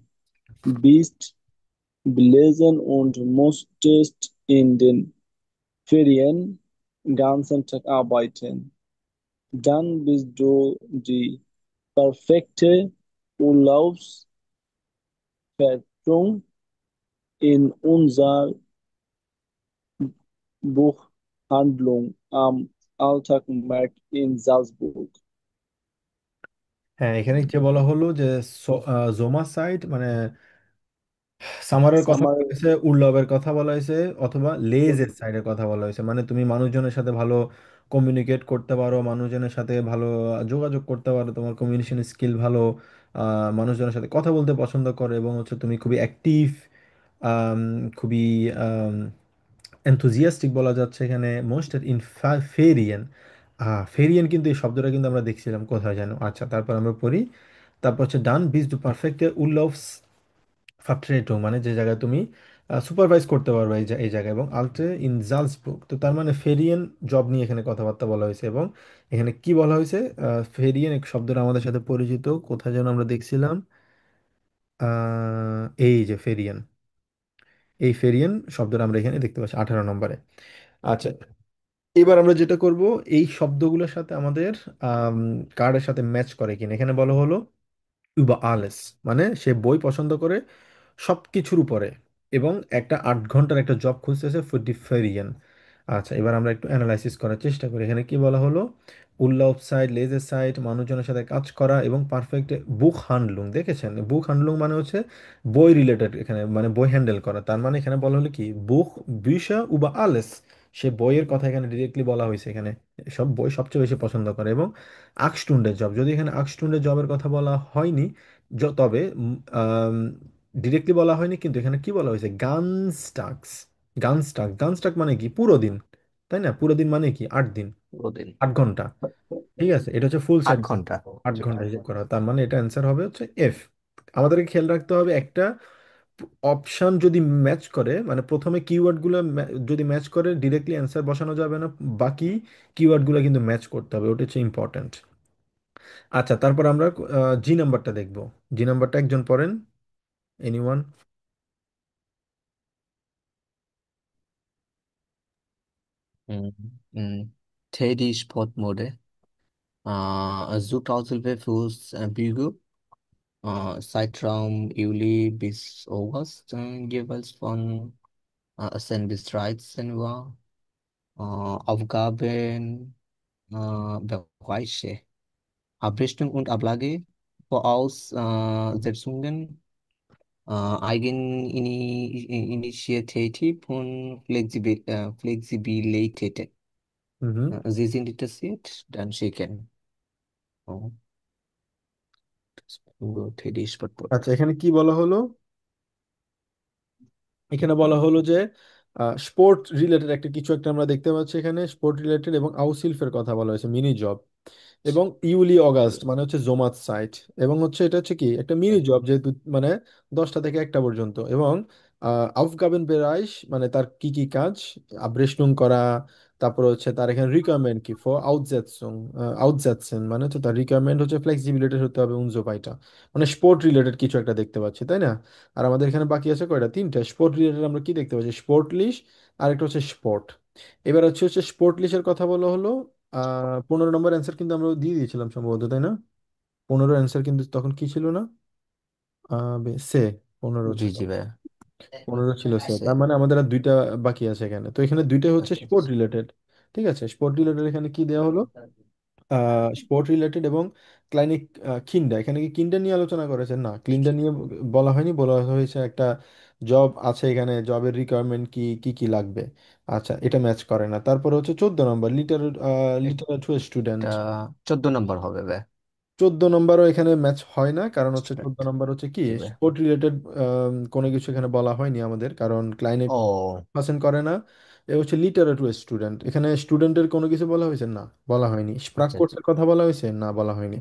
bist belesen und musstest in den Ferien den ganzen Tag arbeiten. Dann bist du die perfekte Urlaubsvertretung in unserer Buchhandlung am Alltagmarkt in Salzburg. হ্যাঁ, এখানে যে বলা হলো যে জোমাসাইড মানে সামারের কথা Summer বলা হয়েছে, উর্লবের কথা বলা হয়েছে, অথবা লেজের সাইডের কথা বলা হয়েছে। মানে তুমি মানুষজনের সাথে ভালো কমিউনিকেট করতে পারো, মানুষজনের সাথে ভালো যোগাযোগ করতে পারো, তোমার কমিউনিকেশন স্কিল ভালো, মানুষজনের সাথে কথা বলতে পছন্দ করো, এবং হচ্ছে তুমি খুবই অ্যাক্টিভ, খুবই এনথুজিয়াস্টিক বলা যাচ্ছে এখানে। মোস্ট ইন ফেরিয়েন, ফেরিয়েন কিন্তু এই শব্দটা কিন্তু আমরা দেখছিলাম কোথায় জানো। আচ্ছা, তারপর আমরা পড়ি। তারপর হচ্ছে ডান বিজ ডু পারফেক্ট উল্লফস ফার্ট্রেটো, মানে যে জায়গায় তুমি সুপারভাইজ করতে পারবে এই জায়গায়, এবং আলটে ইন জালসবুর্গ। তো তার মানে ফেরিয়ান জব নিয়ে এখানে কথাবার্তা বলা হয়েছে। এবং এখানে কি বলা হয়েছে, ফেরিয়ান এক শব্দটা আমাদের সাথে পরিচিত, কোথায় যেন আমরা দেখছিলাম, এই যে ফেরিয়ান, এই ফেরিয়ান শব্দটা আমরা এখানে দেখতে পাচ্ছি 18 নম্বরে। আচ্ছা, এবার আমরা যেটা করব, এই শব্দগুলোর সাথে আমাদের কার্ডের সাথে ম্যাচ করে কিনা এখানে বলা হলো ইউবা আলেস, মানে সে বই পছন্দ করে সব কিছুর উপরে, এবং একটা 8 ঘন্টার একটা জব খুঁজতেছে ফর ডি ফেরিয়ান। আচ্ছা, এবার আমরা একটু অ্যানালাইসিস করার চেষ্টা করি। এখানে কি বলা হলো, উল্লাহ সাইড, লেজের সাইড, মানুষজনের সাথে কাজ করা, এবং পারফেক্ট বুক হ্যান্ডলুং। দেখেছেন, বুক হ্যান্ডলুং মানে হচ্ছে বই রিলেটেড, এখানে মানে বই হ্যান্ডেল করা। তার মানে এখানে বলা হলো কি, বুক বিশা উবা আলেস, সে বইয়ের কথা এখানে ডিরেক্টলি বলা হয়েছে। এখানে সব বই সবচেয়ে বেশি পছন্দ করে। এবং আকস্টুন্ডের জব, যদি এখানে আকস্টুন্ডের জবের কথা বলা হয়নি, তবে ডিরেক্টলি বলা হয়নি, কিন্তু এখানে কি বলা হয়েছে, গানস্টাক্স। গানস্টাক মানে কি, পুরো দিন, তাই না? পুরো দিন মানে কি, 8 দিন, ওদিন 8 ঘন্টা। ঠিক আছে, এটা হচ্ছে ফুল আট সেট। ঘন্টা 8 ঘন্টা হিসেব করা হয়। তার মানে এটা অ্যান্সার হবে হচ্ছে এফ। আমাদেরকে খেয়াল রাখতে হবে, একটা অপশন যদি ম্যাচ করে, মানে প্রথমে কিওয়ার্ডগুলো যদি ম্যাচ করে ডিরেক্টলি অ্যান্সার বসানো যাবে না, বাকি কিওয়ার্ডগুলো কিন্তু ম্যাচ করতে হবে, ওটা হচ্ছে ইম্পর্ট্যান্ট। আচ্ছা, তারপর আমরা জি নাম্বারটা দেখব। জি নাম্বারটা একজন পড়েন, এনিওয়ান? হুম, হুম। Teddy Sportmode, Südaußenbewusst Bügel, Zeitraum Juli bis August, jeweils von 10 bis 13 Uhr. Aufgaben, Bereiche, Abrechnung und Ablage, Voraussetzungen, Eigeninitiative und Flexibilität. হুম। Sie sind interessiert? Dann schicken. Oh, das Teddy Sportboard. আচ্ছা, এখানে কি বলা হলো, এখানে বলা হলো যে sport related একটা কিছু একটা আমরা দেখতে পাচ্ছি এখানে, স্পোর্ট রিলেটেড, এবং আউসিলফের কথা বলা হয়েছে, মিনি জব। এবং ইউলি অগাস্ট মানে হচ্ছে জোমাত সাইট, এবং হচ্ছে এটা হচ্ছে কি একটা মিনি জব, যেহেতু মানে 10টা থেকে 1টা পর্যন্ত। এবং আউফগাবেন বেরাইশ মানে তার কি কি কাজ, আব্রেশনুং করা, তারপর হচ্ছে তার এখানে রিকোয়ারমেন্ট কি ফর আউটজেটসুং, আউটজেটসেন মানে হচ্ছে তার রিকোয়ারমেন্ট হচ্ছে ফ্লেক্সিবিলিটি হতে হবে উনজো পাইটা, মানে স্পোর্ট রিলেটেড কিছু একটা দেখতে পাচ্ছি, তাই না? আর আমাদের এখানে বাকি আছে কয়টা, 3টা। স্পোর্ট রিলেটেড আমরা কি দেখতে পাচ্ছি, স্পোর্ট লিশ, আর একটা হচ্ছে স্পোর্ট। এবার হচ্ছে স্পোর্ট লিশের কথা বলা হলো, 15 নম্বর অ্যান্সার কিন্তু আমরা দিয়ে দিয়েছিলাম সম্ভবত, তাই না? 15 অ্যান্সার কিন্তু তখন কি ছিল না, সে 15 জি ছিল। জি ভাইয়া। 15 ছিল সে, সে তার মানে আমাদের আর 2টা বাকি আছে এখানে। তো এখানে 2টা হচ্ছে স্পোর্ট রিলেটেড। ঠিক আছে, স্পোর্ট রিলেটেড এখানে কি দেওয়া হলো, স্পোর্ট রিলেটেড এবং ক্লাইনিক কিন্ডা। এখানে কি কিন্ডা নিয়ে আলোচনা করেছে? না, কিন্ডা নিয়ে বলা হয়নি, বলা হয়েছে একটা জব আছে এখানে, জবের রিকোয়ারমেন্ট কি কি কি লাগবে। আচ্ছা, এটা ম্যাচ করে না। তারপর হচ্ছে 14 নম্বর, লিটারেচার এটা স্টুডেন্ট। 14 নম্বর হবে ভাই। 14 নম্বরও এখানে ম্যাচ হয় না, কারণ হচ্ছে স্টুডেন্ট 14 নম্বর হচ্ছে কি, জি ভাই। স্পোর্ট রিলেটেড কোনো কিছু এখানে বলা হয়নি আমাদের, কারণ ক্লাইনেট ও পছন্দ করে না। এ হচ্ছে লিটারেচার স্টুডেন্ট, এখানে স্টুডেন্টের কোনো কিছু বলা হয়েছে না, বলা হয়নি। স্প্রাক আচ্ছা আচ্ছা। কোর্সের কথা বলা হয়েছে না, বলা হয়নি।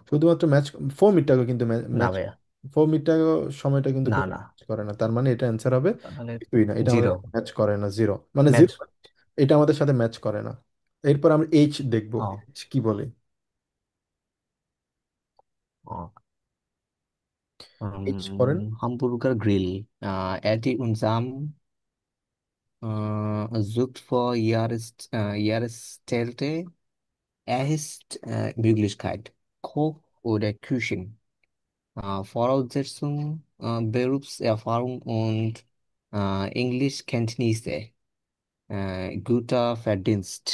শুধুমাত্র ম্যাচ ফর্মিটটাকে কিন্তু না ম্যাচ ভাইয়া। 4 মিনিটটা সময়টা কিন্তু না কোনো না, match করে না, তার মানে এটা অ্যান্সার হবে তাহলে কিছুই না, এটা আমাদের জিরো ম্যাচ করে না, জিরো মানে ম্যাচ। জিরো, এটা আমাদের সাথে ম্যাচ করে না। এরপর আমরা এইচ দেখবো, ও H কি বলে। ও এইচ পড়েন। Hamburger Grill. Eddie Unserm sucht vor Jahreszelte. Er ist Möglichkeit, Koch oder Küchen. Voraussetzung, Berufserfahrung und Englischkenntnisse. Guter Verdienst.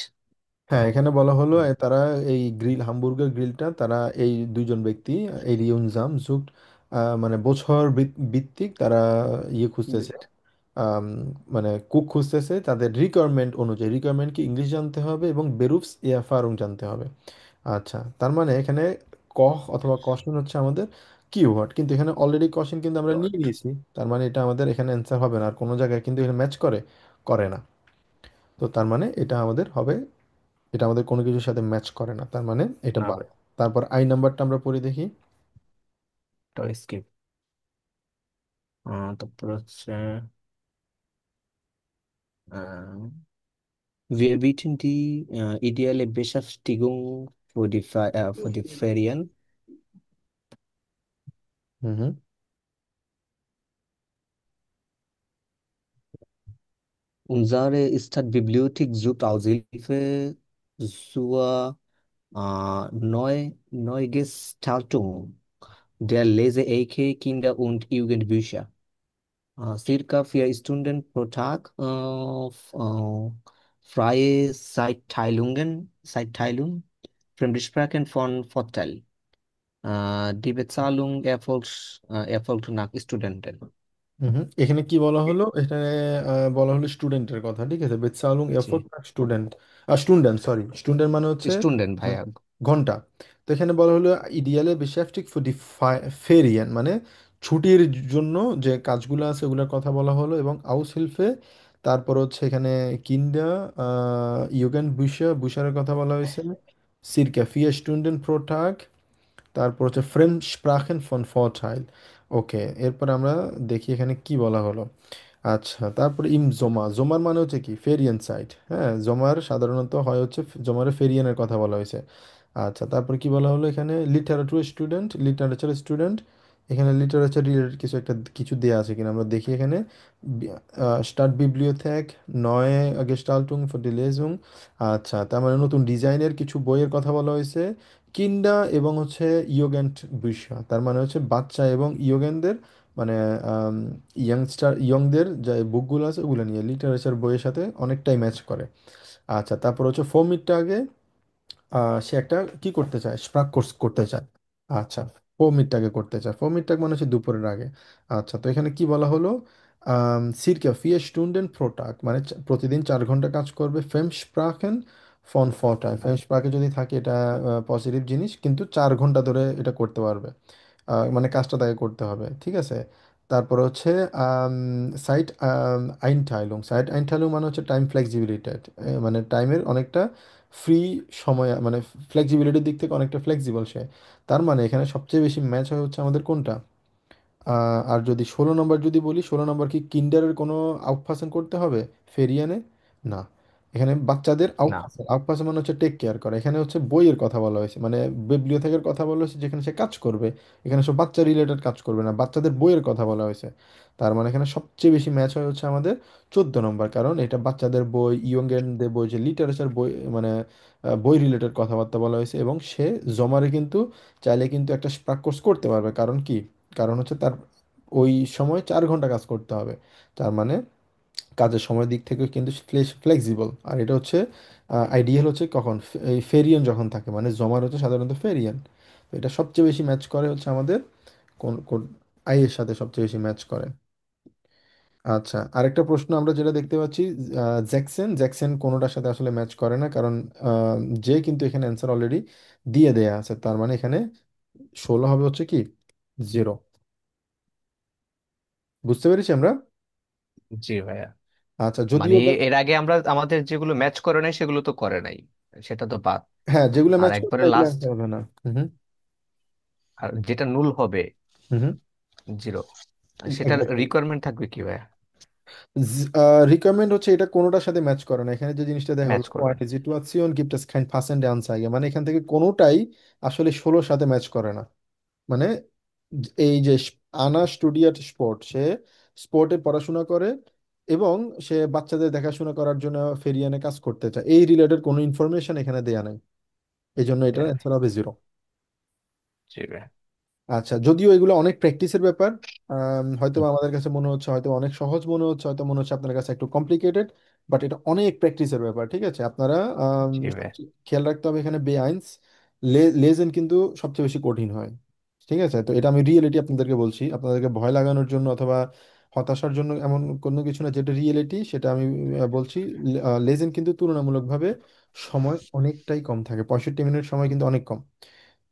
হ্যাঁ, এখানে বলা হলো তারা এই গ্রিল হামবুর্গার গ্রিলটা তারা এই দুইজন ব্যক্তি এরিয়ন জাম জুক মানে বছর ভিত্তিক তারা ইয়ে খুঁজতেছে, আম, মানে কুক খুঁজতেছে, তাদের রিকোয়ারমেন্ট অনুযায়ী, রিকোয়ারমেন্ট কি ইংলিশ জানতে হবে এবং বেরুফস ইয়ারফারুং জানতে হবে। আচ্ছা, তার মানে এখানে কহ অথবা কশন হচ্ছে আমাদের কিওয়ার্ড, কিন্তু এখানে অলরেডি কশন কিন্তু আমরা নিয়ে নিয়েছি, তার মানে এটা আমাদের এখানে অ্যান্সার হবে না, আর কোনো জায়গায় কিন্তু এখানে ম্যাচ করে করে না। তো তার মানে এটা আমাদের হবে, এটা আমাদের কোনো কিছুর সাথে ম্যাচ করে না, তার মানে এটা না, বাদ। তারপর আই নাম্বারটা আমরা পড়ে দেখি। তো স্কিপ। তারপর হচ্ছে আহ, wir bieten die ideale Beschäftigung für die Ferien. হুম হুম। Unsere Stadtbibliothek sucht Aushilfe zur Neugestaltung der Leseecke Kinder- und Jugendbücher. Circa 4 Stunden pro Tag, freie Zeitteilung, Fremdsprachen von Vorteil. Die Bezahlung erfolgt nach Studenten. হুম হুম। এখানে কি বলা হলো, এখানে বলা হলো স্টুডেন্টের কথা, ঠিক আছে, বেজালুং জি, effort student, student sorry, student মানে হচ্ছে স্টুডেন্ট আহ, ভাইয়া। ঘন্টা। তো এখানে বলা হলো ইডিয়ালে বেশাফটিক ফর দি ফেরিয়ান, মানে ছুটির জন্য যে কাজগুলো আছে ওগুলোর কথা বলা হলো, এবং আউস হিলফে, তারপর হচ্ছে এখানে কিন্ডা ইউগেন বুশারের কথা বলা হয়েছে, সিরকা ফিয়ার স্টুডেন্ট প্রোটাগ, তারপর হচ্ছে ফ্রেঞ্চ স্প্রাখেন ফন ফরটাইল। ওকে, এরপর আমরা দেখি এখানে কি বলা হলো। আচ্ছা, তারপরে জোমা, জোমার মানে হচ্ছে কি ফেরিয়ান সাইট, হ্যাঁ, জোমার সাধারণত হয় হচ্ছে জোমারে ফেরিয়ানের কথা বলা হয়েছে। আচ্ছা, তারপর কি বলা হলো এখানে লিটারেচার স্টুডেন্ট, এখানে লিটারেচার রিলেটেড কিছু একটা কিছু দেয়া আছে কিনা আমরা দেখি এখানে। স্টার্ট বিবলিওথেক নয় গেস্টাল্টুং ফর ডি লেজুং। আচ্ছা, তার মানে নতুন ডিজাইনের কিছু বইয়ের কথা বলা হয়েছে। কিন্ডা এবং হচ্ছে ইয়োগেন্ট বিষয়, তার মানে হচ্ছে বাচ্চা এবং ইয়োগেনদের, মানে ইয়ংদের যে বুকগুলো আছে ওগুলো নিয়ে লিটারেচার বইয়ের সাথে অনেকটাই ম্যাচ করে। আচ্ছা, তারপর হচ্ছে 4 মিনিটটা আগে সে একটা কি করতে চায়, স্প্রাক কোর্স করতে চায়। আচ্ছা, 4 মিনিটটাকে করতে চায়, 4 মিনিটটা মানে হচ্ছে দুপুরের আগে। আচ্ছা, তো এখানে কি বলা হলো, সিরকা ফিয়ে স্টুডেন্ট প্রোটাক, মানে প্রতিদিন 4 ঘন্টা কাজ করবে, ফেম স্প্রাকেন ফন ফটায়, ফেম স্প্রাকে যদি থাকে এটা পজিটিভ জিনিস, কিন্তু 4 ঘন্টা ধরে এটা করতে পারবে, মানে কাজটা তাকে করতে হবে, ঠিক আছে। তারপর হচ্ছে সাইট সাইট আইনঠাইলুং মানে হচ্ছে টাইম ফ্লেক্সিবিলিটেড, মানে টাইমের অনেকটা ফ্রি সময়, মানে ফ্লেক্সিবিলিটির দিক থেকে অনেকটা ফ্লেক্সিবল সে। তার মানে এখানে সবচেয়ে বেশি ম্যাচ হয় হচ্ছে আমাদের কোনটা। আর যদি 16 নম্বর যদি বলি, 16 নম্বর কি কিন্ডারের কোনো আউটপাসন করতে হবে ফেরিয়ানে? না, এখানে বাচ্চাদের না আউটপাসন, আউটপাসন মানে হচ্ছে টেক কেয়ার করা, এখানে হচ্ছে বইয়ের কথা বলা হয়েছে, মানে বিবলিওথেকের কথা বলা হয়েছে যেখানে সে কাজ করবে, এখানে সব বাচ্চা রিলেটেড কাজ করবে না, বাচ্চাদের বইয়ের কথা বলা হয়েছে। তার মানে এখানে সবচেয়ে বেশি ম্যাচ হয় হচ্ছে আমাদের 14 নম্বর, কারণ এটা বাচ্চাদের বই, ইয়ংদের বই, যে লিটারেচার বই, মানে বই রিলেটেড কথাবার্তা বলা হয়েছে, এবং সে জমারে কিন্তু চাইলে কিন্তু একটা স্পার্ক কোর্স করতে পারবে, কারণ কি, কারণ হচ্ছে তার ওই সময় 4 ঘন্টা কাজ করতে হবে, তার মানে কাজের সময়ের দিক থেকে কিন্তু ফ্লেক্সিবল। আর এটা হচ্ছে আইডিয়াল হচ্ছে কখন, এই ফেরিয়ান যখন থাকে, মানে জমার হচ্ছে সাধারণত ফেরিয়ান। তো এটা সবচেয়ে বেশি ম্যাচ করে হচ্ছে আমাদের কোন কোন আই এর সাথে সবচেয়ে বেশি ম্যাচ করে। আচ্ছা, আরেকটা প্রশ্ন আমরা যেটা দেখতে পাচ্ছি, জ্যাকসন, জ্যাকসন কোনোটার সাথে আসলে ম্যাচ করে না, কারণ যে কিন্তু এখানে অ্যান্সার অলরেডি দিয়ে দেয়া আছে, তার মানে এখানে 16 হবে হচ্ছে কি জিরো। বুঝতে পেরেছি আমরা। জি ভাইয়া। আচ্ছা, মানে যদিও এর আগে আমরা আমাদের যেগুলো ম্যাচ করে নাই সেগুলো তো করে নাই, সেটা তো বাদ। হ্যাঁ, যেগুলো আর ম্যাচ করবে একবারে এগুলো লাস্ট, আনতে হবে না। হুম আর যেটা নুল হবে হুম। জিরো। সেটার এক্স্যাক্টলি। রিকোয়ারমেন্ট থাকবে কি ভাইয়া? রিকোয়ারমেন্ট হচ্ছে এটা কোনোটার সাথে ম্যাচ করে না। এখানে যে জিনিসটা দেখা ম্যাচ হলো করবে কোয়ান্টিটি সিচুয়েশন গিফট আস কাইন্ড পার্সেন্ট আনসাইগে, মানে এখান থেকে কোনোটাই আসলে 16 সাথে ম্যাচ করে না। মানে এই যে আনা স্টুডিয়াট স্পোর্ট, সে স্পোর্টে পড়াশোনা করে এবং সে বাচ্চাদের দেখাশোনা করার জন্য ফেরিয়ানে কাজ করতে চায়, এই রিলেটেড কোনো ইনফরমেশন এখানে দেয়া নাই। এই জন্য এটার হ্যাঁ, অ্যান্সার হবে 0। জি ভাইয়া। আচ্ছা, যদিও এগুলো অনেক প্র্যাকটিসের ব্যাপার, হয়তো হুম, বা আমাদের কাছে মনে হচ্ছে হয়তো অনেক সহজ মনে হচ্ছে, হয়তো মনে হচ্ছে আপনার কাছে একটু কমপ্লিকেটেড, বাট এটা অনেক প্র্যাকটিসের ব্যাপার। ঠিক আছে, আপনারা জি ভাইয়া। খেয়াল রাখতে হবে এখানে বেআইনস লেজেন কিন্তু সবচেয়ে বেশি কঠিন হয়। ঠিক আছে, তো এটা আমি রিয়েলিটি আপনাদেরকে বলছি, আপনাদেরকে ভয় লাগানোর জন্য অথবা হতাশার জন্য এমন কোনো কিছু না, যেটা রিয়েলিটি সেটা আমি বলছি। লেজেন কিন্তু তুলনামূলকভাবে সময় অনেকটাই কম থাকে, 65 মিনিট সময় কিন্তু অনেক কম।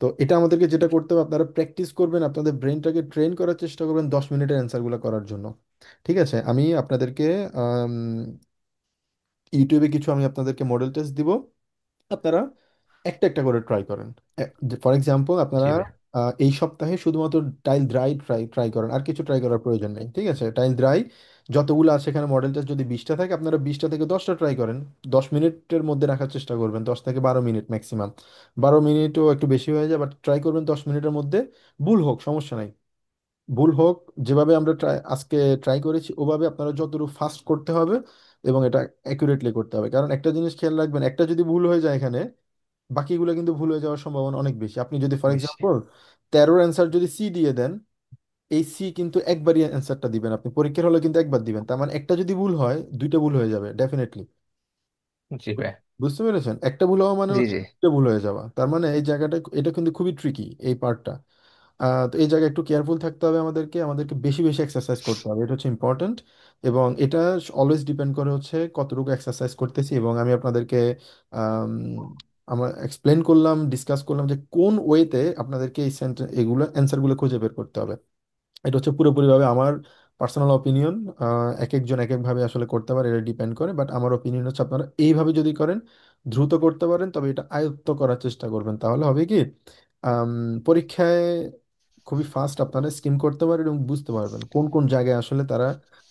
তো এটা আমাদেরকে যেটা করতে হবে, আপনারা প্র্যাকটিস করবেন, আপনাদের ব্রেনটাকে ট্রেন করার চেষ্টা করবেন 10 মিনিটের অ্যান্সারগুলো করার জন্য। ঠিক আছে, আমি আপনাদেরকে আম, ইউটিউবে কিছু আমি আপনাদেরকে মডেল টেস্ট দিব, আপনারা একটা একটা করে ট্রাই করেন। ফর এক্সাম্পল, জি আপনারা ভাইয়া। এই সপ্তাহে শুধুমাত্র টাইল ড্রাই ট্রাই ট্রাই করেন, আর কিছু ট্রাই করার প্রয়োজন নেই। ঠিক আছে, টাইল ড্রাই যতগুলো আছে এখানে মডেল টেস্ট যদি 20টা থাকে, আপনারা 20টা থেকে 10টা ট্রাই করেন। 10 মিনিটের মধ্যে রাখার চেষ্টা করবেন, 10 থেকে 12 মিনিট ম্যাক্সিমাম। 12 মিনিটও একটু বেশি হয়ে যায়, বাট ট্রাই করবেন 10 মিনিটের মধ্যে। ভুল হোক সমস্যা নাই, ভুল হোক, যেভাবে আমরা আজকে ট্রাই করেছি ওভাবে আপনারা যতটুকু ফাস্ট করতে হবে এবং এটা অ্যাকুরেটলি করতে হবে। কারণ একটা জিনিস খেয়াল রাখবেন, একটা যদি ভুল হয়ে যায় এখানে, বাকিগুলো কিন্তু ভুল হয়ে যাওয়ার সম্ভাবনা অনেক বেশি। আপনি যদি ফর নিশ্চয়ই। এক্সাম্পল 13-র অ্যান্সার যদি সি দিয়ে দেন, এই সি কিন্তু একবারই অ্যান্সারটা দিবেন, আপনি পরীক্ষার হলে কিন্তু একবার দিবেন, তার মানে একটা যদি ভুল হয় দুইটা ভুল হয়ে যাবে ডেফিনেটলি। জি ভাইয়া। বুঝতে পেরেছেন, একটা ভুল হওয়া মানে জি হচ্ছে জি। দুইটা ভুল হয়ে যাওয়া, তার মানে এই জায়গাটা এটা কিন্তু খুবই ট্রিকি এই পার্টটা। তো এই জায়গায় একটু কেয়ারফুল থাকতে হবে, আমাদেরকে আমাদেরকে বেশি বেশি এক্সারসাইজ করতে হবে, এটা হচ্ছে ইম্পর্ট্যান্ট। এবং এটা অলওয়েজ ডিপেন্ড করে হচ্ছে কতটুকু এক্সারসাইজ করতেছি। এবং আমি আপনাদেরকে আম, আমার এক্সপ্লেন করলাম, ডিসকাস করলাম যে কোন ওয়েতে আপনাদেরকে এই এগুলো অ্যান্সারগুলো খুঁজে বের করতে হবে। এটা হচ্ছে পুরোপুরিভাবে আমার পার্সোনাল অপিনিয়ন। এক একজন এক একভাবে আসলে করতে পারে, এটা ডিপেন্ড করে, বাট আমার অপিনিয়ন হচ্ছে আপনারা এইভাবে যদি করেন, দ্রুত করতে পারেন, তবে এটা আয়ত্ত করার চেষ্টা করবেন, তাহলে হবে কি আম, পরীক্ষায় খুবই ফাস্ট আপনারা স্কিম করতে পারেন এবং বুঝতে পারবেন কোন কোন জায়গায় আসলে তারা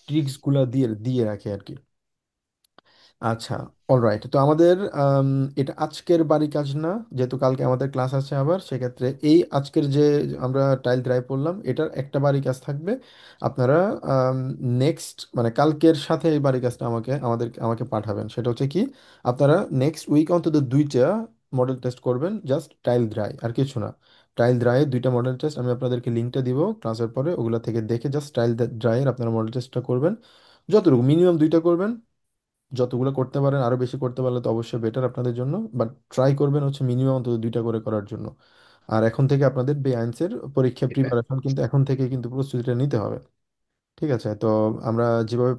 ট্রিক্সগুলো দিয়ে দিয়ে রাখে আর কি। আচ্ছা, অলরাইট, তো আমাদের এটা আজকের বাড়ি কাজ না, যেহেতু কালকে আমাদের ক্লাস আছে আবার, সেক্ষেত্রে এই আজকের যে আমরা টাইল ড্রাইভ করলাম এটার একটা বাড়ি কাজ থাকবে। আপনারা নেক্সট মানে কালকের সাথে এই বাড়ি কাজটা আমাকে পাঠাবেন। সেটা হচ্ছে কি, আপনারা নেক্সট উইক অন্তত দুইটা মডেল টেস্ট করবেন, জাস্ট টাইল ড্রাই আর কিছু না। টাইল ড্রাইয়ের দুইটা মডেল টেস্ট আমি আপনাদেরকে লিঙ্কটা দিব ক্লাসের পরে, ওগুলা থেকে দেখে জাস্ট টাইল ড্রাইয়ের আপনারা মডেল টেস্টটা করবেন। যতটুকু মিনিমাম দুইটা করবেন, যতগুলো করতে পারেন, আরো বেশি করতে পারলে তো অবশ্যই বেটার আপনাদের জন্য, বাট ট্রাই করবেন হচ্ছে মিনিমাম অন্তত দুইটা করে করার জন্য। আর এখন থেকে আপনাদের বেআইনসের পরীক্ষা জি ভাইয়া। প্রিপারেশন কিন্তু এখন থেকে কিন্তু প্রস্তুতিটা নিতে হবে। ঠিক আছে, তো আমরা যেভাবে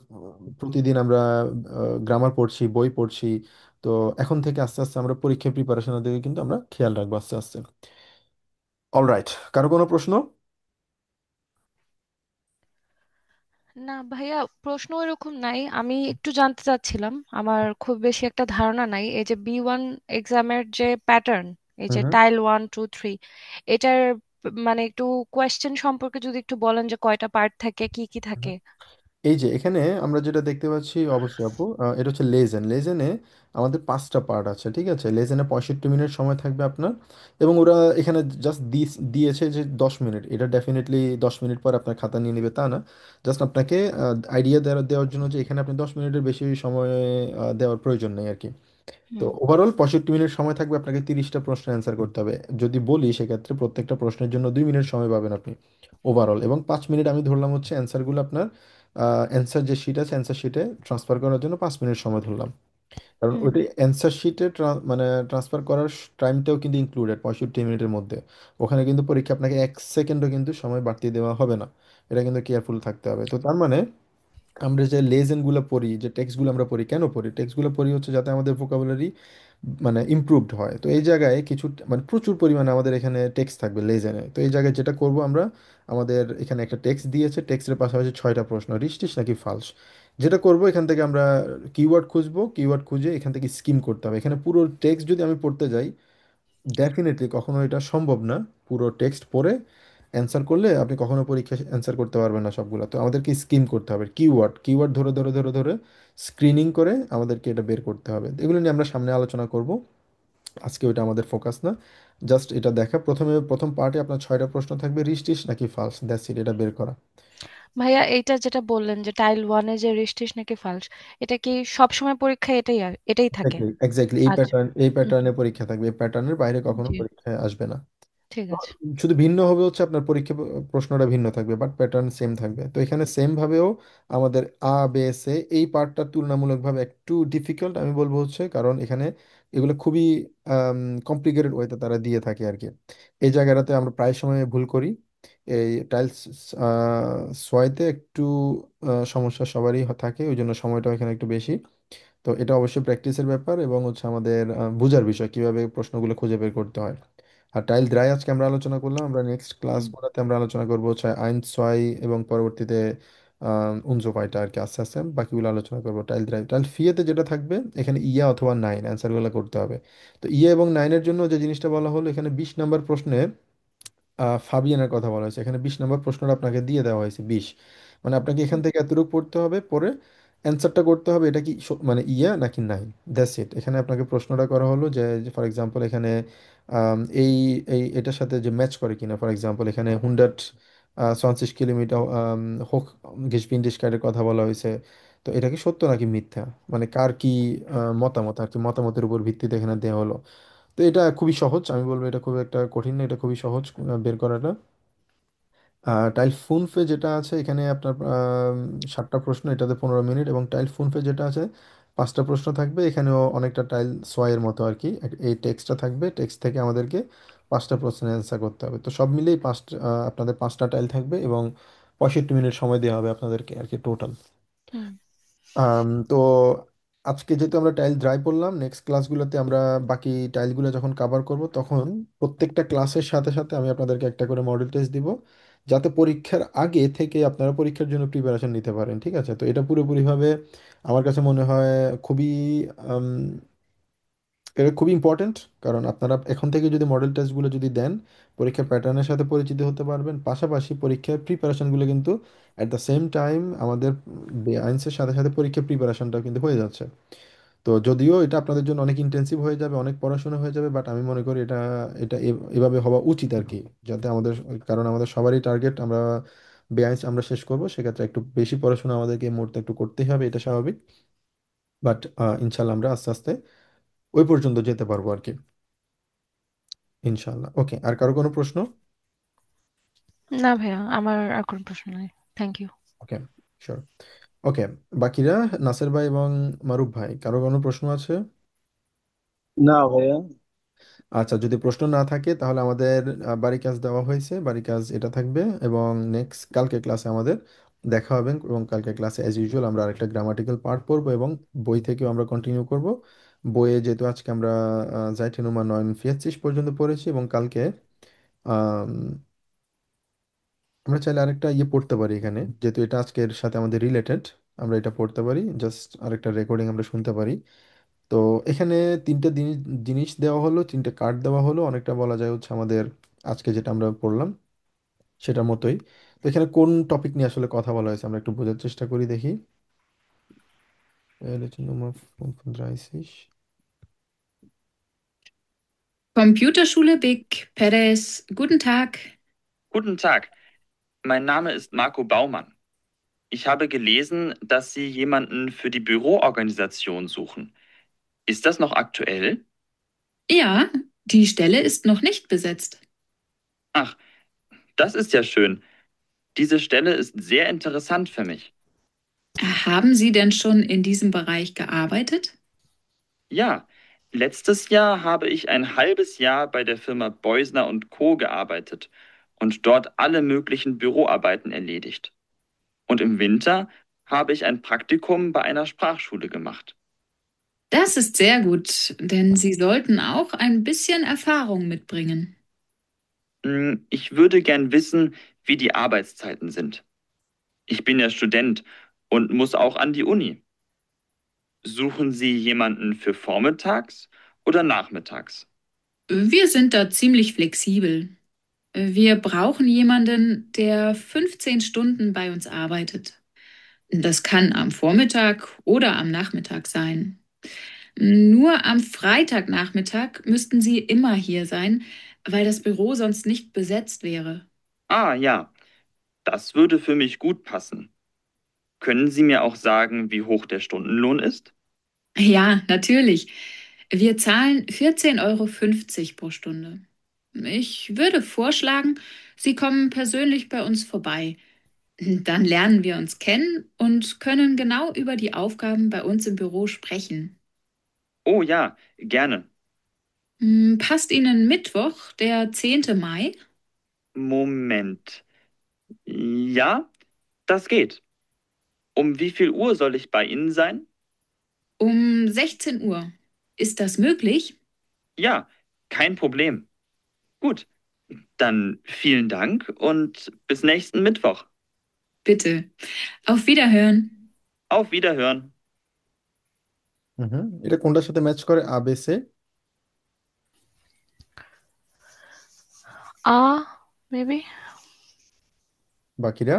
প্রতিদিন আমরা গ্রামার পড়ছি, বই পড়ছি, তো এখন থেকে আস্তে আস্তে আমরা পরীক্ষা প্রিপারেশনের দিকে কিন্তু আমরা খেয়াল রাখবো আস্তে আস্তে। অলরাইট, কারো কোনো প্রশ্ন? না ভাইয়া, প্রশ্ন এরকম নাই। আমি একটু জানতে চাচ্ছিলাম, আমার খুব বেশি একটা ধারণা নাই, এই যে B1 এক্সামের যে প্যাটার্ন, এই হুম যে হুম। টাইল 1 2 3, এটার মানে একটু কোয়েশ্চেন সম্পর্কে যদি একটু বলেন যে কয়টা পার্ট থাকে, কি কি থাকে। এই যে এখানে আমরা যেটা দেখতে পাচ্ছি, অবশ্যই আপু, এটা হচ্ছে লেজেনে আমাদের 5টা পার্ট আছে। ঠিক আছে, লেজেনে 65 মিনিট সময় থাকবে আপনার, এবং ওরা এখানে জাস্ট দিয়েছে যে 10 মিনিট, এটা ডেফিনেটলি 10 মিনিট পর আপনার খাতা নিয়ে নেবে তা না, জাস্ট আপনাকে আইডিয়া দেওয়ার জন্য যে এখানে আপনি 10 মিনিটের বেশি সময় দেওয়ার প্রয়োজন নেই আর কি। তো হুম ওভারঅল 65 মিনিট সময় থাকবে, আপনাকে 30টা প্রশ্নের অ্যান্সার করতে হবে। যদি বলি সেক্ষেত্রে প্রত্যেকটা প্রশ্নের জন্য 2 মিনিট সময় পাবেন আপনি ওভারঅল, এবং 5 মিনিট আমি ধরলাম হচ্ছে অ্যান্সারগুলো আপনার অ্যান্সার যে শিট আছে অ্যান্সার শিটে ট্রান্সফার করার জন্য 5 মিনিট সময় ধরলাম। কারণ হুম ওইটা অ্যান্সার শিটে মানে ট্রান্সফার করার টাইমটাও কিন্তু ইনক্লুডেড 65 মিনিটের মধ্যে। ওখানে কিন্তু পরীক্ষা আপনাকে 1 সেকেন্ডও কিন্তু সময় বাড়তি দেওয়া হবে না, এটা কিন্তু কেয়ারফুল থাকতে হবে। তো তার মানে আমরা যে লেজেনগুলো পড়ি, যে টেক্সটগুলো আমরা পড়ি, কেন পড়ি টেক্সটগুলো পড়ি হচ্ছে যাতে আমাদের ভোকাবুলারি মানে ইমপ্রুভড হয়। তো এই জায়গায় কিছু মানে প্রচুর পরিমাণে আমাদের এখানে টেক্সট থাকবে লেজেনে। তো এই জায়গায় যেটা করব আমরা, আমাদের এখানে একটা টেক্সট দিয়েছে, টেক্সটের পাশাপাশি 6টা প্রশ্ন, রিস্টিস নাকি ফালস। যেটা করব এখান থেকে আমরা কিওয়ার্ড খুঁজবো, কিওয়ার্ড খুঁজে এখান থেকে স্কিম করতে হবে। এখানে পুরো টেক্সট যদি আমি পড়তে যাই, ডেফিনেটলি কখনো এটা সম্ভব না পুরো টেক্সট পড়ে অ্যান্সার করলে আপনি কখনো পরীক্ষায় অ্যান্সার করতে পারবেন না সবগুলো। তো আমাদেরকে স্কিম করতে হবে, কিওয়ার্ড কিওয়ার্ড ধরে ধরে ধরে ধরে স্ক্রিনিং করে আমাদেরকে এটা বের করতে হবে। এগুলো নিয়ে আমরা সামনে আলোচনা করব, আজকে ওইটা আমাদের ফোকাস না। জাস্ট এটা দেখা, প্রথম পার্টে আপনার 6টা প্রশ্ন থাকবে, রিস্টিস নাকি ফালস, দ্যাটস ইট, এটা বের করা। ভাইয়া এইটা যেটা বললেন যে টাইল 1-এ যে রিস্টিস নাকি ফালস, এটা কি সব সময় পরীক্ষায় এটাই থাকে? এক্স্যাক্টলি এক্স্যাক্টলি, এই আচ্ছা। প্যাটার্ন, এই হুম, প্যাটার্নে পরীক্ষা থাকবে, এই প্যাটার্নের বাইরে কখনো জি, পরীক্ষায় আসবে না। ঠিক আছে। শুধু ভিন্ন হবে হচ্ছে আপনার পরীক্ষা প্রশ্নটা ভিন্ন থাকবে, বাট প্যাটার্ন সেম থাকবে। তো এখানে সেম ভাবেও আমাদের সে এই পার্টটা তুলনামূলকভাবে একটু ডিফিকাল্ট আমি বলবো, হচ্ছে কারণ এখানে এগুলো খুবই কমপ্লিকেটেড ওয়েতে তারা দিয়ে থাকে আর কি। এই জায়গাটাতে আমরা প্রায় সময় ভুল করি। এই টাইলস সোয়াইতে একটু সমস্যা সবারই থাকে, ওই জন্য সময়টাও এখানে একটু বেশি। তো এটা অবশ্যই প্র্যাকটিসের ব্যাপার এবং হচ্ছে আমাদের বোঝার বিষয় কিভাবে প্রশ্নগুলো খুঁজে বের করতে হয়। আর টাইল দ্রাই আজকে আমরা আলোচনা করলাম, আমরা নেক্সট হুম, ক্লাসগুলোতে আমরা আলোচনা করবো হচ্ছে আইন ছয় এবং পরবর্তীতে উনজো পাইটা আর কি, আস্তে আস্তে বাকিগুলো আলোচনা করবো। টাইল দ্রাই, টাইল ফিয়েতে যেটা থাকবে এখানে ইয়া অথবা নাইন অ্যান্সারগুলো করতে হবে। তো ইয়া এবং নাইনের জন্য যে জিনিসটা বলা হলো, এখানে 20 নম্বর প্রশ্নে ফাবিয়ানের কথা বলা হয়েছে। এখানে 20 নম্বর প্রশ্নটা আপনাকে দিয়ে দেওয়া হয়েছে 20, মানে আপনাকে এখান হুম, থেকে এতটুকু পড়তে হবে, পরে অ্যান্সারটা করতে হবে এটা কি মানে ইয়া নাকি নাই, দ্যাটস ইট। এখানে আপনাকে প্রশ্নটা করা হলো যে ফর এক্সাম্পল এখানে এই এই এটার সাথে যে ম্যাচ করে কিনা। ফর এক্সাম্পল এখানে 120 কিলোমিটার হোক গেসপিন্ডিশকারের কথা বলা হয়েছে, তো এটা কি সত্য নাকি মিথ্যা, মানে কার কি মতামত আর কি, মতামতের উপর ভিত্তিতে এখানে দেওয়া হলো। তো এটা খুবই সহজ, আমি বলবো এটা খুব একটা কঠিন না, এটা খুবই সহজ বের করাটা। টাইল ফুনফে যেটা আছে এখানে আপনার 7টা প্রশ্ন, এটাতে 15 মিনিট, এবং টাইল ফুনফে যেটা আছে 5টা প্রশ্ন থাকবে, এখানেও অনেকটা টাইল সোয়াইয়ের মতো আর কি। এই টেক্সটটা থাকবে, টেক্সট থেকে আমাদেরকে 5টা প্রশ্নের অ্যান্সার করতে হবে। তো সব মিলিয়ে আপনাদের 5টা টাইল থাকবে এবং 65 মিনিট সময় দেওয়া হবে আপনাদেরকে আর কি টোটাল। হুম। তো আজকে যেহেতু আমরা টাইল ড্রাই করলাম, নেক্সট ক্লাসগুলোতে আমরা বাকি টাইলগুলো যখন কভার করব, তখন প্রত্যেকটা ক্লাসের সাথে সাথে আমি আপনাদেরকে একটা করে মডেল টেস্ট দিব, যাতে পরীক্ষার আগে থেকে আপনারা পরীক্ষার জন্য প্রিপারেশন নিতে পারেন। ঠিক আছে? তো এটা পুরোপুরিভাবে আমার কাছে মনে হয় খুবই আম, এটা খুবই ইম্পর্ট্যান্ট, কারণ আপনারা এখন থেকে যদি মডেল টেস্টগুলো যদি দেন, পরীক্ষার প্যাটার্নের সাথে পরিচিত হতে পারবেন, পাশাপাশি পরীক্ষার প্রিপারেশনগুলো কিন্তু অ্যাট দ্য সেম টাইম আমাদের আইনসের সাথে সাথে পরীক্ষার প্রিপারেশনটাও কিন্তু হয়ে যাচ্ছে। তো যদিও এটা আপনাদের জন্য অনেক ইন্টেন্সিভ হয়ে যাবে, অনেক পড়াশোনা হয়ে যাবে, বাট আমি মনে করি এটা এটা এভাবে হওয়া উচিত আর কি, যাতে আমাদের, কারণ আমাদের সবারই টার্গেট আমরা বেআইনস আমরা শেষ করব, সেক্ষেত্রে একটু বেশি পড়াশোনা আমাদেরকে এই মুহূর্তে একটু করতেই হবে, এটা স্বাভাবিক। বাট ইনশাল্লাহ আমরা আস্তে আস্তে ওই পর্যন্ত যেতে পারবো আর কি, ইনশাল্লাহ। ওকে, আর কারো কোনো প্রশ্ন? না ভাইয়া, আমার আর কোনো প্রশ্ন নাই। Thank you. Okay, sure. Okay, বাকিরা নাসের ভাই এবং মারুফ ভাই, কারো কোনো প্রশ্ন আছে? না ভাইয়া। আচ্ছা, যদি প্রশ্ন না থাকে তাহলে আমাদের বাড়ি কাজ দেওয়া হয়েছে, বাড়ি কাজ এটা থাকবে, এবং নেক্সট কালকে ক্লাসে আমাদের দেখা হবে, এবং কালকে ক্লাসে অ্যাজ ইউজুয়াল আমরা আরেকটা গ্রামাটিক্যাল পার্ট পড়বো এবং বই থেকেও আমরা কন্টিনিউ করব। বইয়ে যেহেতু আজকে আমরা জাইটেনুমা 9 ফিয়াচ্ছিস পর্যন্ত পড়েছি, এবং কালকে আম, আমরা চাইলে আরেকটা ইয়ে পড়তে পারি এখানে, যেহেতু এটা আজকের সাথে আমাদের রিলেটেড, আমরা এটা পড়তে পারি, জাস্ট আরেকটা রেকর্ডিং আমরা শুনতে পারি। তো এখানে 3টে জিনিস জিনিস দেওয়া হলো, 3টে কার্ড দেওয়া হলো, অনেকটা বলা যায় হচ্ছে আমাদের আজকে যেটা আমরা পড়লাম সেটার মতোই। তো এখানে কোন টপিক নিয়ে আসলে কথা বলা হয়েছে আমরা একটু বোঝার চেষ্টা করি, দেখি। Nummer 35. Computerschule Big Perez. Guten Tag. Guten Tag, mein Name ist Marco Baumann. Ich habe gelesen, dass Sie jemanden für die Büroorganisation suchen. Ist das noch aktuell? Ja, die Stelle ist noch nicht besetzt. Ach, das ist ja schön. Diese Stelle ist sehr interessant für mich. Haben Sie denn schon in diesem Bereich gearbeitet? Ja, letztes Jahr habe ich ein halbes Jahr bei der Firma Beusner und Co. gearbeitet und dort alle möglichen Büroarbeiten erledigt. Und im Winter habe ich ein Praktikum bei einer Sprachschule gemacht. Das ist sehr gut, denn Sie sollten auch ein bisschen Erfahrung mitbringen. Ich würde gern wissen, wie die Arbeitszeiten sind. Ich bin ja Student und muss auch an die Uni. Suchen Sie jemanden für vormittags oder nachmittags? Wir sind da ziemlich flexibel. Wir brauchen jemanden, der 15 Stunden bei uns arbeitet. Das kann am Vormittag oder am Nachmittag sein. Nur am Freitagnachmittag müssten Sie immer hier sein, weil das Büro sonst nicht besetzt wäre. Ah ja, das würde für mich gut passen. Können Sie mir auch sagen, wie hoch der Stundenlohn ist? Ja, natürlich. Wir zahlen 14,50 € pro Stunde. Ich würde vorschlagen, Sie kommen persönlich bei uns vorbei. Dann lernen wir uns kennen und können genau über die Aufgaben bei uns im Büro sprechen. Oh ja, gerne. Passt Ihnen Mittwoch, der 10. Mai? Moment. Ja, das geht. Um wie viel Uhr soll ich bei Ihnen sein? Um 16 Uhr. Ist das möglich? Ja, kein Problem. Gut, dann vielen Dank und bis nächsten Mittwoch. Bitte. Auf Wiederhören. Auf Wiederhören. এটা কোনটার সাথে match করে আবেসে? Maybe. বাকিরা?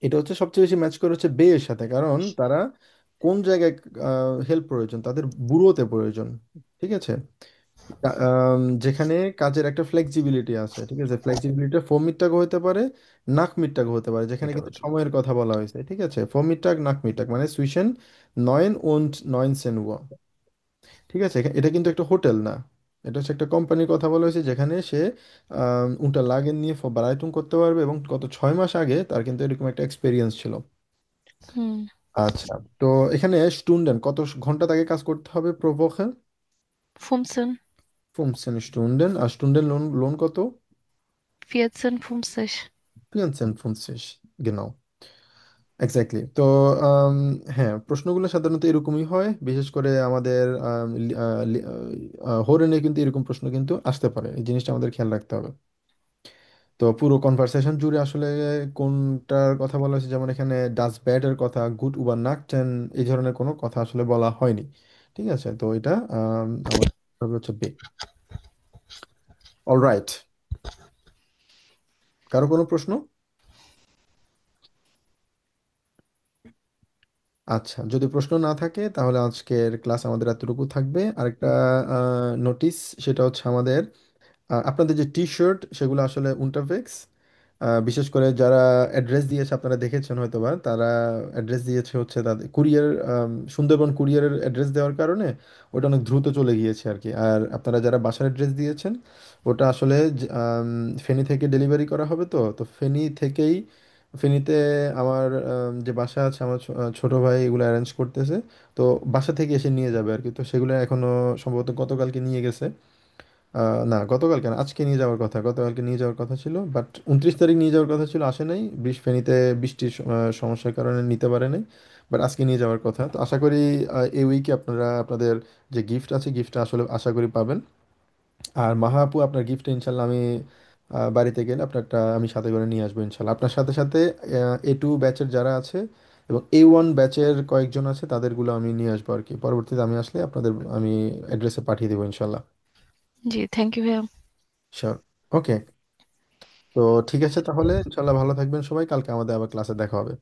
এটা হচ্ছে সবচেয়ে বেশি match করে হচ্ছে বে এর সাথে, কারণ তারা কোন জায়গায় হেল্প প্রয়োজন, তাদের ব্যুরোতে প্রয়োজন। ঠিক আছে, যেখানে কাজের একটা ফ্লেক্সিবিলিটি আছে। ঠিক আছে, ফ্লেক্সিবিলিটিটা ফোর হতে পারে, নাক মিটটাগও হতে পারে, যেখানে কিন্তু সময়ের কথা বলা হয়েছে। ঠিক আছে, ফোর নাক মিটটাগ মানে সুইসেন 9 und 19 Uhr। ঠিক আছে, এটা কিন্তু একটা হোটেল না, এটা হচ্ছে একটা কোম্পানির কথা বলা হয়েছে, যেখানে সে উনটা লাগেন নিয়ে বারাইটুং করতে পারবে, এবং গত 6 মাস আগে তার কিন্তু এরকম একটা এক্সপিরিয়েন্স ছিল। হুম। আচ্ছা, তো এখানে স্টুডেন্ট কত ঘন্টা তাকে কাজ করতে হবে প্রো ওখে? 15. 15 Stunden। আর স্টুডেন্ট লোন লোন কত? 14,50. 14,50, genau। এক্স্যাক্টলি। তো হ্যাঁ, প্রশ্নগুলো সাধারণত এরকমই হয়, বিশেষ করে আমাদের হোরেনে কিন্তু এরকম প্রশ্ন কিন্তু আসতে পারে, এই জিনিসটা আমাদের খেয়াল রাখতে হবে। তো পুরো কনভারসেশন জুড়ে আসলে কোনটার কথা বলা হয়েছে, যেমন এখানে ডাস ব্যাড এর কথা, গুড উবার নাকটেন, এই ধরনের কোনো কথা আসলে বলা হয়নি। ঠিক আছে, তো এটা আমাদের হবে হচ্ছে বে। অলরাইট, কারো কোনো প্রশ্ন? আচ্ছা, যদি প্রশ্ন না থাকে তাহলে আজকের ক্লাস আমাদের এতটুকু থাকবে। আরেকটা নোটিস, সেটা হচ্ছে আমাদের আপনাদের যে টি শার্ট সেগুলো আসলে উন্টারফেক্স, বিশেষ করে যারা অ্যাড্রেস দিয়েছে আপনারা দেখেছেন হয়তোবা, তারা অ্যাড্রেস দিয়েছে হচ্ছে তাদের কুরিয়ার, সুন্দরবন কুরিয়ারের অ্যাড্রেস দেওয়ার কারণে ওটা অনেক দ্রুত চলে গিয়েছে আর কি। আর আপনারা যারা বাসার অ্যাড্রেস দিয়েছেন ওটা আসলে ফেনী থেকে ডেলিভারি করা হবে। তো তো ফেনীতে আমার যে বাসা আছে, আমার ছোট ভাই এগুলো অ্যারেঞ্জ করতেছে। তো বাসা থেকে এসে নিয়ে যাবে আর কি। তো সেগুলো এখনো সম্ভবত গতকালকে নিয়ে গেছে। না, গতকালকে না, আজকে নিয়ে যাওয়ার কথা, গতকালকে নিয়ে যাওয়ার কথা ছিল, বাট 29 তারিখ নিয়ে যাওয়ার কথা ছিল, আসে নাই। ফেনীতে বৃষ্টির সমস্যার কারণে নিতে পারে নাই, বাট আজকে নিয়ে যাওয়ার কথা। তো আশা করি এই উইকে আপনারা আপনাদের যে গিফট আছে, গিফটটা আসলে আশা করি পাবেন। আর মাহা আপু, আপনার গিফট ইনশাল্লাহ আমি বাড়িতে গেলে আপনারটা আমি সাথে করে নিয়ে আসবো ইনশাল্লাহ। আপনার সাথে সাথে A2 ব্যাচের যারা আছে এবং A1 ব্যাচের কয়েকজন আছে তাদেরগুলো আমি নিয়ে আসবো আর কি। পরবর্তীতে আমি আসলে আপনাদের আমি অ্যাড্রেসে পাঠিয়ে দেবো ইনশাল্লাহ। জি, থ্যাংক ইউ ভাইয়া। শিওর। ওকে, তো ঠিক আছে তাহলে, ইনশাল্লাহ ভালো থাকবেন সবাই, কালকে আমাদের আবার ক্লাসে দেখা হবে।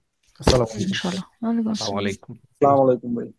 আসসালামু আলাইকুম। ইনশাল্লাহ। ওয়ালাইকুম আসসালাম। আসসালামু আলাইকুম ভাই।